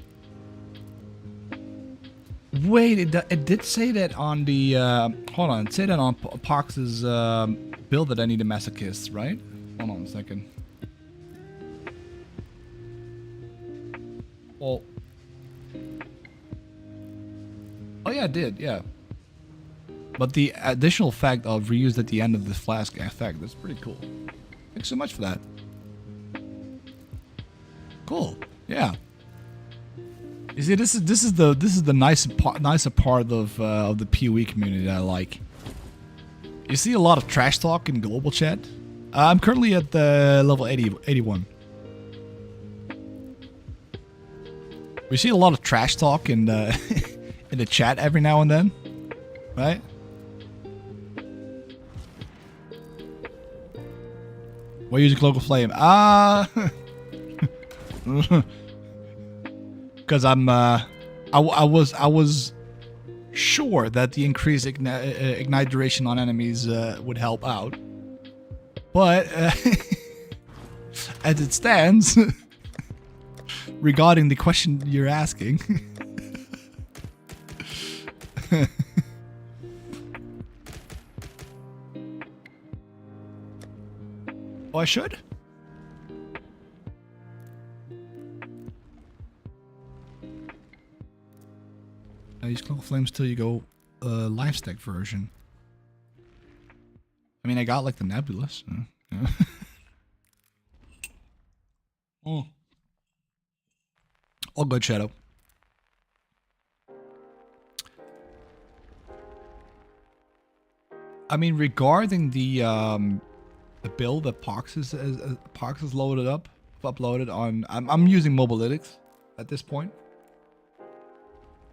Wait, it did say that on the hold on. It said that on Pox's build that I need a masochist, right? Hold on a second. Well. Oh yeah, it did, yeah. But the additional fact of reused at the end of this flask effect, that's pretty cool. Thanks so much for that. Cool. Yeah. You see, this is the nicer part of the PoE community that I like. You see a lot of trash talk in global chat. I'm currently at level 81. We see a lot of trash talk in the in the chat every now and then, right? Why use a cloak of flame? Because I was sure that the increased ignite duration on enemies would help out, but as it stands, regarding the question you're asking. Oh, I should? I use Cloak of Flames till you go life stack version. I mean, I got like the Nebulous. Yeah. Oh. All good, Shadow. I mean, regarding the build that Pox has loaded up, uploaded on, I'm using Mobalytics at this point,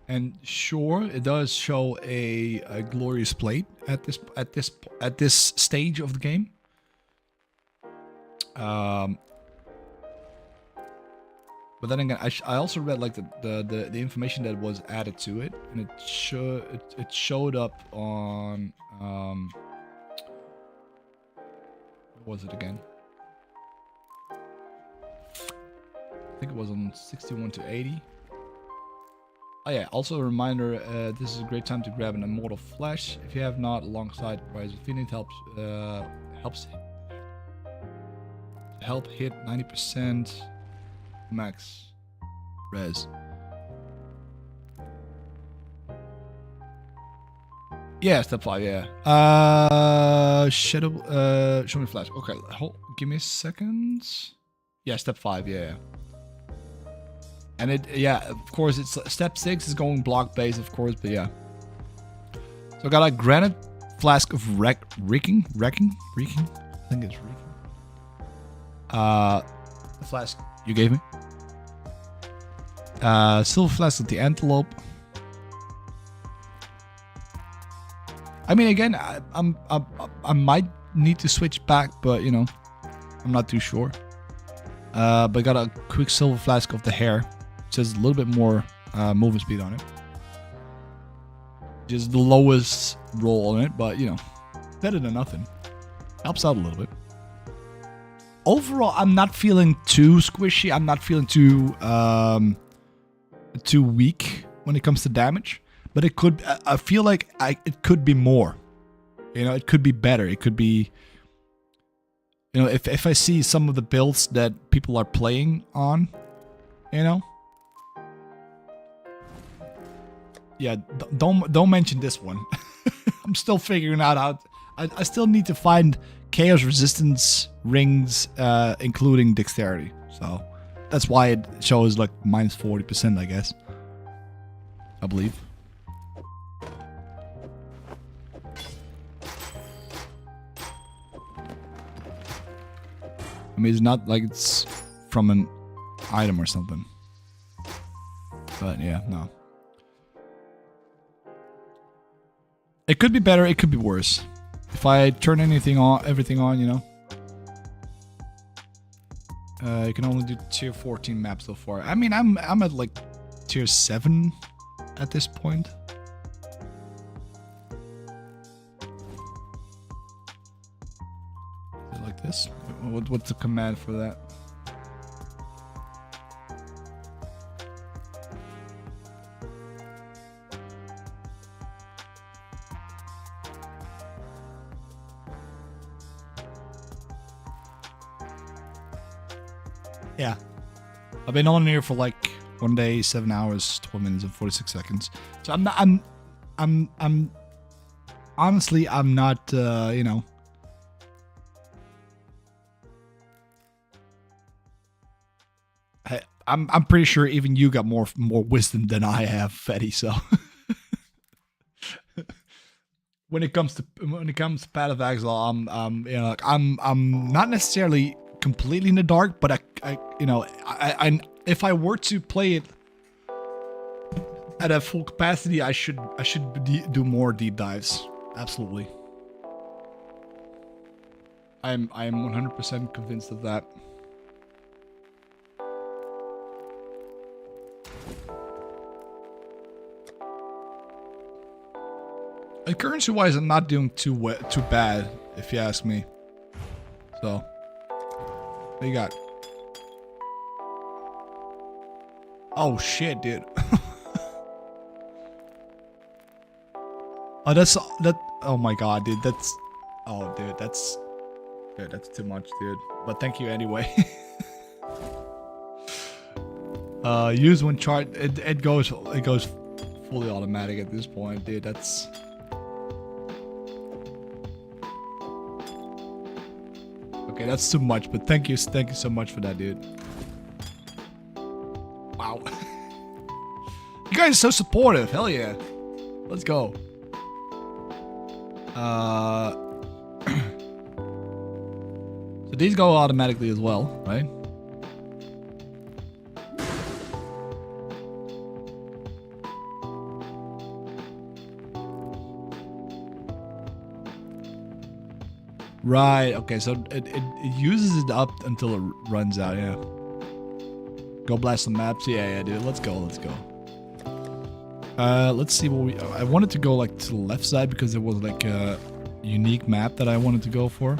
and sure, it does show a glorious plate at this stage of the game. But then again, I also read like the information that was added to it, and it showed up on what was it again? I think it was on 61 to 80. Oh yeah, also a reminder, this is a great time to grab an Immortal Flesh if you have not, alongside Rise of Phoenix help hit 90% max res. Yeah, step 5, yeah. Shadow, show me flash. Okay, give me a second. Yeah, step 5, yeah. And of course, it's step 6 is going block base, of course, but yeah. So I got a granite flask of reeking. I think it's reeking. The flask you gave me. Silver flask of the antelope. I mean, again, I might need to switch back, but you know, I'm not too sure. But I got a quick silver flask of the hare, which has a little bit more movement speed on it. Just the lowest roll on it, but you know, better than nothing. Helps out a little bit. Overall, I'm not feeling too squishy. I'm not feeling too weak when it comes to damage. But it could. I feel like it could be more. You know, it could be better. It could be. You know, if I see some of the builds that people are playing on, you know. Yeah, don't mention this one. I'm still figuring out how. I still need to find chaos resistance rings, including dexterity. So that's why it shows like minus 40%, I guess. I believe. I mean, it's not like it's from an item or something. But yeah, no. It could be better, it could be worse. If I turn everything on, you know. You can only do tier 14 maps so far. I mean, I'm at like tier 7 at this point. Is it like this? What's the command for that? Yeah. I've been on here for like 1 day, 7 hours, 12 minutes and 46 seconds. So I'm honestly, I'm not, you know. I'm pretty sure even you got more wisdom than I have, Fetty, so. when it comes to Path of Exile, I'm you know, like, I'm not necessarily completely in the dark, but I you know, I if I were to play it at a full capacity, I should do more deep dives. Absolutely. I am 100% convinced of that. And currency-wise, I'm not doing too bad, if you ask me. So, what you got? Oh shit, dude. Oh, that. Oh my god, dude. That's. Oh, dude. That's too much, dude. But thank you anyway. Use one chart. It goes fully automatic at this point, dude. That's. Okay, that's too much, but thank you so much for that, dude. Wow. You guys are so supportive, hell yeah. Let's go. So these go automatically as well, right? Right, okay, so it uses it up until it runs out, yeah. Go blast some maps, yeah, dude, let's go. Let's see what I wanted to go like to the left side because there was like a unique map that I wanted to go for.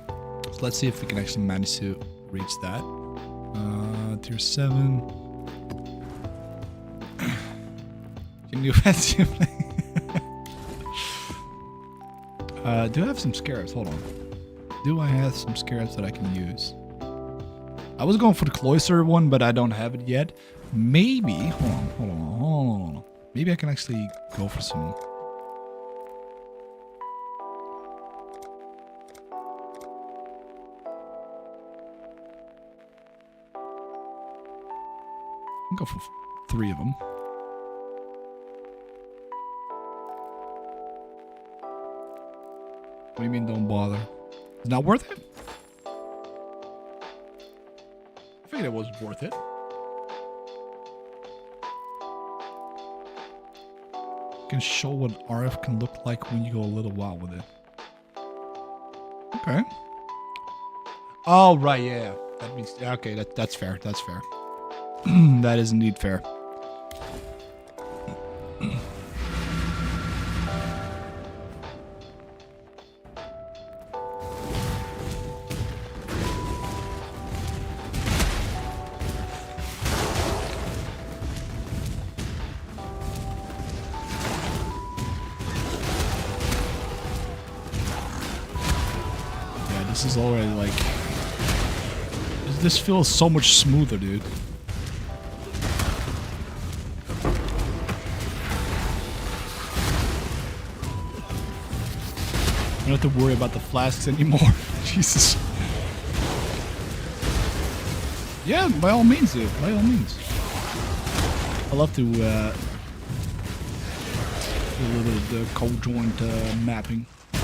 So let's see if we can actually manage to reach that. Tier 7. Can you fancy do I have some scarabs? Hold on. Do I have some scarabs that I can use? I was going for the cloister one, but I don't have it yet. Maybe, hold on. Maybe I can actually go for some. I'll go for 3 of them. What do you mean don't bother? It's not worth it? I figured it wasn't worth it. Can show what RF can look like when you go a little while with it. Okay. Oh, right, yeah. That means, okay, that's fair, that's fair. That is indeed fair. This is already like... This feels so much smoother, dude. I don't have to worry about the flasks anymore. Jesus. Yeah, by all means, dude. By all means. I love to do a little bit of the co-joint mapping. I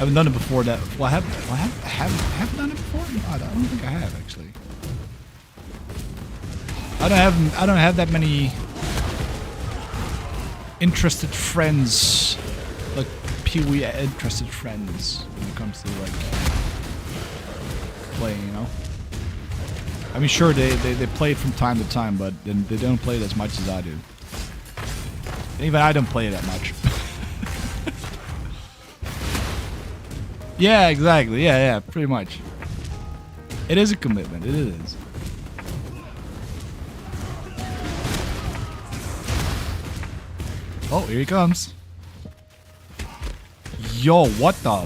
haven't done it before that. Well, I have done it before? No, I don't think I have actually. I don't have that many interested friends, like PoE interested friends when it comes to like playing, you know. I mean, sure they play it from time to time, but then they don't play it as much as I do. And even I don't play it that much. Yeah, exactly. Yeah, pretty much. It is a commitment. It is. Oh, here he comes. Yo, what the?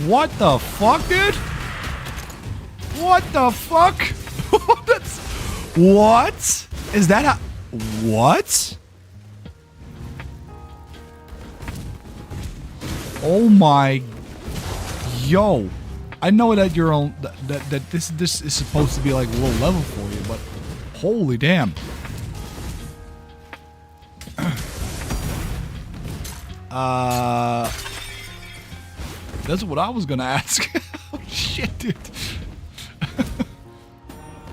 What the fuck, dude? What the fuck? That's... What? Is that how... What? Oh my... Yo, I know that you're on that this is supposed to be like low level for you, but holy damn. That's what I was gonna ask. Oh, shit, dude.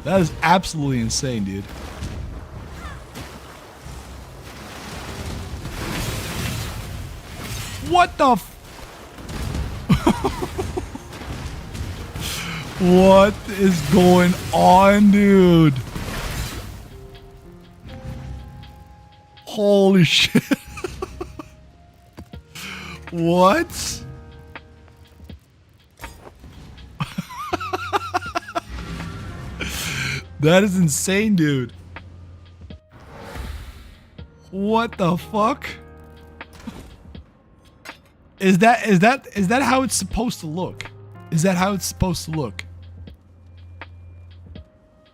That is absolutely insane, dude. What the f- What is going on, dude? Holy shit. What? That is insane, dude. What the fuck? Is that how it's supposed to look? Is that how it's supposed to look?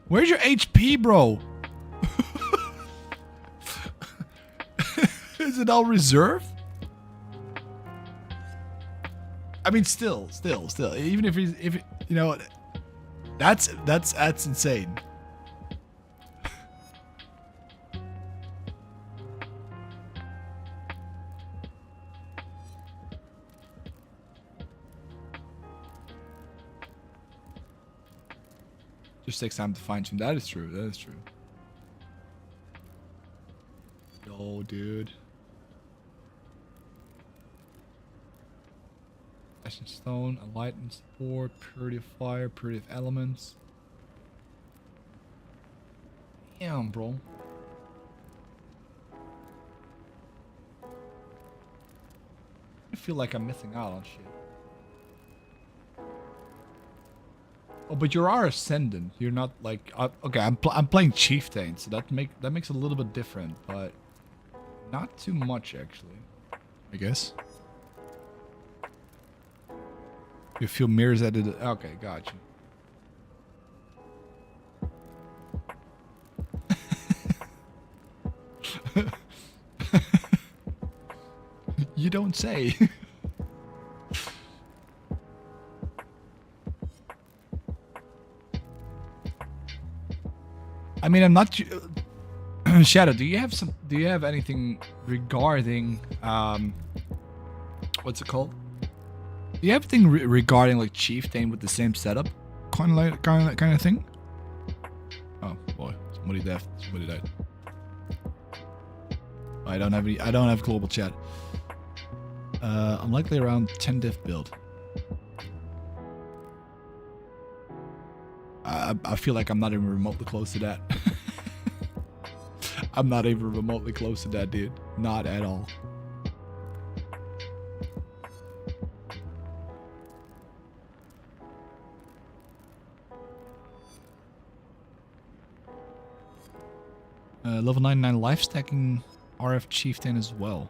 Where's your HP, bro? Is it all reserved? I mean, still. Even if you know, that's insane. Just takes time to fine tune. That is true. That is true. Yo, dude. Ash and stone, enlightenment support, purity of fire, purity of elements. Damn, bro. I feel like I'm missing out on shit. Oh, but you are ascendant. You're not like okay. I'm playing Chieftain, so that makes it a little bit different, but not too much actually. I guess. You feel mirrors at it. Okay, gotcha. You don't say. I mean, I'm not. Shadow, do you have some? Do you have anything regarding what's it called? Do you have anything regarding like Chieftain with the same setup, kind of thing? Oh boy, somebody died. Somebody died. I don't have any. I don't have global chat. I'm likely around 10 diff build. I feel like I'm not even remotely close to that. I'm not even remotely close to that, dude. Not at all. Level 99 life stacking RF Chieftain as well.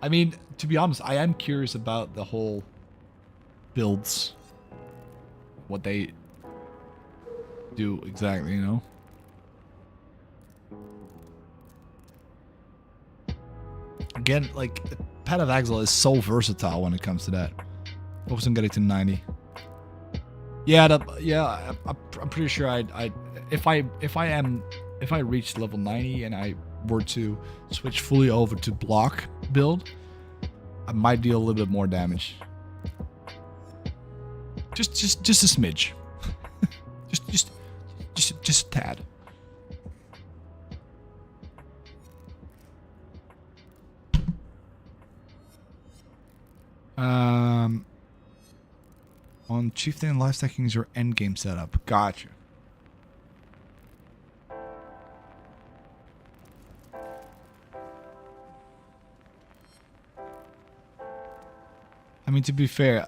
I mean, to be honest, I am curious about the whole builds. What they do exactly, you know? Again, like, Path of Exile is so versatile when it comes to that. Focus on getting to 90. Yeah, I'm pretty sure if I reach level 90 and I were to switch fully over to block build, I might deal a little bit more damage. Just a smidge. just a tad. On Chieftain, life stacking is your endgame setup. Gotcha. I mean, to be fair,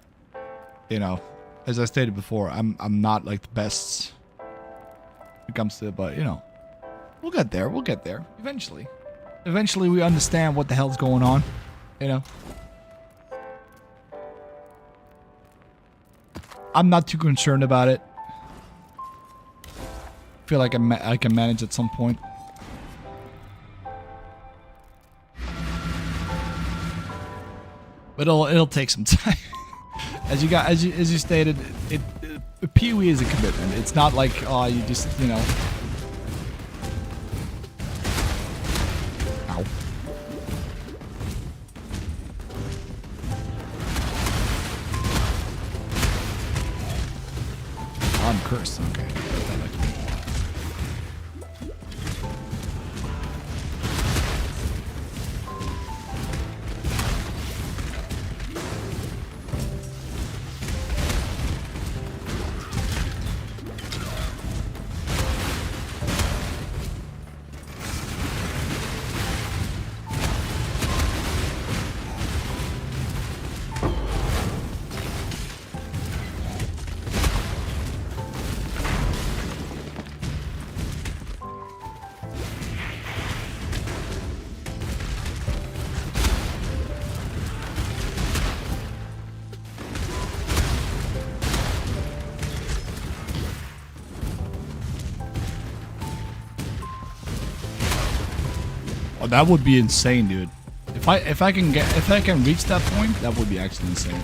you know, as I stated before, I'm not like the best when it comes to it, but you know, we'll get there. We'll get there eventually. Eventually, we understand what the hell's going on. You know. I'm not too concerned about it. Feel like I can manage at some point. But it'll take some time. As you stated, PoE is a commitment. It's not like you just, you know. Ow. I'm cursed. Okay. Oh, that would be insane, dude. If I can reach that point, that would be actually insane.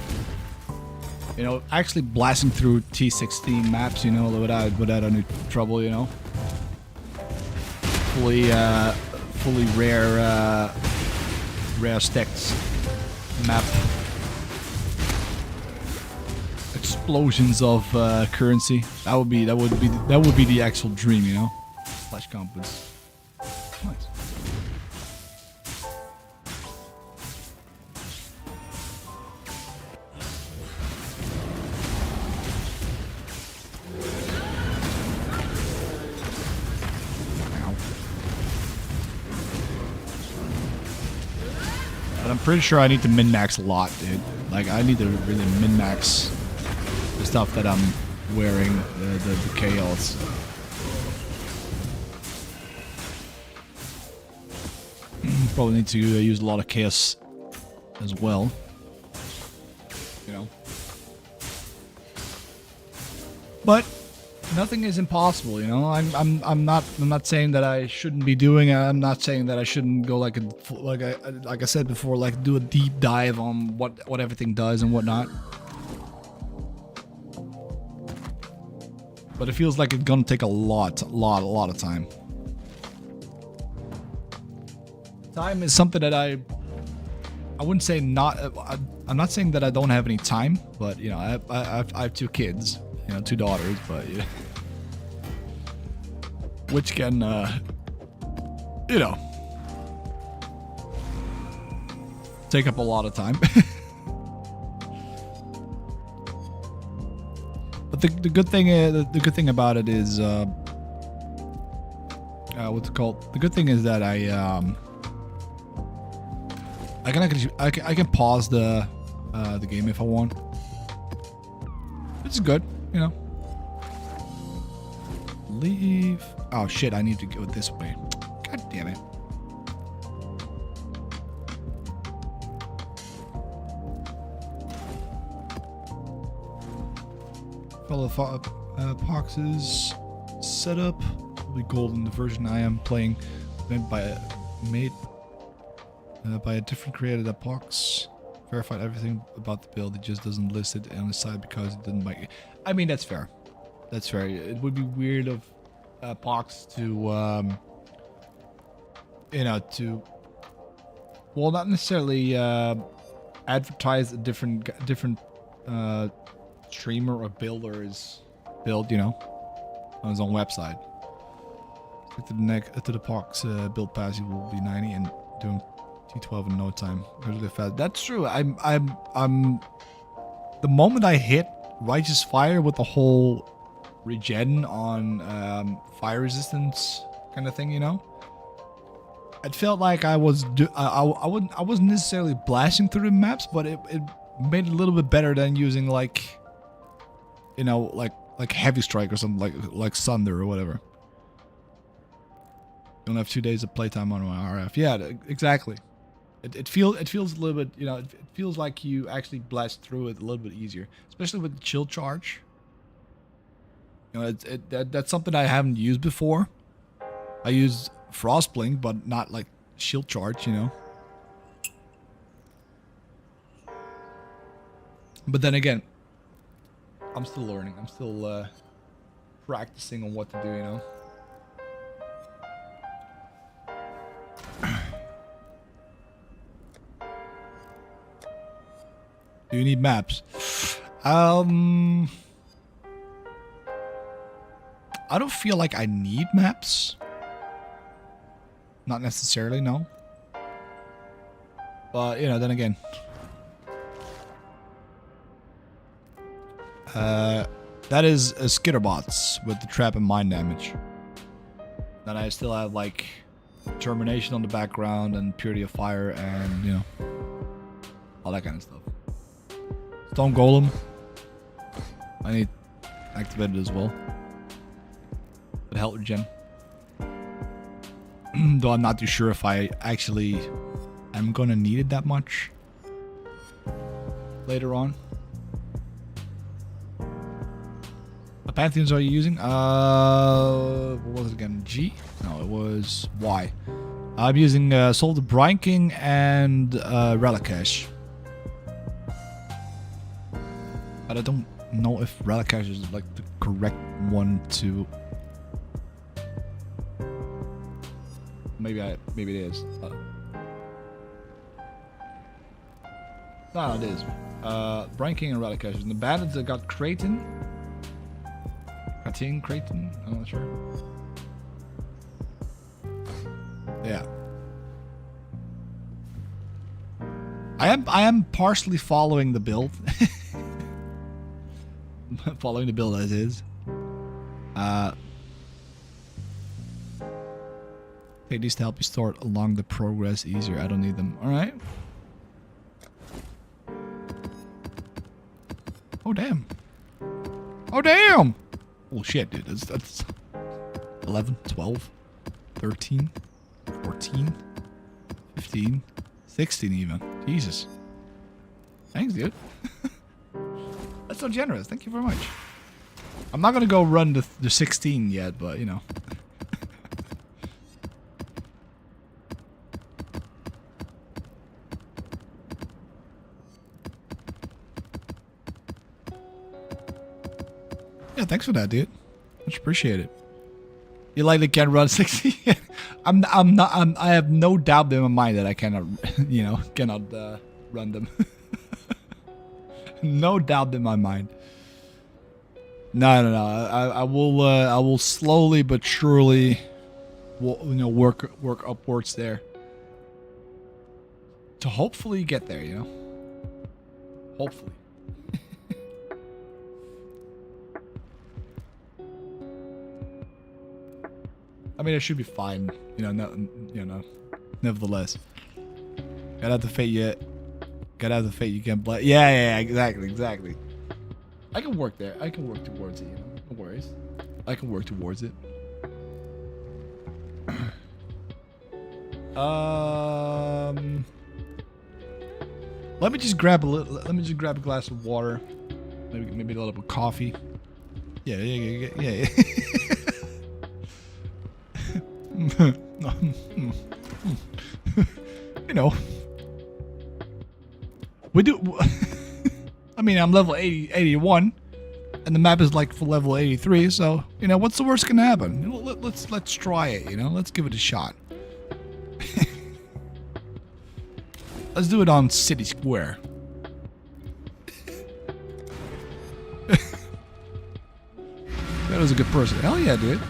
You know, actually blasting through T16 maps, you know, without any trouble, you know. Fully rare stacked map. Explosions of currency. That would be the actual dream, you know. Flash compass. Nice. But I'm pretty sure I need to min-max a lot, dude. Like, I need to really min-max the stuff that I'm wearing, the chaos. Probably need to use a lot of chaos as well. You know. But nothing is impossible, you know. I'm not saying that I shouldn't be doing it. I'm not saying that I shouldn't go like I said before, like do a deep dive on what everything does and whatnot. But it feels like it's gonna take a lot of time. Time is something that I wouldn't say not. I'm not saying that I don't have any time, but you know, I have 2 kids, you know, 2 daughters, but yeah, which can, you know, take up a lot of time. But the good thing the good thing about it is what's it called? The good thing is that I can pause the game if I want. Which is good, you know. Leave. Oh shit! I need to go this way. God damn it. Follow boxes setup will be golden. The version I am playing made by a different creator. That box verified everything about the build. It just doesn't list it on the side because it didn't like it. I mean, that's fair. That's fair. It would be weird of box to you know, to, well, not necessarily advertise a different streamer or builder's build, you know, on his own website. Stick to the to the box build pass, you will be 90 and doing T12 in no time. Really fast. That's true. I'm the moment I hit Righteous Fire with the whole regen on fire resistance kind of thing, you know, it felt like I wasn't necessarily blasting through the maps, but it made it a little bit better than using like, you know, like Heavy Strike or something like Sunder or whatever. You don't have 2 days of playtime on my RF. Yeah, exactly. It feels a little bit, you know, it feels like you actually blast through it a little bit easier, especially with the chill charge. You know, that's something I haven't used before. I used Frostblink, but not like shield charge, you know. But then again, I'm still learning. I'm still practicing on what to do, you know. Do you need maps? I don't feel like I need maps. Not necessarily, no. But, you know, then again. That is a Skitterbots with the trap and mine damage. Then I still have, like, Termination on the background and Purity of Fire and, you know, all that kind of stuff. Stone Golem. I need activated as well. But health regen. Though I'm not too sure if I actually am gonna need it that much later on. What Pantheons are you using? What was it again? G? No, it was Y. I'm using Soul of the Brine King and Relicash. But I don't know if Relicash is like the correct one to. Maybe it is. No, it is. Brine King and Relicash. And the bandits that got Creighton. Creighton? I'm not sure. Yeah. I am partially following the build. Following the build as is. Take these to help you start along the progress easier. I don't need them. Alright. Oh damn. Oh damn! Oh shit, dude. That's 11, 12, 13, 14, 15, 16 even. Jesus. Thanks, dude. That's so generous. Thank you very much. I'm not gonna go run the 16 yet, but you know. Yeah, thanks for that, dude. Much appreciated. You likely can run 60. I have no doubt in my mind that I cannot, you know, cannot run them. No doubt in my mind. No. I will slowly but surely, work upwards there. To hopefully get there, you know. Hopefully. I mean, it should be fine, you know. Nevertheless, gotta have the fate yet. Gotta have the fate you can play. Yeah, exactly. I can work there. I can work towards it. You know, no worries. I can work towards it. Let me just grab a little. Let me just grab a glass of water. Maybe a little bit of coffee. Yeah. You know, we do. I mean, I'm level 81, and the map is like for level 83. So you know, what's the worst gonna happen? You know, let's try it. You know, let's give it a shot. Let's do it on City Square. That was a good person. Hell yeah, dude.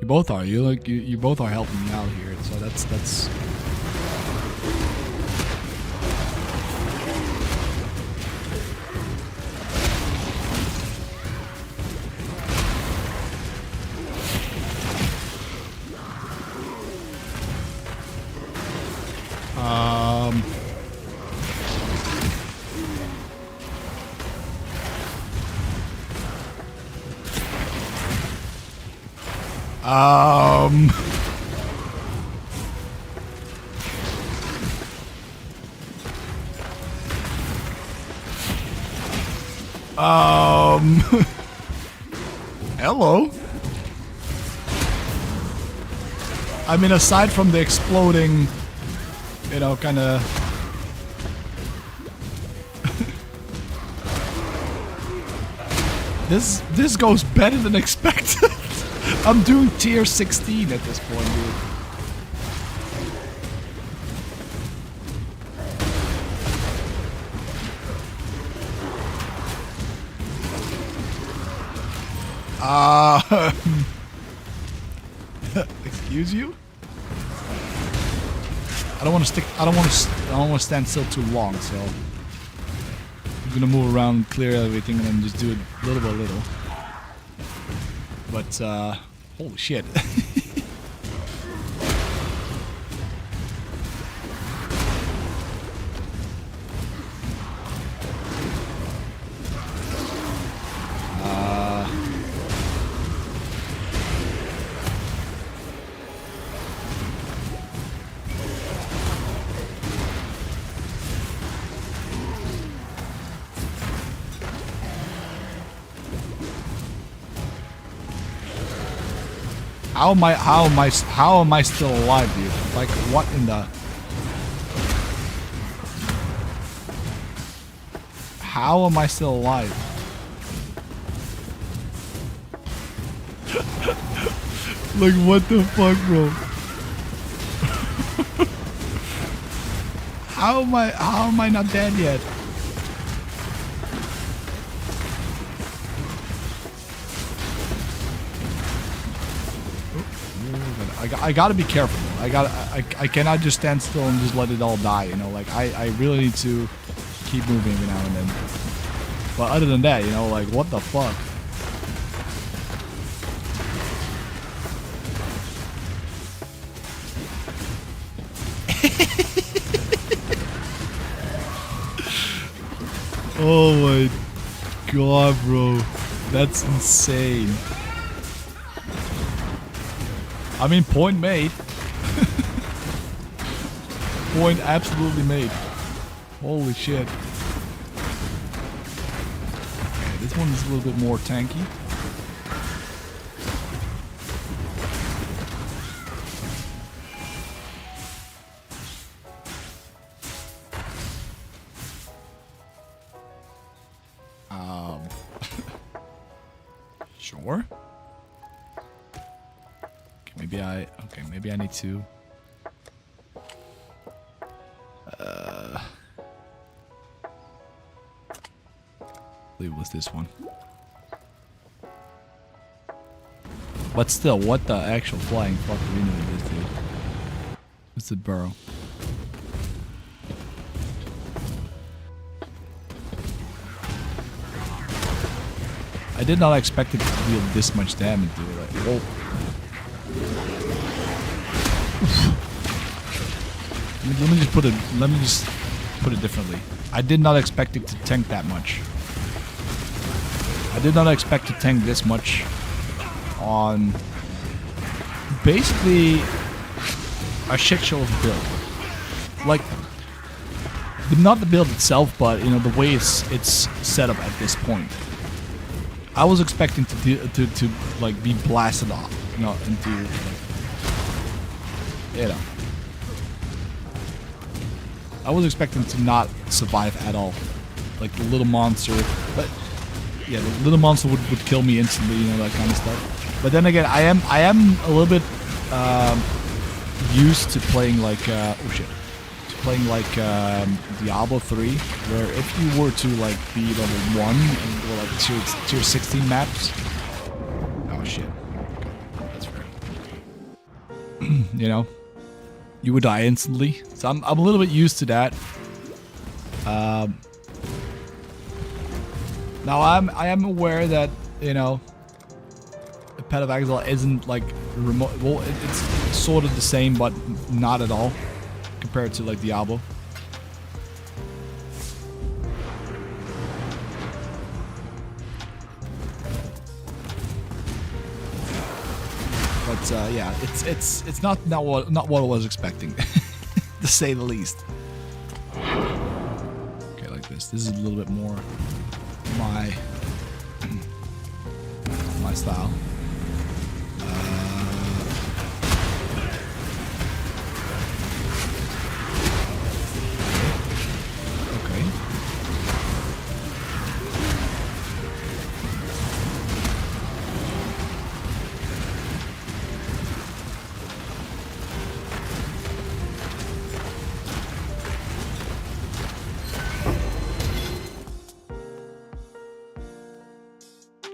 You both are. You both are helping me out here. So that's. Hello. I mean, aside from the exploding, you know, kind of. This goes better than expected. I'm doing tier 16 at this point, dude. Excuse you? I don't want to stand still too long, so I'm gonna move around, clear everything, and then just do it little by little. But holy shit. How am I still alive, dude? Like, what in the? How am I still alive? Like, what the fuck, bro? How am I not dead yet? I gotta be careful. I cannot just stand still and just let it all die, you know, like I really need to keep moving every now and then. But other than that, you know, like what the fuck? Oh my god, bro. That's insane. I mean, point made. Point absolutely made. Holy shit. Okay, this one is a little bit more tanky. Sure. Okay, maybe I need to. I believe it was this one. But still, what the actual flying fuck do we know this dude? It's the burrow. I did not expect it to deal this much damage, dude. Like, whoa. Let me just put it differently. I did not expect it to tank that much. I did not expect to tank this much on basically a shit show of a build. Like, not the build itself, but you know the way it's set up at this point. I was expecting to like be blasted off, you know, into like, you know. I was expecting to not survive at all, like the little monster. But yeah, the little monster would kill me instantly, you know, that kind of stuff. But then again, I am a little bit used to playing like Diablo 3, where if you were to like be level 1 and go like tier 16 maps, oh shit, that's fair. You know, you would die instantly. So I'm a little bit used to that. Now I am aware that, you know, the Path of Exile isn't like remote. Well, it's sort of the same, but not at all compared to like Diablo. But yeah, it's not what I was expecting, to say the least. Okay, like this. This is a little bit more my style. Okay.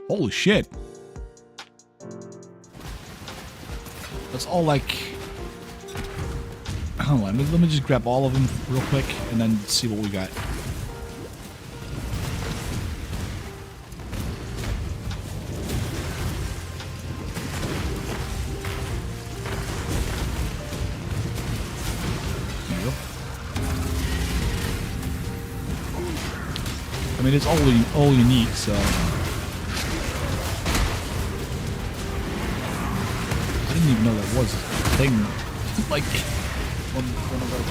Holy shit. That's all like... Hold on, let me just grab all of them real quick and then see what we got. There you go. I mean, it's all unique, so... I didn't even know that was a thing. Like, one of those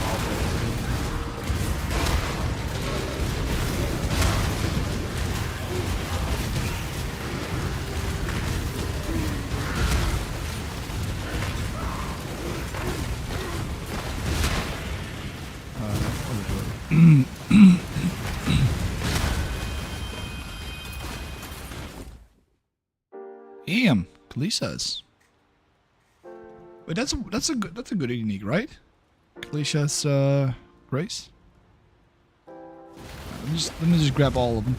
Damn, Kalisha's. Wait, that's a good unique, right? Kalisha's Grace. Let me just grab all of them.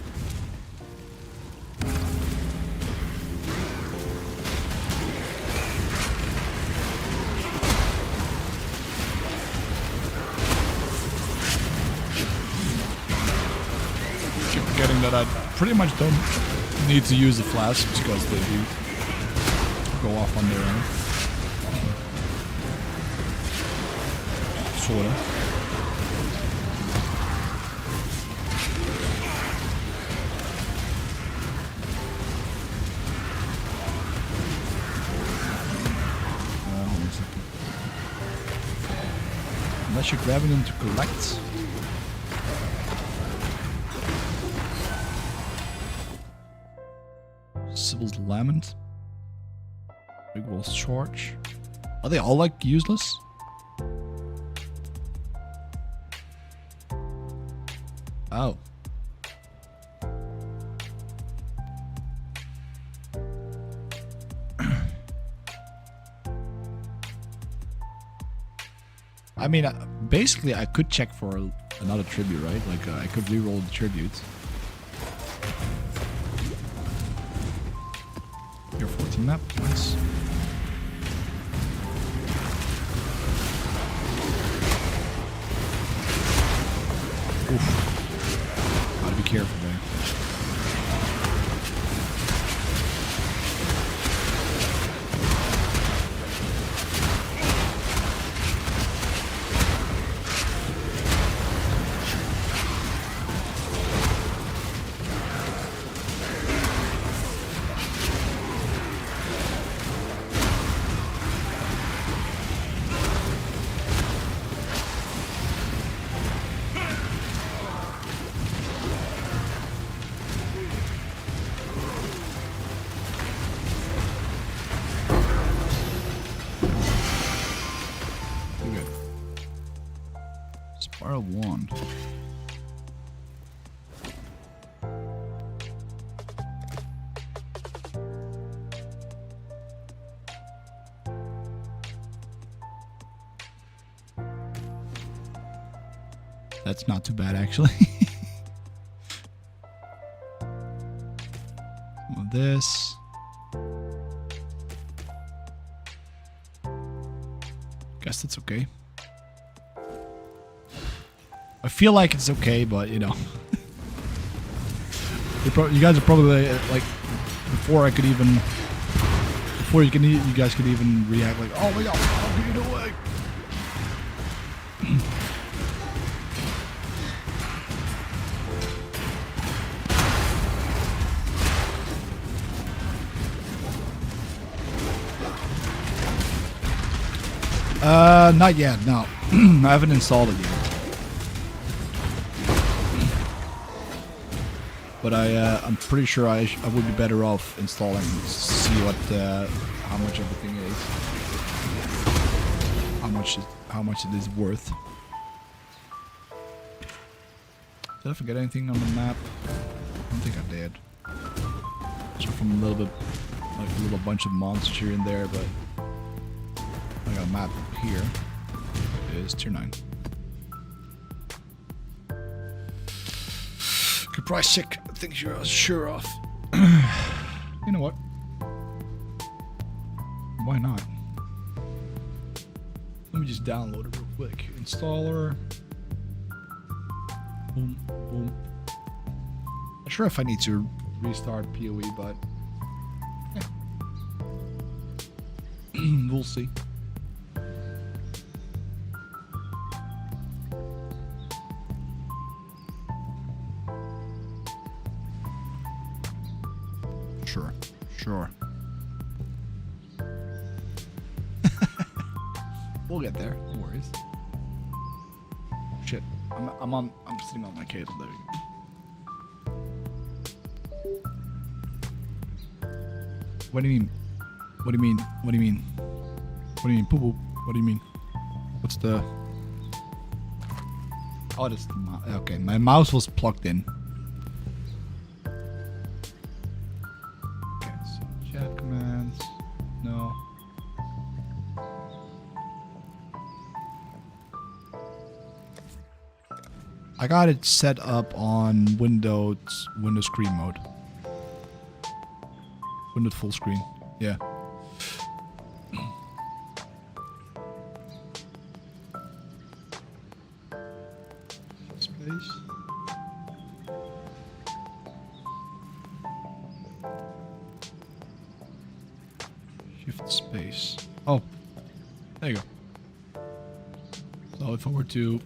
Keep forgetting that I pretty much don't need to use the flasks because they do go off on their own. Sorta. Hold on a second. Unless you're grabbing them to collect. Sybil's Lament. Big Wall's Charge. Are they all like useless? Oh. I mean, basically, I could check for another tribute, right? Like, I could re-roll the tributes. Your 14 map, nice. Oof. Gotta be careful there. PoE1. That's not too bad, actually. Some of this. Guess that's okay. I feel like it's okay, but you know, you guys are probably like before you guys could even react like, oh my god, how can you do it? Not yet. No, I haven't installed it yet. But I'm pretty sure I would be better off installing to see what how much everything is, how much it is worth. Did I forget anything on the map? I don't think I did. Just from a little bit, like a little bunch of monsters here and there, but I got a map here. It is tier 9. Could price check things you're sure of. You know what? Why not? Let me just download it real quick. Installer. Boom, boom. Not sure if I need to restart PoE, but yeah. We'll see. Sure. We'll get there. No worries. Shit. I'm sitting on my cable. There you go. What do you mean? What do you mean? What do you mean? What do you mean? Poo poo. What do you mean? What's the? Oh, this. Okay, my mouse was plugged in. Chat commands. No. I got it set up on Windows screen mode. Windows full screen. Yeah. Space. Shift space. Oh, there you go. So if I were to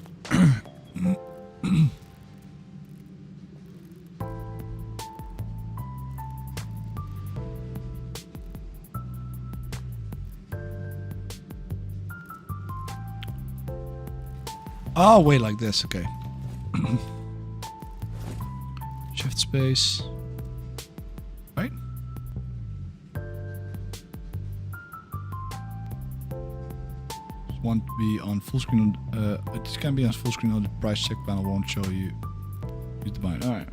oh, wait, like this. Okay. Shift space. Right? Just want to be on full screen. It can be on full screen, or the price check panel won't show you. Use the bind. Alright.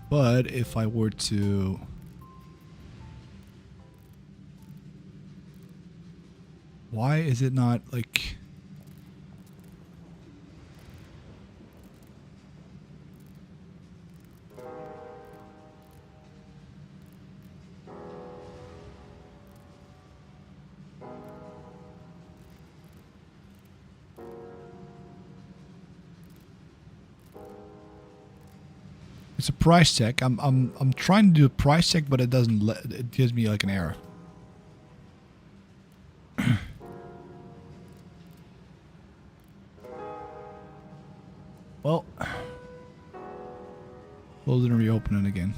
But if I were to Why is it not like... It's a price check. I'm trying to do a price check, but it doesn't let, it gives me like an error. Well, closing and reopening again.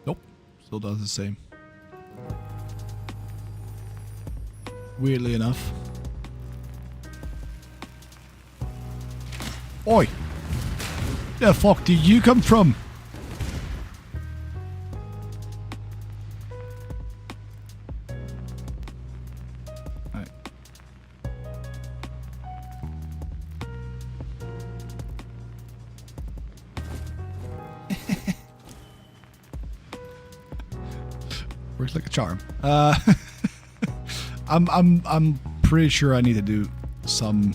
Nope, still does the same. Weirdly enough. Oi! Where the fuck did you come from? Right. Works like a charm. I'm pretty sure I need to do some...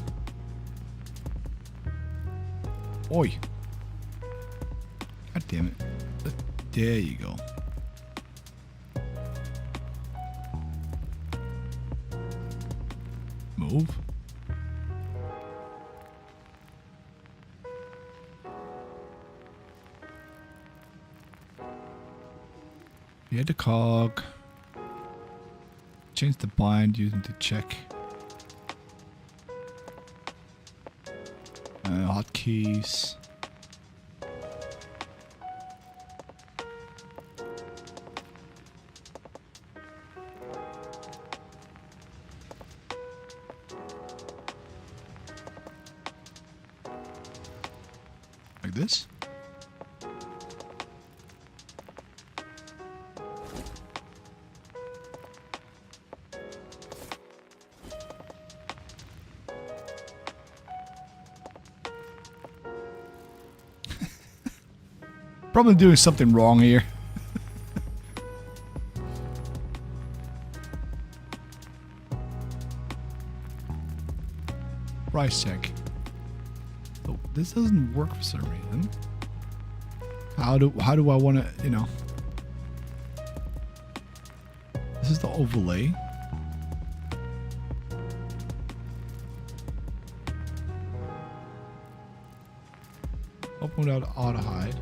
Oi. God damn it. There you go. Move. You had the cog. Change the bind using the check. Hotkeys. Like this. Probably doing something wrong here. Price check. Oh, this doesn't work for some reason. How do I want to, you know? This is the overlay. Open without auto hide.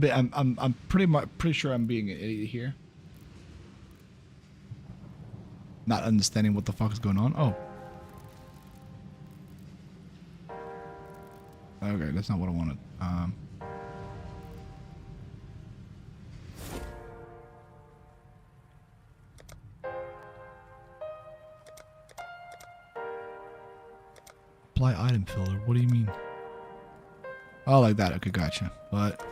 I'm pretty sure I'm being an idiot here. Not understanding what the fuck is going on. Oh. Okay, that's not what I wanted. Apply item filler. What do you mean? Oh, like that. Okay, gotcha. But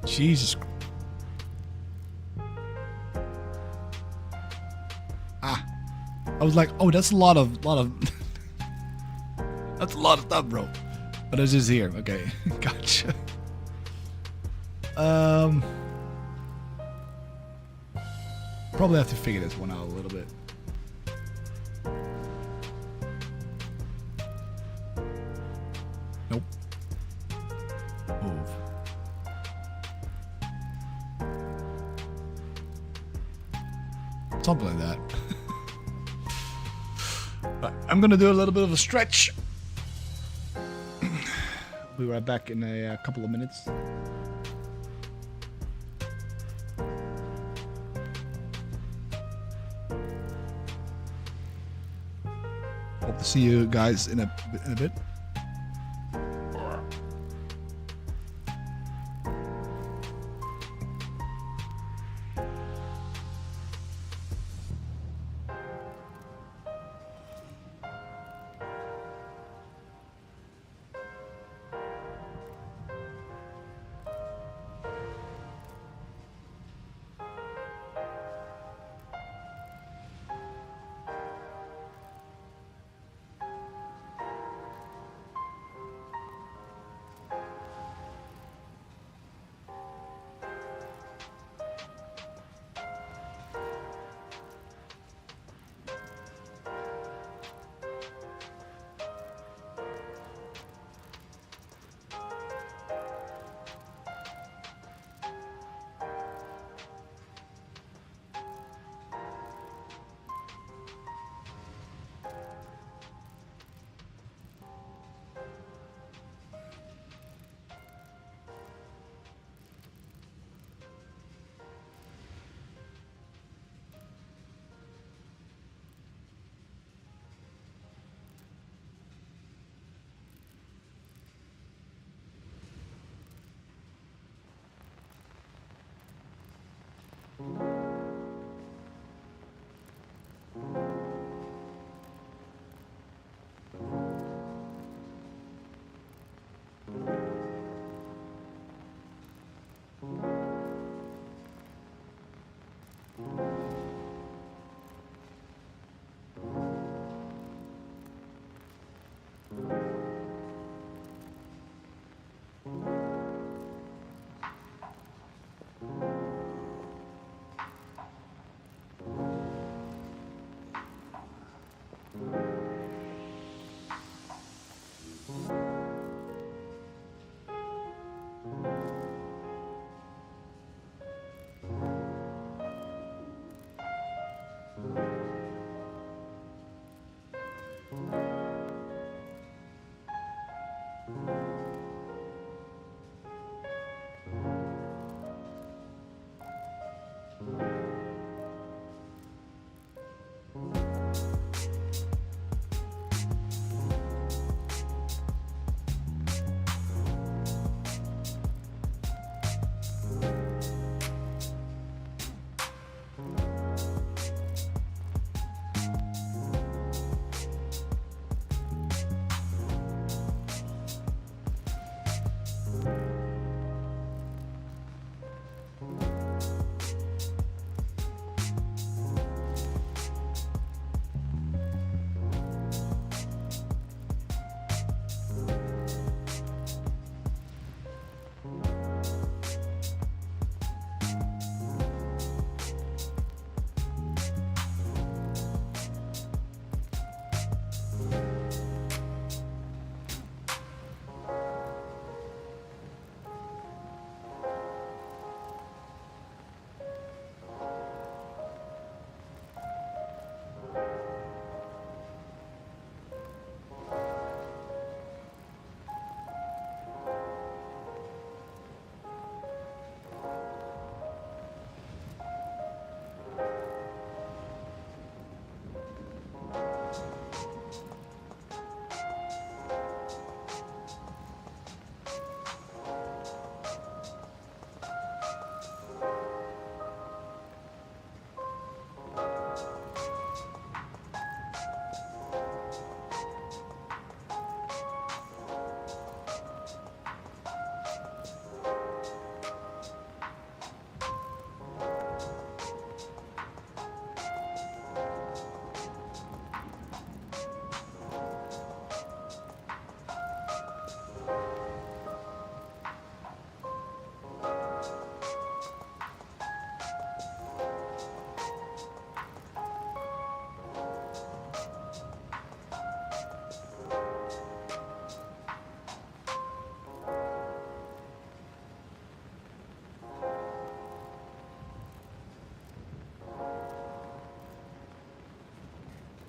Jesus. Ah. I was like, oh, that's a lot of that's a lot of stuff, bro. But it's just here. Okay. Gotcha. Probably have to figure this one out a little bit. Nope. Move. Something like that. I'm gonna do a little bit of a stretch. Be right back in a couple of minutes. Hope to see you guys in a bit.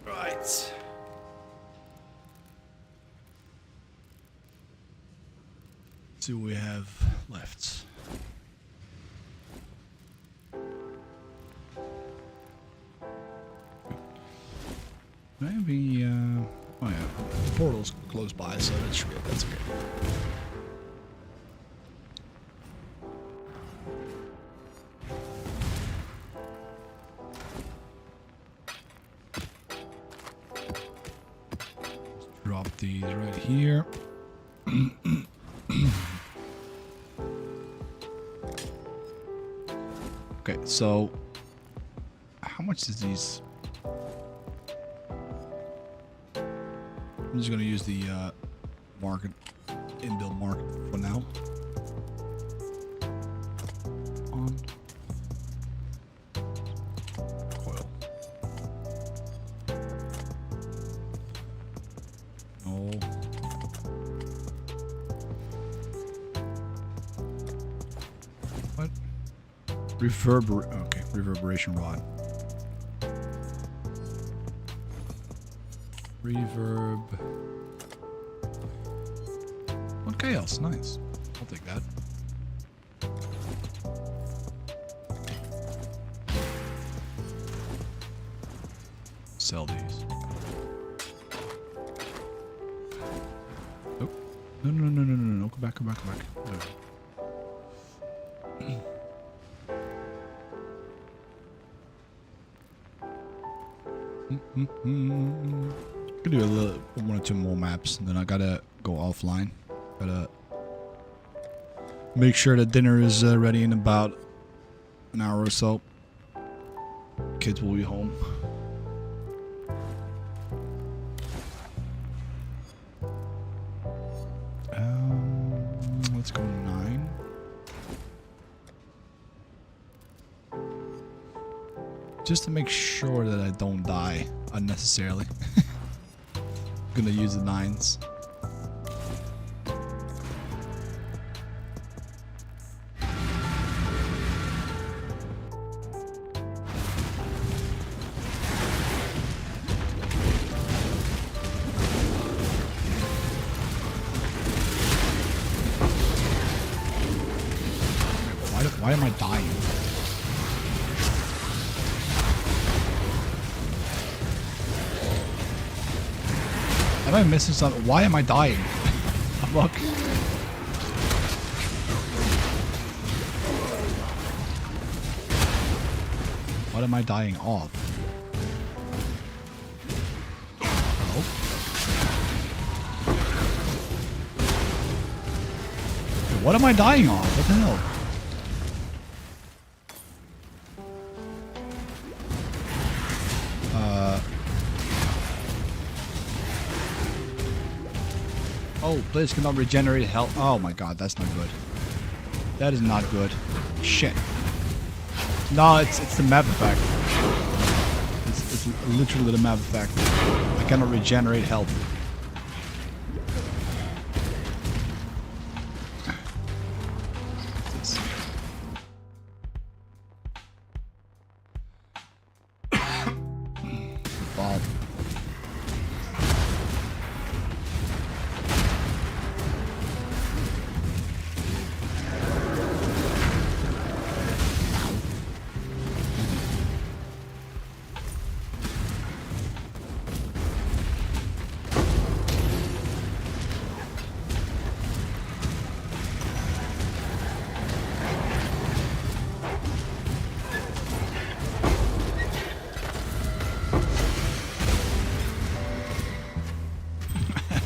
Right. see what we have left. Maybe, oh yeah, the portal's close by, so that's good. That's okay. Let's drop these right here. Okay, so how much is these? I'm just gonna use the market, inbuilt market for now. On coil. No. What? Okay, reverberation rod. Reverb. 1 chaos, nice. I'll take that. Sell these. Oh. No. Come back. There. Could do a little, 1 or 2 more maps, and then I gotta go offline. Gotta make sure that dinner is ready in about an hour or so. Kids will be home. Let's go 9. Just to make sure that I don't die unnecessarily. I'm gonna use the 9s. Why am I dying? Am I missing something? Why am I dying? Look. What am I dying of? Hello? What am I dying of? What the hell? Oh, players cannot regenerate health. Oh my god, that's not good. That is not good. Shit. No, it's the map effect. It's literally the map effect. I cannot regenerate health. Bob.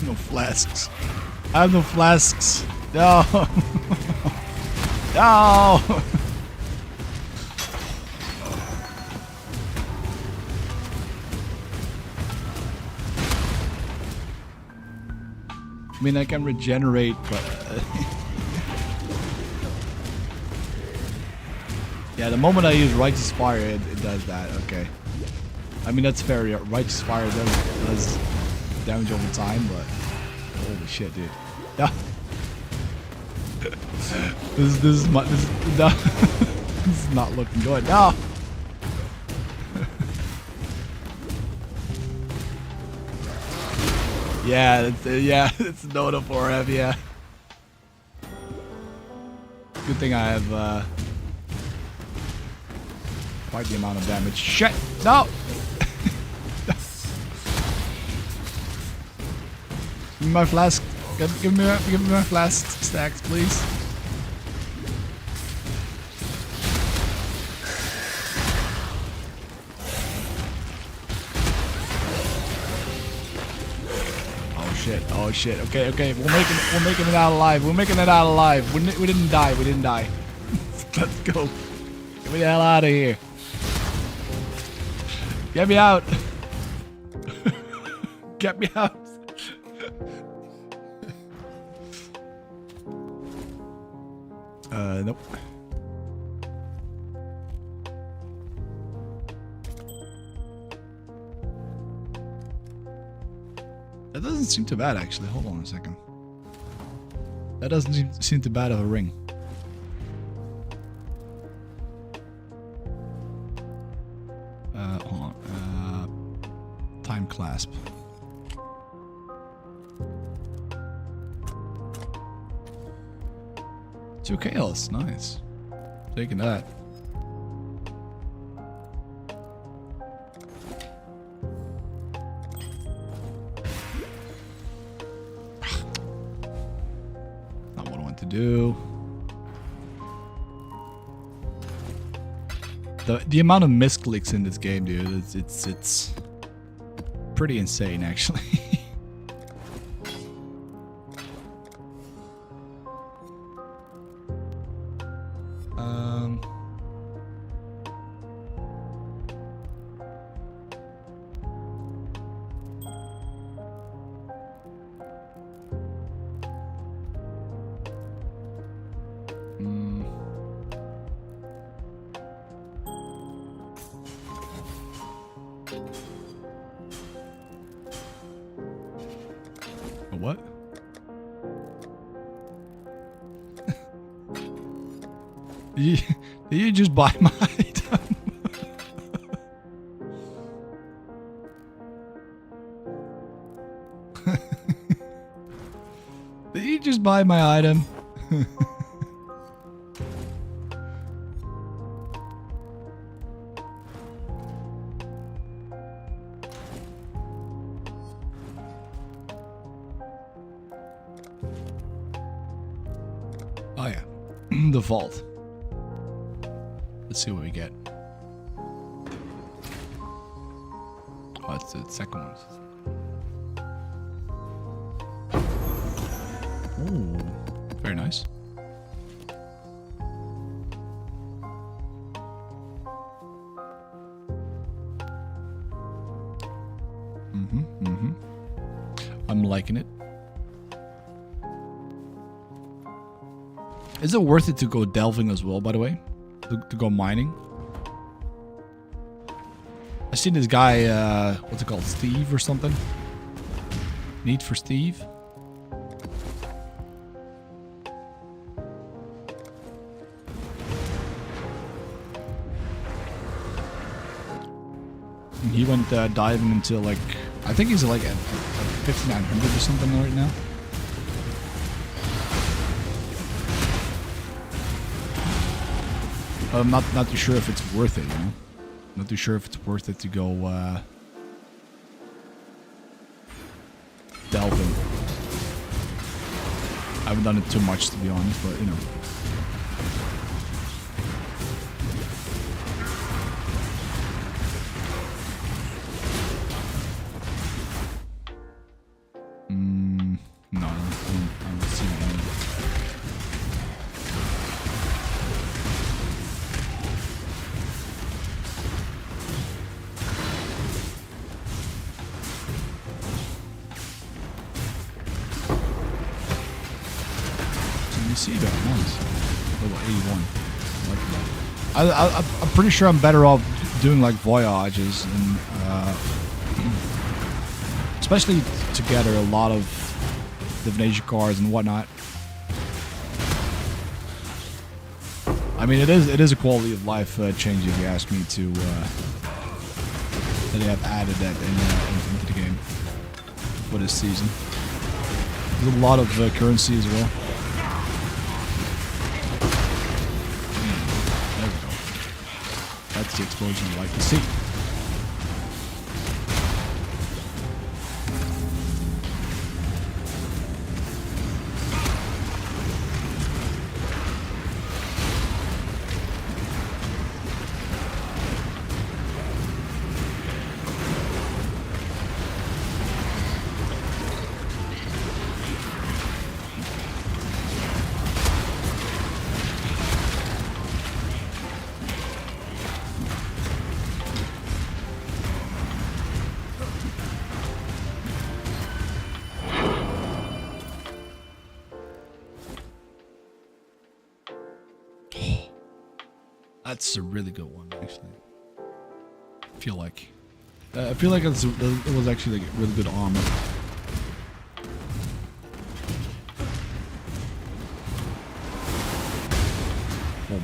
No flasks. I have no flasks. No. No. I mean, I can regenerate, but yeah, the moment I use Righteous Fire, it does that. Okay. I mean, that's fair. Yeah, Righteous Fire does damage over time, but holy shit, dude. Yeah. This is no, this is not looking good. No. Yeah, it's Nota 4F, yeah. Good thing I have quite the amount of damage. Shit! No! Give me my flask. Give me my flask stacks, please. Oh shit. Okay. We're making it out alive. We didn't die. Let's go. Get me the hell out of here. Get me out. Get me out. Nope. That doesn't seem too bad, actually. Hold on a second. That doesn't seem too bad of a ring. Hold on. Time clasp. Two chaos, nice. Taking that. Not what I want to do. The amount of misclicks in this game, dude, it's pretty insane, actually. What? Did you just buy my item? Did you just buy my item? Oh yeah, the vault. Let's see what we get. Oh, it's the second one. Ooh, very nice. I'm liking it. Is it worth it to go delving as well, by the way? To go mining? I seen this guy, what's it called? Steve or something? Need for Steve? And he went diving until like, I think he's like at 5900 or something right now. I'm not too sure if it's worth it, you know? Not too sure if it's worth it to go delving. I haven't done it too much, to be honest, but you know. No, I don't see any. See that nice. Level 81. I like that. I'm pretty sure I'm better off doing like voyages and especially to gather a lot of divination cards and whatnot. I mean, it is a quality of life change if you ask me to that they have added that into the game for this season. There's a lot of currency as well. That's the explosion I like to see. That's a really good one, actually. I feel like it was actually like really good armor. Boom.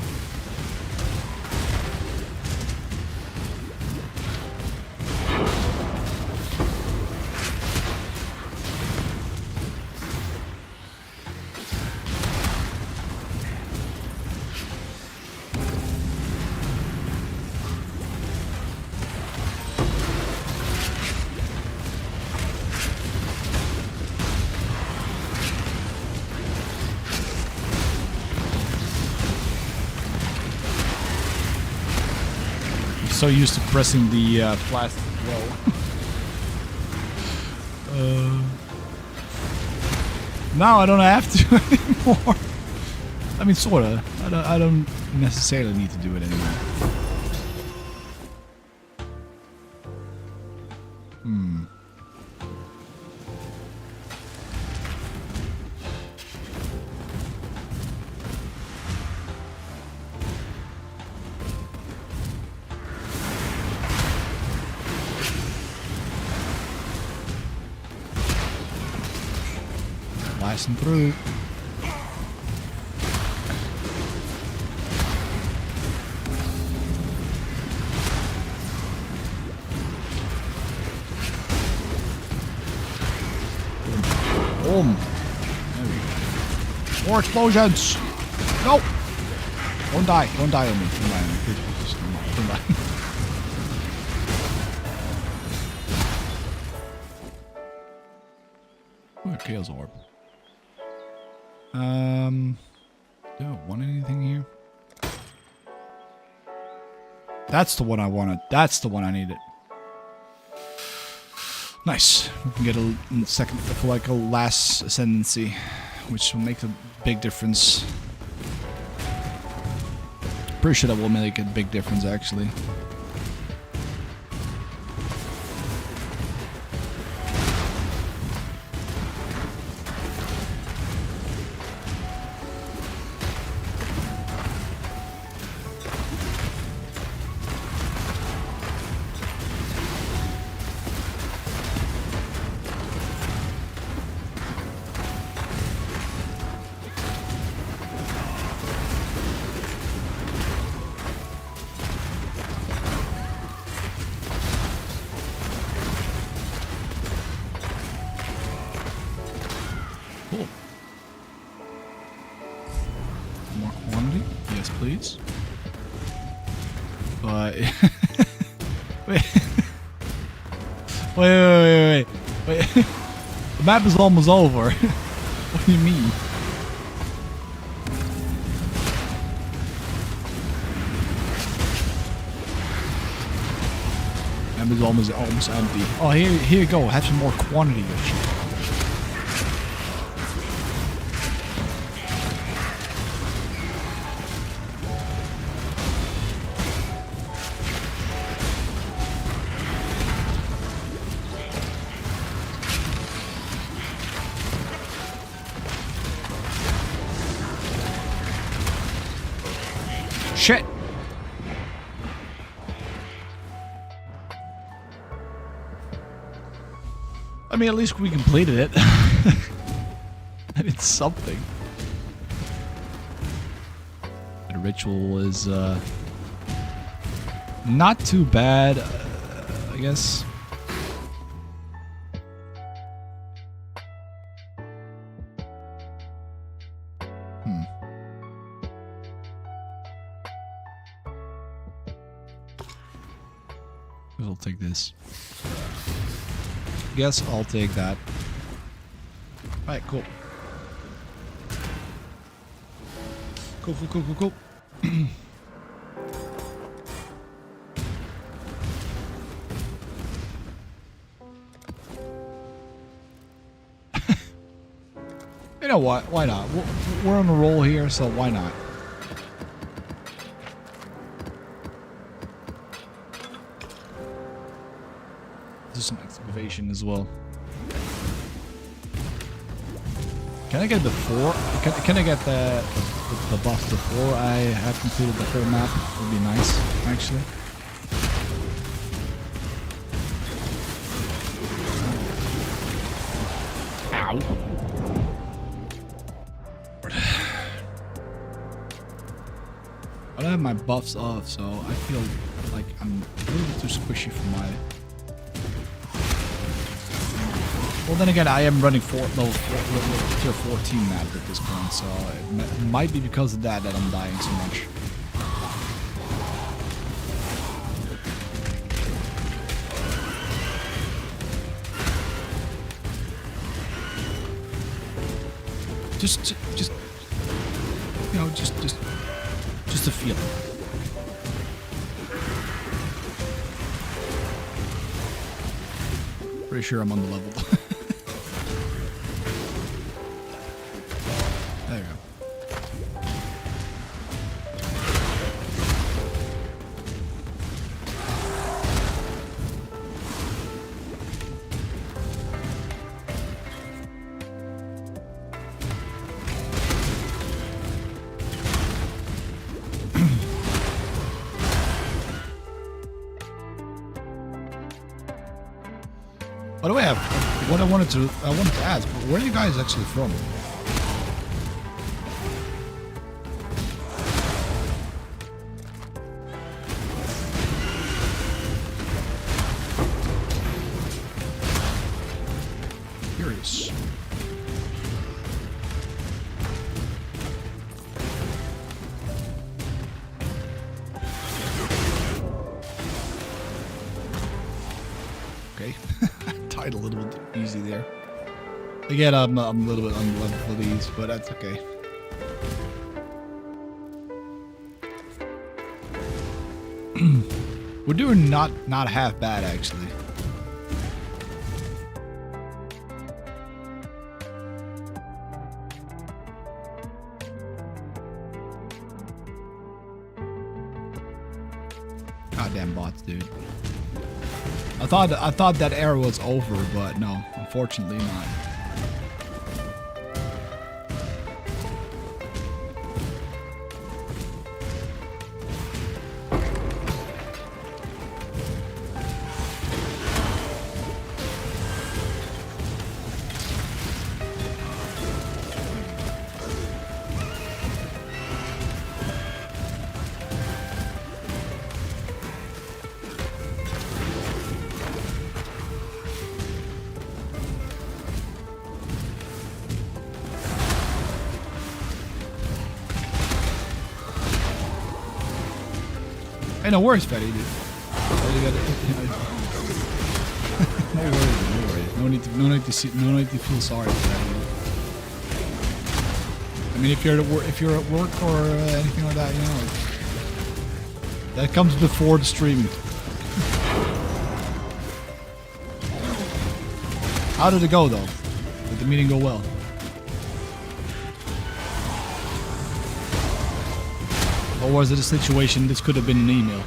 So used to pressing the plastic wall. Now I don't have to anymore. I mean, sorta. I don't necessarily need to do it anymore. Blasting through. Boom. More explosions. No. Don't die. Don't die on me. Don't die on me. Just don't die. Ooh, a Chaos Orb. Do I want anything here? That's the one I wanted. That's the one I needed. Nice. We can get a second for like a last ascendancy, which will make a big difference. Pretty sure that will make a big difference, actually. Cool. More quantity? Yes, please. But... wait. Wait. The map is almost over. What do you mean? The map is almost empty. Oh, here you go. Have some more quantity of shit. Shit! I mean, at least we completed it. And it's something. The ritual is not too bad, I guess. Guess I'll take this. Guess I'll take that. Alright, cool. Cool, cool, cool, cool, cool. You know what? Why not? We're on a roll here, so why not? Do some excavation as well. Can I get before? Can I get the buff before I have completed the whole map? Would be nice, actually. Ow. I don't have my buffs off, so I feel like I'm a little bit too squishy for my... Well, then again, I am running tier 14 map at this point, so it might be because of that I'm dying so much. Just, you know, just a feeling. Pretty sure I'm on the level. There you go. By the way, what I wanted to ask, where are you guys actually from? Curious. Okay. Tied a little bit easy there. Again, I'm a little bit unlevel for these, but that's okay. We're doing not half bad, actually. Goddamn bots, dude. I thought that era was over, but no, unfortunately not. Hey, no worries, Fetty, dude. No worries, no worries. No need to feel sorry for that. Dude. I mean, if you're at work or anything like that, you know, that comes before the streaming. How did it go, though? Did the meeting go well? Or was it a situation this could have been an email?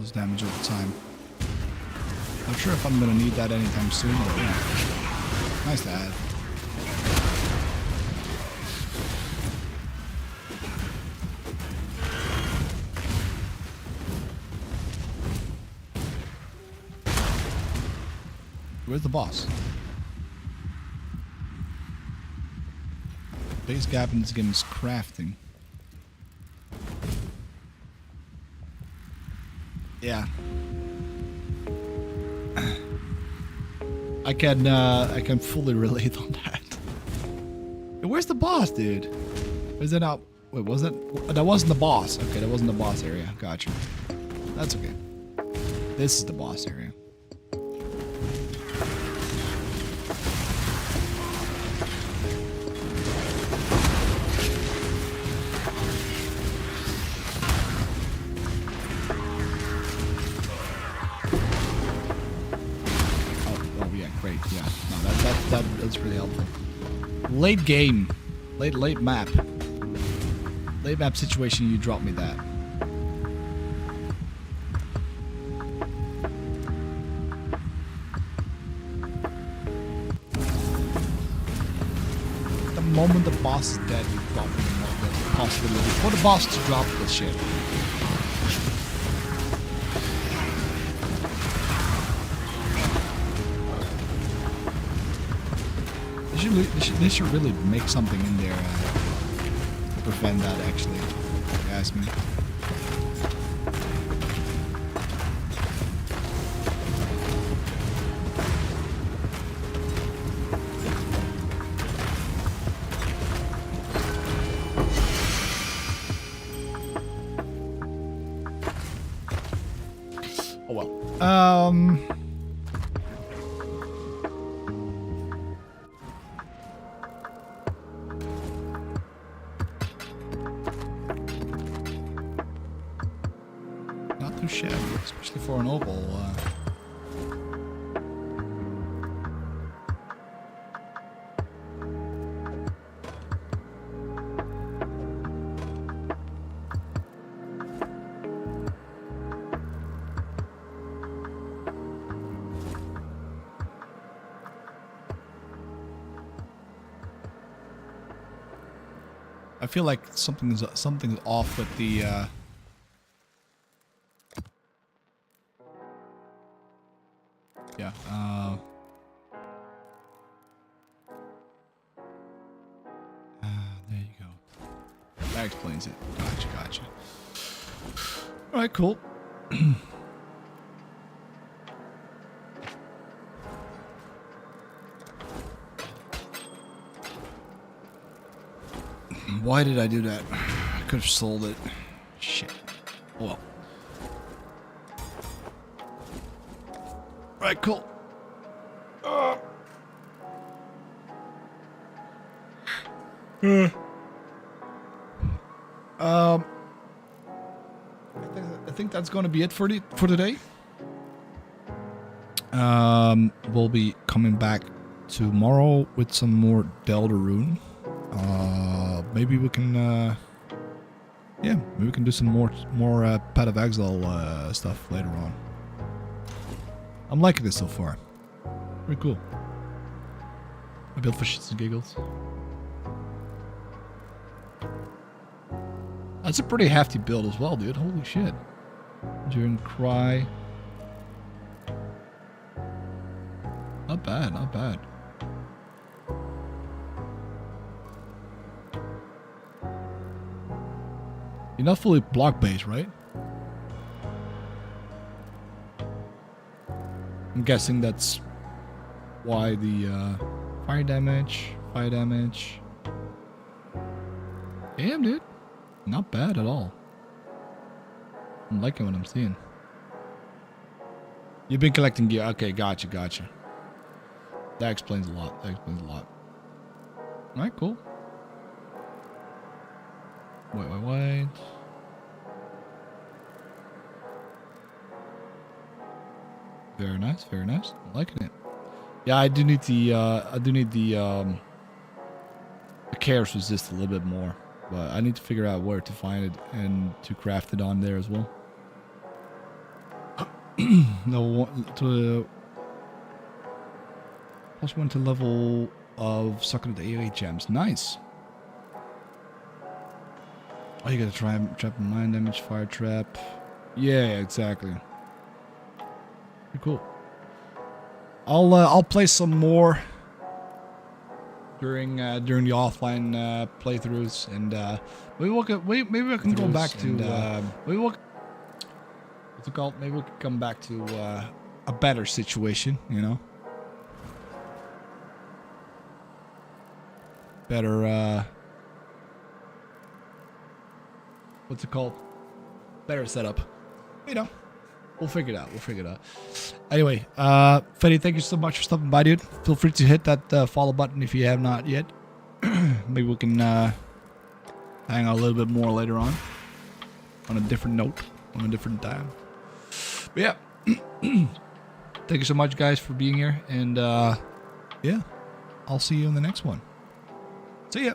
lose damage over time. Not sure if I'm gonna need that anytime soon, but yeah. Nice to have. Where's the boss? Biggest gap in this game is crafting. Yeah. I can fully relate on that. Where's the boss, dude? Is it out? Wait, was that wasn't the boss? Okay, that wasn't the boss area. Gotcha. That's okay. This is the boss area. That's really helpful. Late game. Late map. Late map situation, you drop me that. The moment the boss is dead, you drop me the possibility for the boss to drop this shit. They should really make something in there to prevent that, actually, if you ask me. Oh well. Too shabby, especially for an oval. I feel like something's off with the. Yeah. There you go. That explains it. Gotcha. All right, cool. Why did I do that? I could have sold it. Shit. Well. Alright, cool. I think that's going to be it for today. We'll be coming back tomorrow with some more Deltarune. Maybe we can, maybe we can do some more Path of Exile stuff later on. I'm liking this so far. Pretty cool. I built for shits and giggles. That's a pretty hefty build as well, dude. Holy shit. During Cry. Not bad, not bad. You're not fully block based, right? I'm guessing that's why the fire damage. Damn, dude. Not bad at all. I'm liking what I'm seeing. You've been collecting gear. Okay, gotcha. That explains a lot. Alright, cool. Wait. Very nice. I'm liking it. Yeah, I do need the chaos resist a little bit more, but I need to figure out where to find it and to craft it on there as well. no, to +1 to level of sucking the AoE gems. Nice. Oh, you gotta try and trap mind damage, fire trap. Yeah, exactly. Pretty cool. I'll play some more during the offline playthroughs, and maybe I can go back to what's it called? Maybe we can come back to a better situation, you know. Better what's it called? Better setup. You know. We'll figure it out. Anyway, Fetty, thank you so much for stopping by, dude. Feel free to hit that follow button if you have not yet. Maybe we can hang out a little bit more later on a different note, on a different time. But yeah, thank you so much, guys, for being here. And yeah, I'll see you in the next one. See ya.